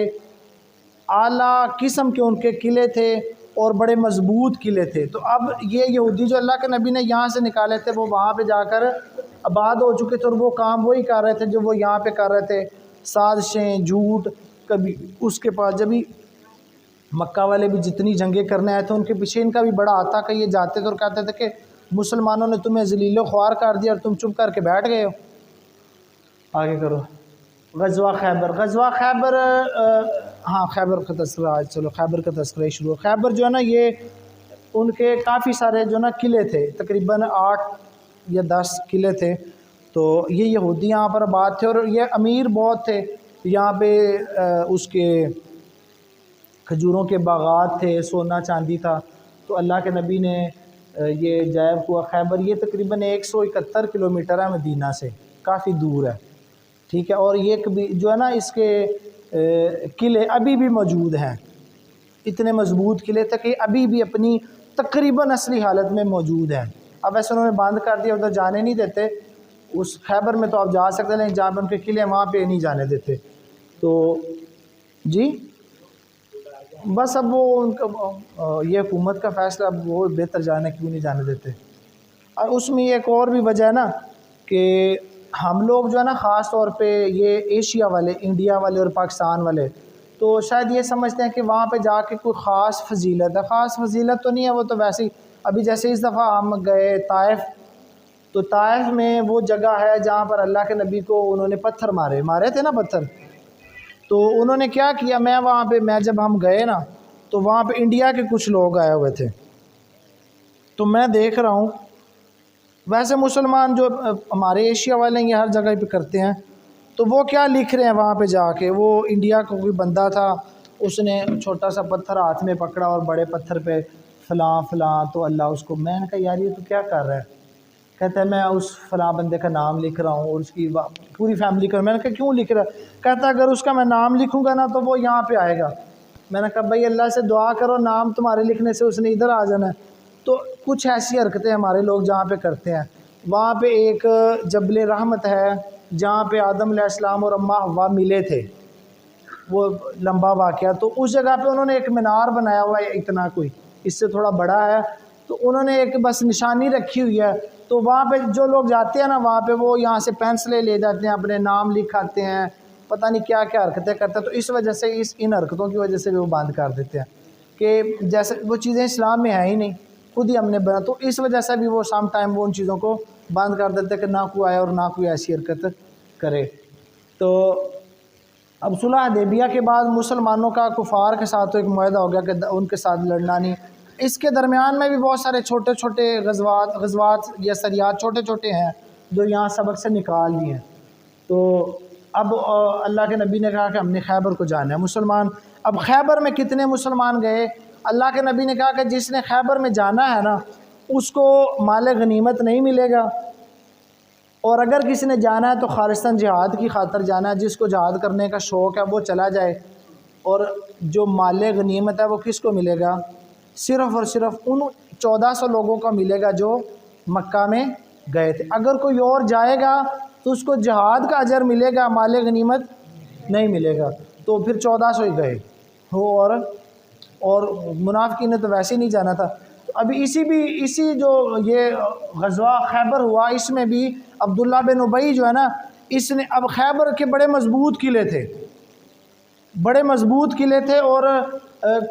اعلیٰ قسم کے ان کے قلعے تھے اور بڑے مضبوط قلعے تھے۔ تو اب یہ یہودی جو اللہ کے نبی نے یہاں سے نکالے تھے وہ وہاں پہ جا کر آباد ہو چکے تھے، اور وہ کام وہی کر رہے تھے جو وہ یہاں پہ کر رہے تھے، سازشیں، جھوٹ۔ کبھی اس کے پاس جب بھی مکہ والے بھی جتنی جنگیں کرنے آئے تھے ان کے پیچھے ان کا بھی بڑا آتا کہ یہ جاتے تھے اور کہتے تھے کہ مسلمانوں نے تمہیں ذلیل و خوار کر دیا اور تم چپ کر کے بیٹھ گئے ہو۔ آگے کرو۔ غزوہ خیبر، غزوہ خیبر، ہاں خیبر کا تذکرہ آج، چلو خیبر کا تذکرہ شروع۔ خیبر جو ہے نا یہ ان کے کافی سارے جو نا قلعے تھے، تقریباً 8 یا 10 قلعے تھے، تو یہ یہودی یہاں پر آباد تھے اور یہ امیر بہت تھے، یہاں پہ اس کے کھجوروں کے باغات تھے، سونا چاندی تھا۔ تو اللہ کے نبی نے یہ جائب ہوا خیبر، یہ تقریباً 171 کلومیٹر ہے مدینہ سے، کافی دور ہے، ٹھیک ہے۔ اور یہ جو ہے نا اس کے قلعے ابھی بھی موجود ہیں، اتنے مضبوط قلعے تھے کہ ابھی بھی اپنی تقریباً اصلی حالت میں موجود ہیں۔ اب ایسے انہوں نے بند کر دیا، ادھر جانے نہیں دیتے، اس خیبر میں تو آپ جا سکتے ہیں لیکن جہاں پہ ان کے قلعے وہاں پہ نہیں جانے دیتے۔ تو جی بس اب وہ ان کا یہ حکومت کا فیصلہ، اب وہ بہتر جانے کیوں نہیں جانے دیتے۔ اور اس میں ایک اور بھی وجہ ہے نا کہ ہم لوگ جو ہے نا خاص طور پہ یہ ایشیا والے، انڈیا والے اور پاکستان والے، تو شاید یہ سمجھتے ہیں کہ وہاں پہ جا کے کوئی خاص فضیلت ہے، خاص فضیلت تو نہیں ہے، وہ تو ویسے ہی۔ ابھی جیسے اس دفعہ ہم گئے طائف، تو طائف میں وہ جگہ ہے جہاں پر اللہ کے نبی کو انہوں نے پتھر مارے تھے نا پتھر، تو انہوں نے کیا کیا، میں جب ہم گئے نا تو وہاں پہ انڈیا کے کچھ لوگ آئے ہوئے تھے، تو میں دیکھ رہا ہوں ویسے مسلمان جو ہمارے ایشیا والے ہیں یہ ہر جگہ پہ کرتے ہیں، تو وہ کیا لکھ رہے ہیں وہاں پہ جا کے، وہ انڈیا کا کوئی بندہ تھا، اس نے چھوٹا سا پتھر ہاتھ میں پکڑا اور بڑے پتھر پہ فلاں فلاں، تو اللہ اس کو، میں نے کہا یار یہ تو کیا کر رہا ہے؟ کہتا ہے میں اس فلاں بندے کا نام لکھ رہا ہوں اور اس کی پوری فیملی کا۔ میں نے کہا کیوں لکھ رہا ہے؟ کہتا ہے اگر اس کا میں نام لکھوں گا نا تو وہ یہاں پہ آئے گا۔ میں نے کہا بھائی اللہ سے دعا کرو، نام تمہارے لکھنے سے اس نے ادھر آ جانا ہے۔ تو کچھ ایسی حرکتیں ہمارے لوگ جہاں پہ کرتے ہیں، وہاں پہ ایک جبل رحمت ہے جہاں پہ آدم علیہ السلام اور اماں حوا ملے تھے، وہ لمبا واقعہ، تو اس جگہ پہ انہوں نے ایک مینار بنایا ہوا ہے، اتنا کوئی اس سے تھوڑا بڑا ہے، تو انہوں نے ایک بس نشانی رکھی ہوئی ہے، تو وہاں پہ جو لوگ جاتے ہیں نا وہاں پہ وہ یہاں سے پینسلیں لے جاتے ہیں، اپنے نام لکھاتے ہیں، پتہ نہیں کیا کیا حرکتیں کرتے ہیں۔ تو اس وجہ سے ان حرکتوں کی وجہ سے بھی وہ بند کر دیتے ہیں کہ جیسے وہ چیزیں اسلام میں ہیں ہی نہیں، خود ہی ہم نے بنا، تو اس وجہ سے بھی وہ سم ٹائم وہ ان چیزوں کو بند کر دیتے ہیں کہ نہ کوئی آئے اور نہ کوئی ایسی حرکت کرے۔ تو اب صلح حدیبیہ کے بعد مسلمانوں کا کفار کے ساتھ تو ایک معاہدہ ہو گیا کہ ان کے ساتھ لڑنا نہیں۔ اس کے درمیان میں بھی بہت سارے چھوٹے چھوٹے غزوات یا سریات چھوٹے چھوٹے ہیں جو یہاں سبق سے نکال لیے ہیں۔ تو اب اللہ کے نبی نے کہا کہ ہم نے خیبر کو جانا ہے مسلمان۔ اب خیبر میں کتنے مسلمان گئے؟ اللہ کے نبی نے کہا کہ جس نے خیبر میں جانا ہے نا اس کو مال غنیمت نہیں ملے گا، اور اگر کسی نے جانا ہے تو خالصتاً جہاد کی خاطر جانا ہے، جس کو جہاد کرنے کا شوق ہے وہ چلا جائے۔ اور جو مال غنیمت ہے وہ کس کو ملے گا؟ صرف اور صرف ان 1400 لوگوں کو ملے گا جو مکہ میں گئے تھے۔ اگر کوئی اور جائے گا تو اس کو جہاد کا اجر ملے گا، مال غنیمت نہیں ملے گا، تو پھر 1400 ہی گئے ہو، اور منافقین نے تو ویسے ہی نہیں جانا تھا۔ ابھی اسی جو یہ غزوہ خیبر ہوا، اس میں بھی عبداللہ بن ابی جو ہے نا، اس نے، اب خیبر کے بڑے مضبوط قلعے تھے، بڑے مضبوط قلعے تھے، اور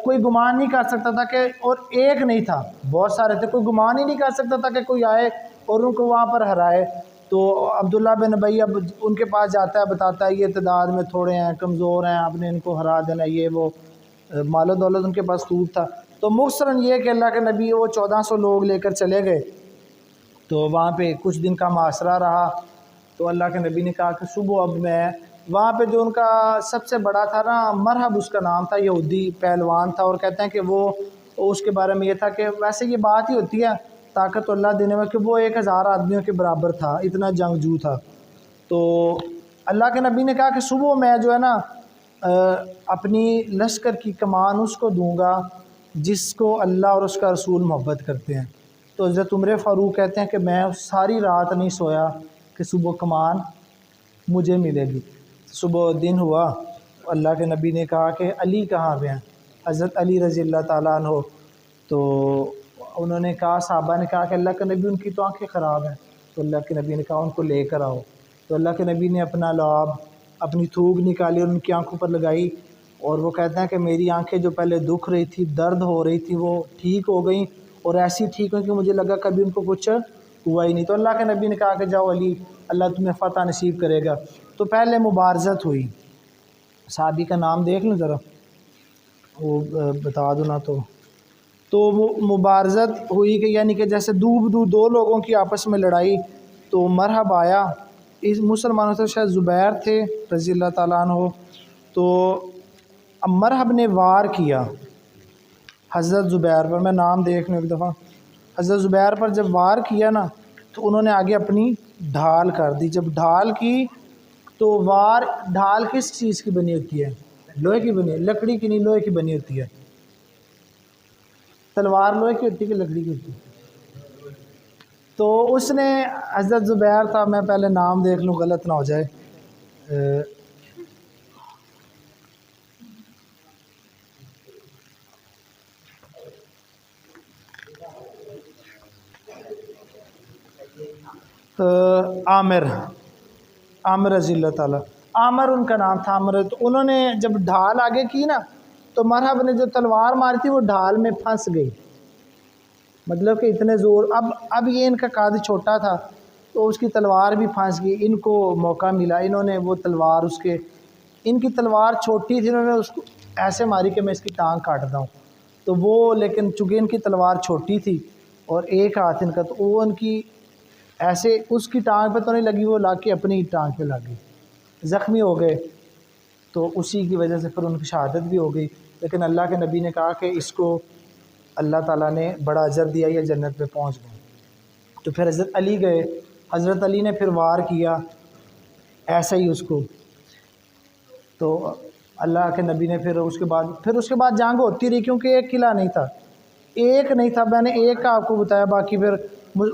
کوئی گمان نہیں کر سکتا تھا کہ، اور ایک نہیں تھا، بہت سارے تھے، کوئی گمان ہی نہیں کر سکتا تھا کہ کوئی آئے اور ان کو وہاں پر ہرائے۔ تو عبداللہ بن ابی اب ان کے پاس جاتا ہے، بتاتا ہے یہ تعداد میں تھوڑے ہیں، کمزور ہیں، آپ نے ان کو ہرا دینا، یہ وہ، مال و دولت ان کے پاس خوب تھا۔ تو مختصراً یہ کہ اللہ کے نبی وہ 1400 لوگ لے کر چلے گئے، تو وہاں پہ کچھ دن کا معاشرہ رہا۔ تو اللہ کے نبی نے کہا کہ صبح اب میں وہاں پہ جو ان کا سب سے بڑا تھا نا، مرحب اس کا نام تھا، یہودی پہلوان تھا، اور کہتے ہیں کہ وہ اس کے بارے میں یہ تھا کہ ویسے یہ بات ہی ہوتی ہے طاقت اللہ دینے میں کہ وہ 1000 آدمیوں کے برابر تھا، اتنا جنگجو تھا۔ تو اللہ کے نبی نے کہا کہ صبح میں جو ہے نا اپنی لشکر کی کمان اس کو دوں گا جس کو اللہ اور اس کا رسول محبت کرتے ہیں۔ تو حضرت عمر فاروق کہتے ہیں کہ میں ساری رات نہیں سویا کہ صبح کمان مجھے ملے گی۔ صبح دن ہوا، اللہ کے نبی نے کہا کہ علی کہاں پہ ہیں؟ حضرت علی رضی اللہ تعالیٰ عنہ۔ تو انہوں نے کہا، صحابہ نے کہا کہ اللہ کے نبی ان کی تو آنکھیں خراب ہیں۔ تو اللہ کے نبی نے کہا ان کو لے کر آؤ۔ تو اللہ کے نبی نے اپنا لعاب، اپنی تھوک نکالی اور ان کی آنکھوں پر لگائی، اور وہ کہتے ہیں کہ میری آنکھیں جو پہلے دکھ رہی تھی، درد ہو رہی تھی، وہ ٹھیک ہو گئیں، اور ایسی ٹھیک ہوئی کہ مجھے لگا کبھی ان کو کچھ ہوا ہی نہیں۔ تو اللہ کے نبی نے کہا کہ جاؤ علی، اللہ تمہیں فتح نصیب کرے گا۔ تو پہلے مبارزت ہوئی، صحابی کا نام دیکھ لوں ذرا، وہ بتا دو نا، تو وہ مبارزت ہوئی کہ یعنی کہ جیسے دو لوگوں کی آپس میں لڑائی۔ تو مرحب آیا، اس مسلمانوں سے شاید زبیر تھے رضی اللہ تعالیٰ عنہ، تو اب مرحب نے وار کیا حضرت زبیر پر، میں نام دیکھ لوں ایک دفعہ، حضرت زبیر پر جب وار کیا نا تو انہوں نے آگے اپنی ڈھال کر دی۔ جب ڈھال کی تو ڈھال کس چیز کی بنی ہوتی ہے؟ لوہے کی بنی ہے، لکڑی کی نہیں، لوہے کی بنی ہوتی ہے۔ تلوار لوہے کی ہوتی ہے کہ لکڑی کی ہوتی ہے؟ تو اس نے، حضرت زبیر تھا، میں پہلے نام دیکھ لوں غلط نہ ہو جائے، عامر رضی اللہ تعالیٰ، عامر ان کا نام تھا، عامر۔ تو انہوں نے جب ڈھال آگے کی نا تو مرحب نے جو تلوار ماری تھی وہ ڈھال میں پھنس گئی، مطلب کہ اتنے زور، اب یہ ان کا قد چھوٹا تھا تو اس کی تلوار بھی پھنس گئی۔ ان کو موقع ملا، انہوں نے وہ تلوار ان کی تلوار چھوٹی تھی، انہوں نے اس کو ایسے ماری کہ میں اس کی ٹانگ کاٹتا ہوں، تو وہ، لیکن چونکہ ان کی تلوار چھوٹی تھی اور ایک ہاتھ ان کا، تو وہ ان کی ایسے اس کی ٹانگ پہ تو نہیں لگی، وہ لا کے اپنی ٹانگ پہ لگ گئی، زخمی ہو گئے۔ تو اسی کی وجہ سے پھر ان کی شہادت بھی ہو گئی۔ لیکن اللہ کے نبی نے کہا کہ اس کو اللہ تعالیٰ نے بڑا اجر دیا، یہ جنت پہ پہنچ گئے۔ تو پھر حضرت علی گئے، حضرت علی نے پھر وار کیا ایسا ہی اس کو، تو اللہ کے نبی نے پھر اس کے بعد جنگ ہوتی رہی، کیونکہ ایک قلعہ نہیں تھا، میں نے ایک کا آپ کو بتایا، باقی پھر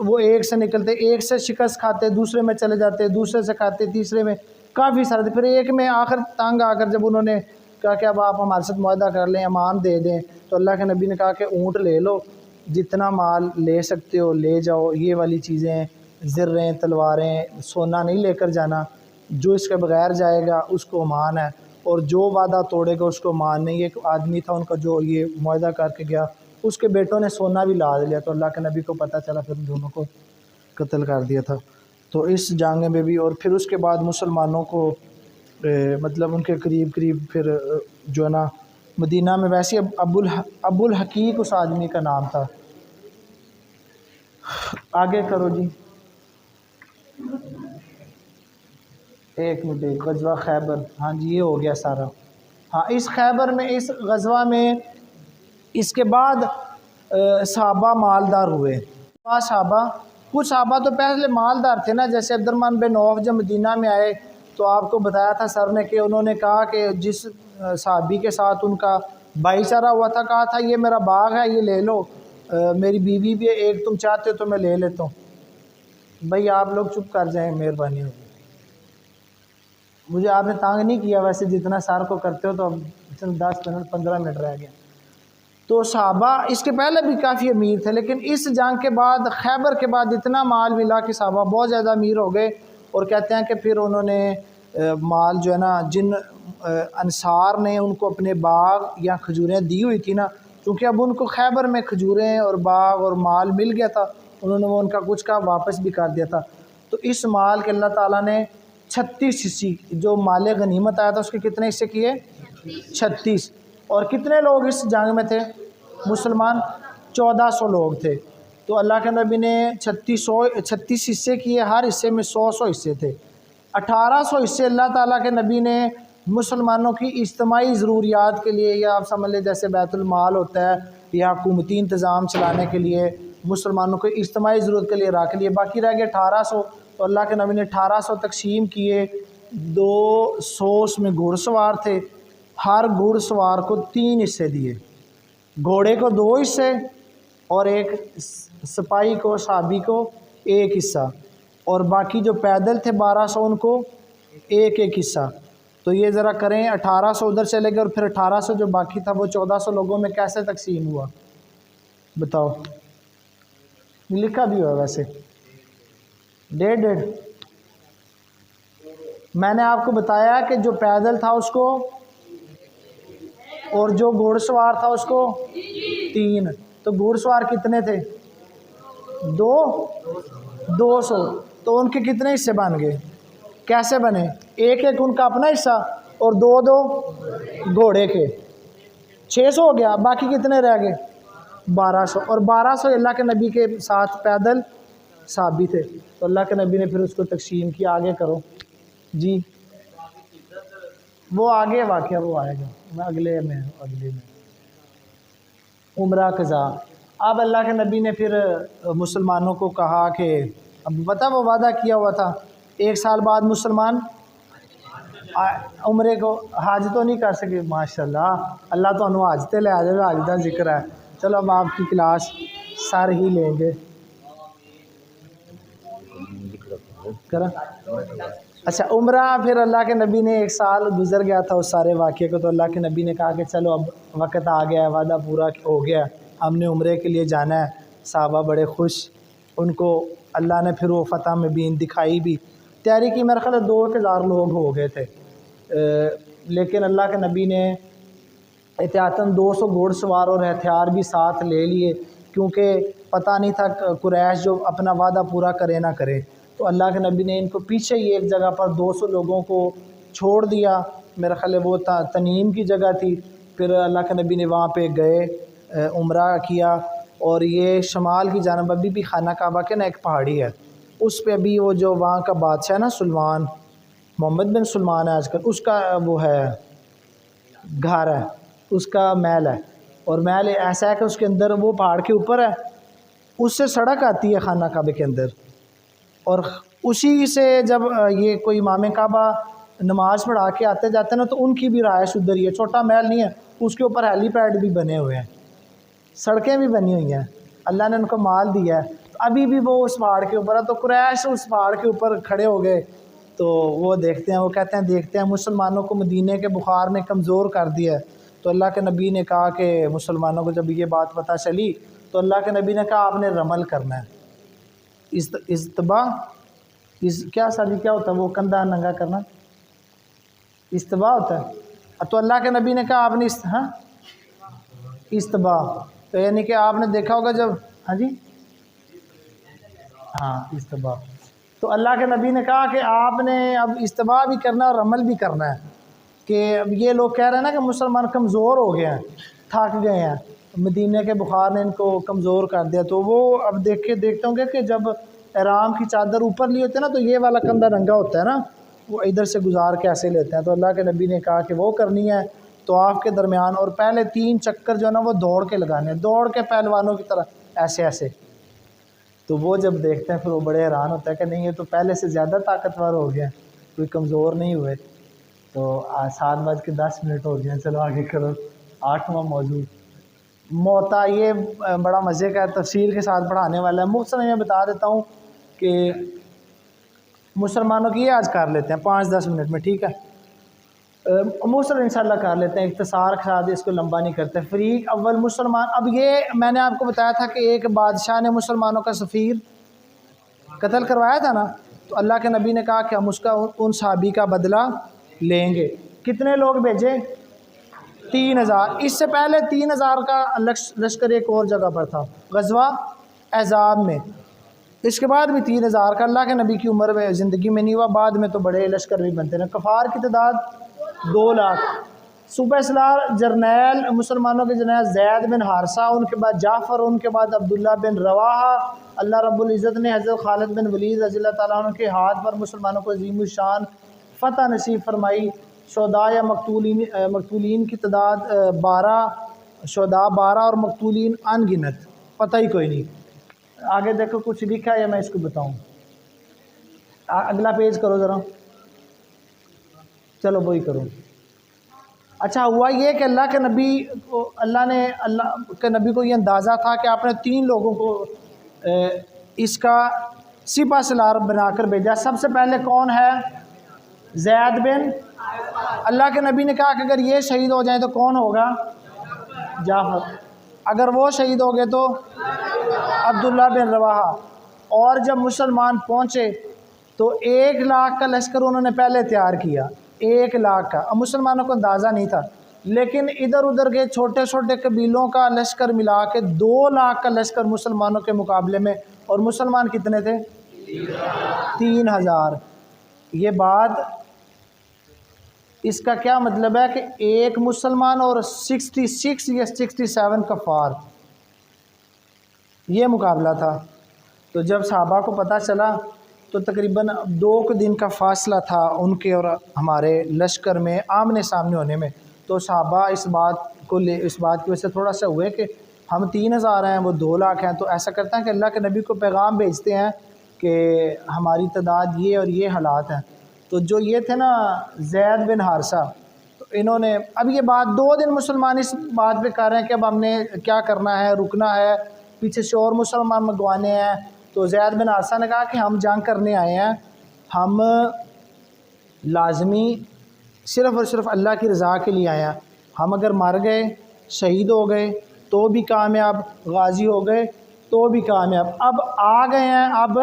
وہ ایک سے نکلتے، ایک سے شکست کھاتے، دوسرے میں چلے جاتے، دوسرے سے کھاتے، تیسرے میں کافی سارے تھے، پھر ایک میں آخر تنگ آ کر جب انہوں نے کہا کہ اب آپ ہمارے ساتھ معاہدہ کر لیں، امان دے دیں، تو اللہ کے نبی نے کہا کہ اونٹ لے لو، جتنا مال لے سکتے ہو لے جاؤ، یہ والی چیزیں، زریں، تلواریں، سونا نہیں لے کر جانا، جو اس کے بغیر جائے گا اس کو امان ہے، اور جو وعدہ توڑے گا اس کو امان نہیں۔ ایک آدمی تھا ان کا جو یہ معاہدہ کر کے گیا، اس کے بیٹوں نے سونا بھی لاد لیا، تو اللہ کے نبی کو پتہ چلا، پھر ان دونوں کو قتل کر دیا تھا۔ تو اس جنگ میں بھی، اور پھر اس کے بعد مسلمانوں کو مطلب ان کے قریب پھر جو ہے نا مدینہ میں، ویسے ابو الحقیق اس آدمی کا نام تھا۔ آگے کرو جی، ایک منٹ، غزوہ خیبر، ہاں جی یہ ہو گیا سارا۔ ہاں اس خیبر میں، اس غزوہ میں، اس کے بعد صحابہ مالدار ہوئے۔ کچھ صحابہ تو پہلے مالدار تھے نا، جیسے عبد الرحمن بن عوف جب مدینہ میں آئے تو آپ کو بتایا تھا سر نے کہ انہوں نے کہا کہ جس صحابی کے ساتھ ان کا بھائی چارہ ہوا تھا، کہا تھا یہ میرا باغ ہے، یہ لے لو، میری بیوی بھی ایک تم چاہتے ہو تو میں لے لیتا ہوں۔ بھائی آپ لوگ چپ کر جائیں، مہربانی ہوگی، مجھے آپ نے تانگ نہیں کیا، ویسے جتنا سر کو کرتے ہو، تو اب 10 منٹ 15 منٹ رہ گئے۔ تو صحابہ اس کے پہلے بھی کافی امیر تھے، لیکن اس جنگ کے بعد، خیبر کے بعد اتنا مال ملا کہ صحابہ بہت زیادہ امیر ہو گئے، اور کہتے ہیں کہ پھر انہوں نے مال جو ہے نا، جن انصار نے ان کو اپنے باغ یا کھجوریں دی ہوئی تھی نا، کیونکہ اب ان کو خیبر میں کھجوریں اور باغ اور مال مل گیا تھا، انہوں نے وہ ان کا کچھ کا واپس بھی کر دیا تھا۔ تو اس مال کے اللہ تعالیٰ نے 36 حصے، جو مال غنیمت آیا تھا اس کے کتنے حصے کیے؟ 36۔ اور کتنے لوگ اس جنگ میں تھے مسلمان؟ 1400 لوگ تھے۔ تو اللہ کے نبی نے 36 حصے کیے، ہر حصے میں 100 حصے تھے، 1800 حصے اللہ تعالیٰ کے نبی نے مسلمانوں کی اجتماعی ضروریات کے لیے، یا آپ سمجھ لیں جیسے بیت المال ہوتا ہے یا حکومتی انتظام چلانے کے لیے، مسلمانوں کو اجتماعی ضرورت کے لیے رکھ لیے، باقی رہ گئے 1800۔ تو اللہ کے نبی نے 1800 تقسیم کیے، 200 اس میں گھوڑ سوار تھے، ہر گھوڑ سوار کو 3 حصے دیے، گھوڑے کو 2 حصے اور ایک سپاہی کو، صحابی کو 1 حصہ، اور باقی جو پیدل تھے 1200 ان کو 1 حصہ۔ تو یہ ذرا کریں، 1800 ادھر چلے گئے، اور پھر 1800 جو باقی تھا وہ 1400 لوگوں میں کیسے تقسیم ہوا بتاؤ؟ لکھا بھی ہوا ویسے 1.5۔ میں نے آپ کو بتایا کہ جو پیدل تھا اس کو، اور جو گھوڑ سوار تھا اس کو 3۔ تو گھوڑ سوار کتنے تھے؟ 200۔ تو ان کے کتنے حصے بن گئے؟ کیسے بنے؟ 1 ان کا اپنا حصہ اور 2 گھوڑے کے، 600 ہو گیا۔ باقی کتنے رہ گئے؟ 1200۔ اور 1200 اللہ کے نبی کے ساتھ پیدل صحابی تھے، تو اللہ کے نبی نے پھر اس کو تقسیم کیا۔ آگے کرو جی، وہ آگے واقعہ وہ آئے گا، اگلے میں عمرہ قضا۔ اب اللہ کے نبی نے پھر مسلمانوں کو کہا کہ اب پتہ وہ وعدہ کیا ہوا تھا 1 سال بعد مسلمان عمرے کو، حج تو نہیں کر سکے، ماشاءاللہ اللہ تو انہوں حج تے لے آ جائے، حج کا ذکر ہے۔ چلو اب آپ کی کلاس سر ہی لیں گے، کرا اچھا عمرہ۔ پھر اللہ کے نبی نے 1 سال گزر گیا تھا اس سارے واقعے کو، تو اللہ کے نبی نے کہا کہ چلو اب وقت آ گیا ہے، وعدہ پورا ہو گیا، ہم نے عمرے کے لیے جانا ہے۔ صحابہ بڑے خوش، ان کو اللہ نے پھر وہ فتح مبین دکھائی بھی، تیاری کی۔ میرے خیال ہے 2000 لوگ ہو گئے تھے، لیکن اللہ کے نبی نے احتیاطاً 200 گھوڑ سوار اور ہتھیار بھی ساتھ لے لیے، کیونکہ پتہ نہیں تھا قریش جو اپنا وعدہ پورا کرے نہ کرے۔ تو اللہ کے نبی نے ان کو پیچھے ہی ایک جگہ پر 200 لوگوں کو چھوڑ دیا، میرا خیال ہے وہ تنعیم کی جگہ تھی۔ پھر اللہ کے نبی نے وہاں پہ گئے، عمرہ کیا، اور یہ شمال کی جانب ابھی بھی خانہ کعبہ کے نا ایک پہاڑی ہے، اس پہ ابھی وہ جو وہاں کا بادشاہ ہے نا سلمان، محمد بن سلمان ہے آج کل، اس کا وہ ہے گھر ہے، اس کا محل ہے، اور محل ایسا ہے کہ اس کے اندر وہ پہاڑ کے اوپر ہے، اس سے سڑک آتی ہے خانہ کعبہ کے اندر، اور اسی سے جب یہ کوئی امام کعبہ نماز پڑھا کے آتے جاتے ہیں نا تو ان کی بھی رہائش ادھر ہی ہے، چھوٹا محل نہیں ہے، اس کے اوپر ہیلی پیڈ بھی بنے ہوئے ہیں، سڑکیں بھی بنی ہوئی ہیں، اللہ نے ان کو مال دیا ہے۔ ابھی بھی وہ اس پہاڑ کے اوپر ہے، تو قریش اس پہاڑ کے اوپر کھڑے ہو گئے، تو وہ دیکھتے ہیں، وہ کہتے ہیں دیکھتے ہیں مسلمانوں کو مدینے کے بخار نے کمزور کر دیا ہے۔ تو اللہ کے نبی نے کہا کہ مسلمانوں کو جب یہ بات پتہ چلی تو اللہ کے نبی نے کہا آپ نے رمل کرنا ہے، استباء، کیا سالی کیا ہوتا ہے وہ کندھا ننگا کرنا، استباء ہوتا ہے۔ تو اللہ کے نبی نے کہا آپ نے استباء، تو یعنی کہ آپ نے دیکھا ہوگا جب استباء، تو اللہ کے نبی نے کہا کہ آپ نے اب استباء بھی کرنا ہے اور رمل بھی کرنا ہے، کہ اب یہ لوگ کہہ رہے ہیں نا کہ مسلمان کمزور ہو گئے ہیں، تھک گئے ہیں، مدینے کے بخار نے ان کو کمزور کر دیا، تو وہ اب دیکھتے ہوں گے کہ جب احرام کی چادر اوپر لی ہوتے ہیں نا تو یہ والا کندھا ننگا ہوتا ہے نا، وہ ادھر سے گزار کے ایسے لیتے ہیں، تو اللہ کے نبی نے کہا کہ وہ کرنی ہے طواف کے درمیان، اور پہلے 3 چکر جو ہے نا وہ دوڑ کے لگانے ہیں، دوڑ کے پہلوانوں کی طرح ایسے ایسے۔ تو وہ جب دیکھتے ہیں پھر وہ بڑے حیران ہوتا ہے کہ نہیں یہ تو پہلے سے زیادہ طاقتور ہو گیا، کوئی کمزور نہیں ہوئے۔ تو 7:10 ہو گئے، چلو آگے کرو 8واں موضوع موتا، یہ بڑا مزے کا تفصیل کے ساتھ پڑھانے والا ہے، مختصر میں بتا دیتا ہوں کہ مسلمانوں کی یہ آج کر لیتے ہیں 5-10 منٹ میں، ٹھیک ہے، مختصر انشاءاللہ کر لیتے ہیں، اختصار کے ساتھ اس کو لمبا نہیں کرتے۔ فریق اول مسلمان، اب یہ میں نے آپ کو بتایا تھا کہ ایک بادشاہ نے مسلمانوں کا سفیر قتل کروایا تھا نا، تو اللہ کے نبی نے کہا کہ ہم اس کا ان صحابی کا بدلہ لیں گے۔ کتنے لوگ بھیجے؟ 3000۔ اس سے پہلے 3000 کا لشکر ایک اور جگہ پر تھا، غزوہ احزاب میں، اس کے بعد بھی 3000 کا، اللہ کے نبی کی عمر میں زندگی میں نہیں ہوا، بعد میں تو بڑے لشکر بھی بنتے ہیں۔ کفار کی تعداد 2 لاکھ۔ صوبہ سالار جرنیل، مسلمانوں کے جرنیل زید بن حارثہ، ان کے بعد جعفر، ان کے بعد عبداللہ بن رواحہ۔ اللہ رب العزت نے حضرت خالد بن ولید رضی اللہ تعالیٰ عنہ کے ہاتھ پر مسلمانوں کو عظیم الشان فتح نصیب فرمائی۔ شہداء یا مقتولین کی تعداد 12، شہداء 12 اور مقتولین ان گنت، پتہ ہی کوئی نہیں۔ آگے دیکھو کچھ لکھا ہے یا میں اس کو بتاؤں؟ اگلا پیج کرو ذرا، چلو وہی کرو۔ اچھا ہوا یہ کہ اللہ کے نبی کو یہ اندازہ تھا کہ آپ نے 3 لوگوں کو اس کا سپہ سالار بنا کر بھیجا۔ سب سے پہلے کون ہے؟ زید بن، اللہ کے نبی نے کہا کہ اگر یہ شہید ہو جائیں تو کون ہوگا؟ جعفر۔ اگر وہ شہید ہو گئے تو عبداللہ بن رواحہ۔ اور جب مسلمان پہنچے تو 1 لاکھ کا لشکر انہوں نے پہلے تیار کیا، 1 لاکھ کا، اب مسلمانوں کو اندازہ نہیں تھا، لیکن ادھر ادھر کے چھوٹے چھوٹے قبیلوں کا لشکر ملا کے 2 لاکھ کا لشکر مسلمانوں کے مقابلے میں، اور مسلمان کتنے تھے؟ 3000۔ یہ بات، اس کا کیا مطلب ہے کہ 1 مسلمان اور 66 یا 67 کفار، یہ مقابلہ تھا۔ تو جب صحابہ کو پتہ چلا تو تقریباً 2 دن کا فاصلہ تھا ان کے اور ہمارے لشکر میں آمنے سامنے ہونے میں، تو صحابہ اس بات کی وجہ سے تھوڑا سا ہوئے کہ ہم 3000 ہیں، وہ 2 لاکھ ہیں، تو ایسا کرتے ہیں کہ اللہ کے نبی کو پیغام بھیجتے ہیں کہ ہماری تعداد یہ اور یہ حالات ہیں۔ تو جو یہ تھے نا زید بن حارثہ، تو انہوں نے اب یہ بات 2 دن مسلمان اس بات پہ کر رہے ہیں کہ اب ہم نے کیا کرنا ہے، رکنا ہے، پیچھے سے اور مسلمان منگوانے ہیں۔ تو زید بن حارثہ نے کہا کہ ہم جنگ کرنے آئے ہیں، ہم لازمی صرف اور صرف اللہ کی رضا کے لیے آئے ہیں، ہم اگر مر گئے، شہید ہو گئے تو بھی کامیاب، غازی ہو گئے تو بھی کامیاب، اب آ گئے ہیں اب۔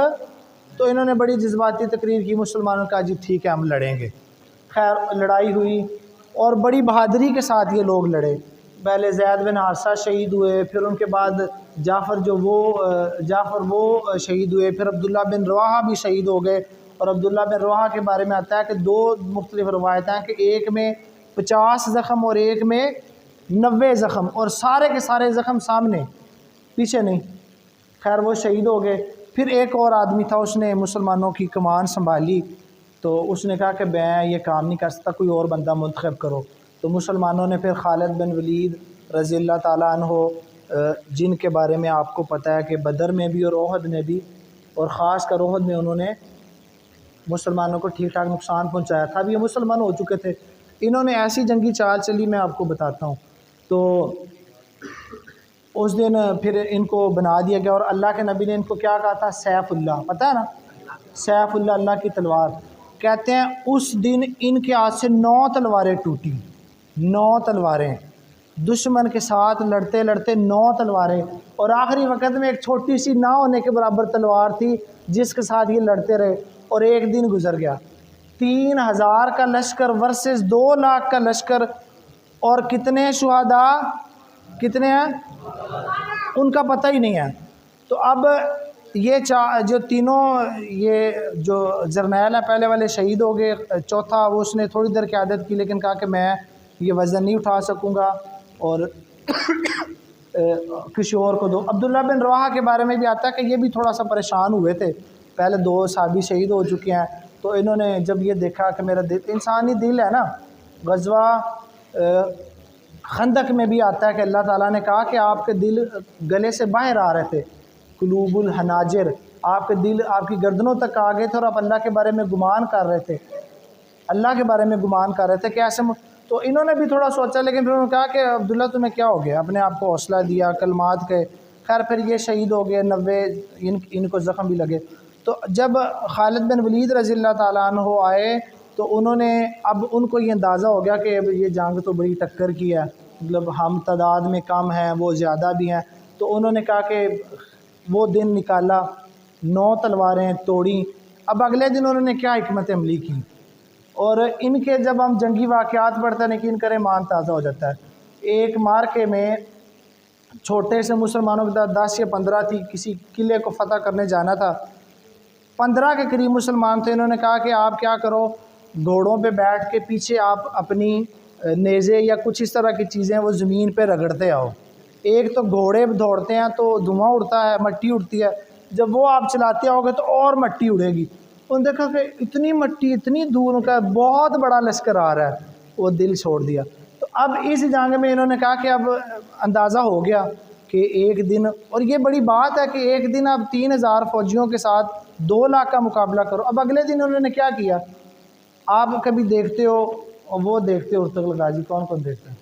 تو انہوں نے بڑی جذباتی تقریر کی، مسلمانوں کا جی ٹھیک ہے ہم لڑیں گے۔ خیر لڑائی ہوئی اور بڑی بہادری کے ساتھ یہ لوگ لڑے۔ پہلے زید بن حارثہ شہید ہوئے، پھر ان کے بعد جعفر وہ شہید ہوئے، پھر عبداللہ بن رواحہ بھی شہید ہو گئے۔ اور عبداللہ بن رواحہ کے بارے میں آتا ہے کہ 2 مختلف روایتیں ہیں کہ ایک میں 50 زخم اور ایک میں 90 زخم، اور سارے کے سارے زخم سامنے، پیچھے نہیں۔ خیر وہ شہید ہو گئے۔ پھر ایک اور آدمی تھا، اس نے مسلمانوں کی کمان سنبھالی، تو اس نے کہا کہ میں یہ کام نہیں کر سکتا، کوئی اور بندہ منتخب کرو۔ تو مسلمانوں نے پھر خالد بن ولید رضی اللہ تعالیٰ عنہ، جن کے بارے میں آپ کو پتہ ہے کہ بدر میں بھی اور احد میں بھی، اور خاص کر احد میں انہوں نے مسلمانوں کو ٹھیک ٹھاک نقصان پہنچایا تھا۔ اب یہ مسلمان ہو چکے تھے، انہوں نے ایسی جنگی چال چلی، میں آپ کو بتاتا ہوں۔ تو اس دن پھر ان کو بنا دیا گیا، اور اللہ کے نبی نے ان کو کیا کہا تھا؟ سیف اللہ، پتہ ہے نا، سیف اللہ، اللہ کی تلوار۔ کہتے ہیں اس دن ان کے ہاتھ سے 9 تلواریں ٹوٹی، 9 تلواریں، دشمن کے ساتھ لڑتے لڑتے 9 تلواریں، اور آخری وقت میں ایک چھوٹی سی نہ ہونے کے برابر تلوار تھی جس کے ساتھ یہ لڑتے رہے، اور ایک دن گزر گیا۔ 3000 کا لشکر ورسز 2 لاکھ کا لشکر، اور کتنے شہداء کتنے ہیں ان کا پتہ ہی نہیں ہے۔ تو اب یہ جو تینوں، یہ جو جرنیل ہیں پہلے والے شہید ہو گئے، چوتھا وہ اس نے تھوڑی دیر قیادت کی لیکن کہا کہ میں یہ وزن نہیں اٹھا سکوں گا اور کسی اور کو دو۔ عبداللہ بن رواحہ کے بارے میں بھی آتا ہے کہ یہ بھی تھوڑا سا پریشان ہوئے تھے، پہلے 2 صحابی شہید ہو چکے ہیں، تو انہوں نے جب یہ دیکھا کہ میرا دل، انسانی دل ہے نا، غزوہ خندق میں بھی آتا ہے کہ اللہ تعالیٰ نے کہا کہ آپ کے دل گلے سے باہر آ رہے تھے، قلوب الحناجر، آپ کے دل آپ کی گردنوں تک آ گئے تھے، اور آپ اللہ کے بارے میں گمان کر رہے تھے، اللہ کے بارے میں گمان کر رہے تھے کہ ایسے تو انہوں نے بھی تھوڑا سوچا، لیکن پھر انہوں نے کہا کہ عبداللہ تمہیں کیا ہو گیا، اپنے آپ کو حوصلہ دیا، کلمات کہے، خیر پھر یہ شہید ہو گئے، 90 ان کو زخم بھی لگے۔ تو جب خالد بن ولید رضی اللہ تعالیٰ عنہ آئے تو انہوں نے، اب ان کو یہ اندازہ ہو گیا کہ اب یہ جنگ تو بڑی ٹکر کی ہے، مطلب ہم تعداد میں کم ہیں، وہ زیادہ بھی ہیں، تو انہوں نے کہا کہ وہ دن نکالا، 9 تلواریں توڑیں۔ اب اگلے دن انہوں نے کیا حکمت عملی کی، اور ان کے جب ہم جنگی واقعات پڑھتے ہیں یقین کریں ایمان تازہ ہو جاتا ہے۔ ایک مارکے میں چھوٹے سے مسلمانوں کے 10 یا 15 تھی، کسی قلعے کو فتح کرنے جانا تھا، 15 کے قریب مسلمان تھے۔ انہوں نے کہا کہ آپ کیا کرو، گھوڑوں پہ بیٹھ کے پیچھے آپ اپنی نیزے یا کچھ اس طرح کی چیزیں وہ زمین پہ رگڑتے آؤ۔ ایک تو گھوڑے دوڑتے ہیں تو دھواں اڑتا ہے، مٹی اڑتی ہے، جب وہ آپ چلاتے آؤ گے تو اور مٹی اڑے گی۔ انہوں نے دیکھا کہ اتنی مٹی، اتنی دور کا بہت بڑا لشکر آ رہا ہے، وہ دل چھوڑ دیا۔ تو اب اس جنگ میں انہوں نے کہا کہ اب اندازہ ہو گیا کہ ایک دن، اور یہ بڑی بات ہے کہ ایک دن اب 3000 فوجیوں کے ساتھ 2 لاکھ کا مقابلہ کرو۔ اب اگلے دن انہوں نے کیا کیا، آپ کبھی دیکھتے ہو، اور وہ دیکھتے ہو ارطغرل غازی، کون کون دیکھتے ہیں؟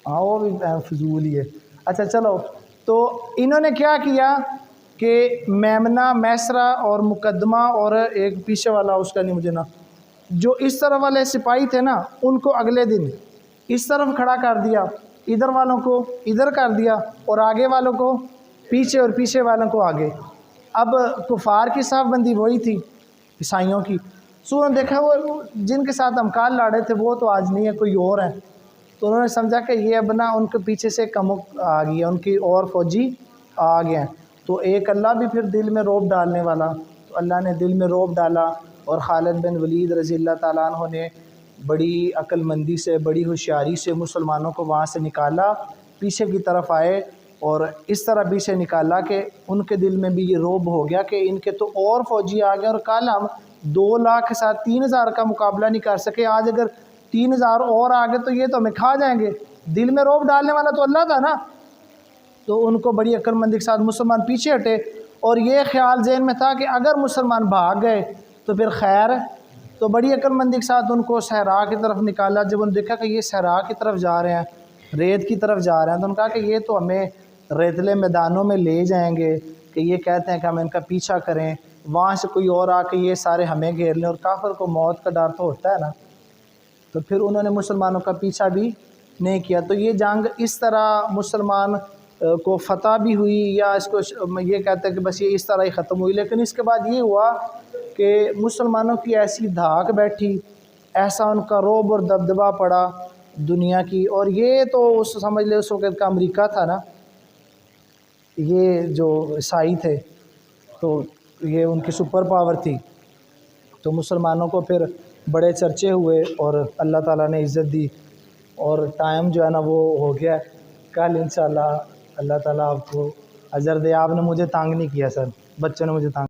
ہاں وہ بھی فضول ہی ہے۔ اچھا چلو، تو انہوں نے کیا کیا کہ میمنہ، میسرہ اور مقدمہ، اور ایک پیچھے والا اس کا نہیں مجھے نا، جو اس طرف والے سپاہی تھے نا، ان کو اگلے دن اس طرف کھڑا کر دیا، ادھر والوں کو ادھر کر دیا، اور آگے والوں کو پیچھے اور پیچھے والوں کو آگے۔ اب کفار کی صف بندی وہی تھی، عیسائیوں کی۔ سو انہوں نے دیکھا وہ جن کے ساتھ ہم کال لڑے تھے وہ تو آج نہیں ہے، کوئی اور ہے، تو انہوں نے سمجھا کہ یہ اب نا ان کے پیچھے سے کمک آ گئی ہے، ان کی اور فوجی آ گئے ہیں۔ تو ایک اللہ بھی پھر دل میں رعب ڈالنے والا، تو اللہ نے دل میں رعب ڈالا، اور خالد بن ولید رضی اللہ تعالیٰ عنہ نے بڑی عقل مندی سے، بڑی ہوشیاری سے مسلمانوں کو وہاں سے نکالا، پیچھے کی طرف آئے، اور اس طرح پیچھے نکالا کہ ان کے دل میں بھی یہ رعب ہو گیا کہ ان کے تو اور فوجی آ گئے، اور کل ہم 2 لاکھ کے ساتھ 3000 کا مقابلہ نہیں کر سکے، آج اگر 3000 اور آ گئے تو یہ تو ہمیں کھا جائیں گے۔ دل میں رعب ڈالنے والا تو اللہ تھا نا۔ تو ان کو بڑی عقل مندی کے ساتھ مسلمان پیچھے ہٹے، اور یہ خیال ذہن میں تھا کہ اگر مسلمان بھاگ گئے تو پھر خیر ہے۔ تو بڑی عقل مندی کے ساتھ ان کو صحرا کی طرف نکالا۔ جب انہوں نے دیکھا کہ یہ صحرا کی طرف جا رہے ہیں، ریت کی طرف جا رہے ہیں، تو انہوں نے کہا کہ یہ تو ہمیں ریتلے میدانوں میں لے جائیں گے، کہ یہ کہتے ہیں کہ ہم ان کا پیچھا کریں، وہاں سے کوئی اور آ کے یہ سارے ہمیں گھیر لیں، اور کافر کو موت کا ڈر تو ہوتا ہے نا۔ تو پھر انہوں نے مسلمانوں کا پیچھا بھی نہیں کیا۔ تو یہ جنگ اس طرح مسلمان کو فتح بھی ہوئی، یا اس کو یہ کہتے ہیں کہ بس یہ اس طرح ہی ختم ہوئی، لیکن اس کے بعد یہ ہوا کہ مسلمانوں کی ایسی دھاک بیٹھی، ایسا ان کا رعب اور دبدبہ پڑا دنیا کی، اور یہ تو اس سمجھ لے اس وقت کا امریکہ تھا نا، یہ جو عیسائی تھے تو یہ ان کی سپر پاور تھی، تو مسلمانوں کو پھر بڑے چرچے ہوئے اور اللہ تعالیٰ نے عزت دی، اور ٹائم جو ہے نا وہ ہو گیا، کل انشاءاللہ اللہ تعالیٰ آپ کو اجر دے۔ آپ نے مجھے تانگ نہیں کیا سر، بچوں نے مجھے تانگ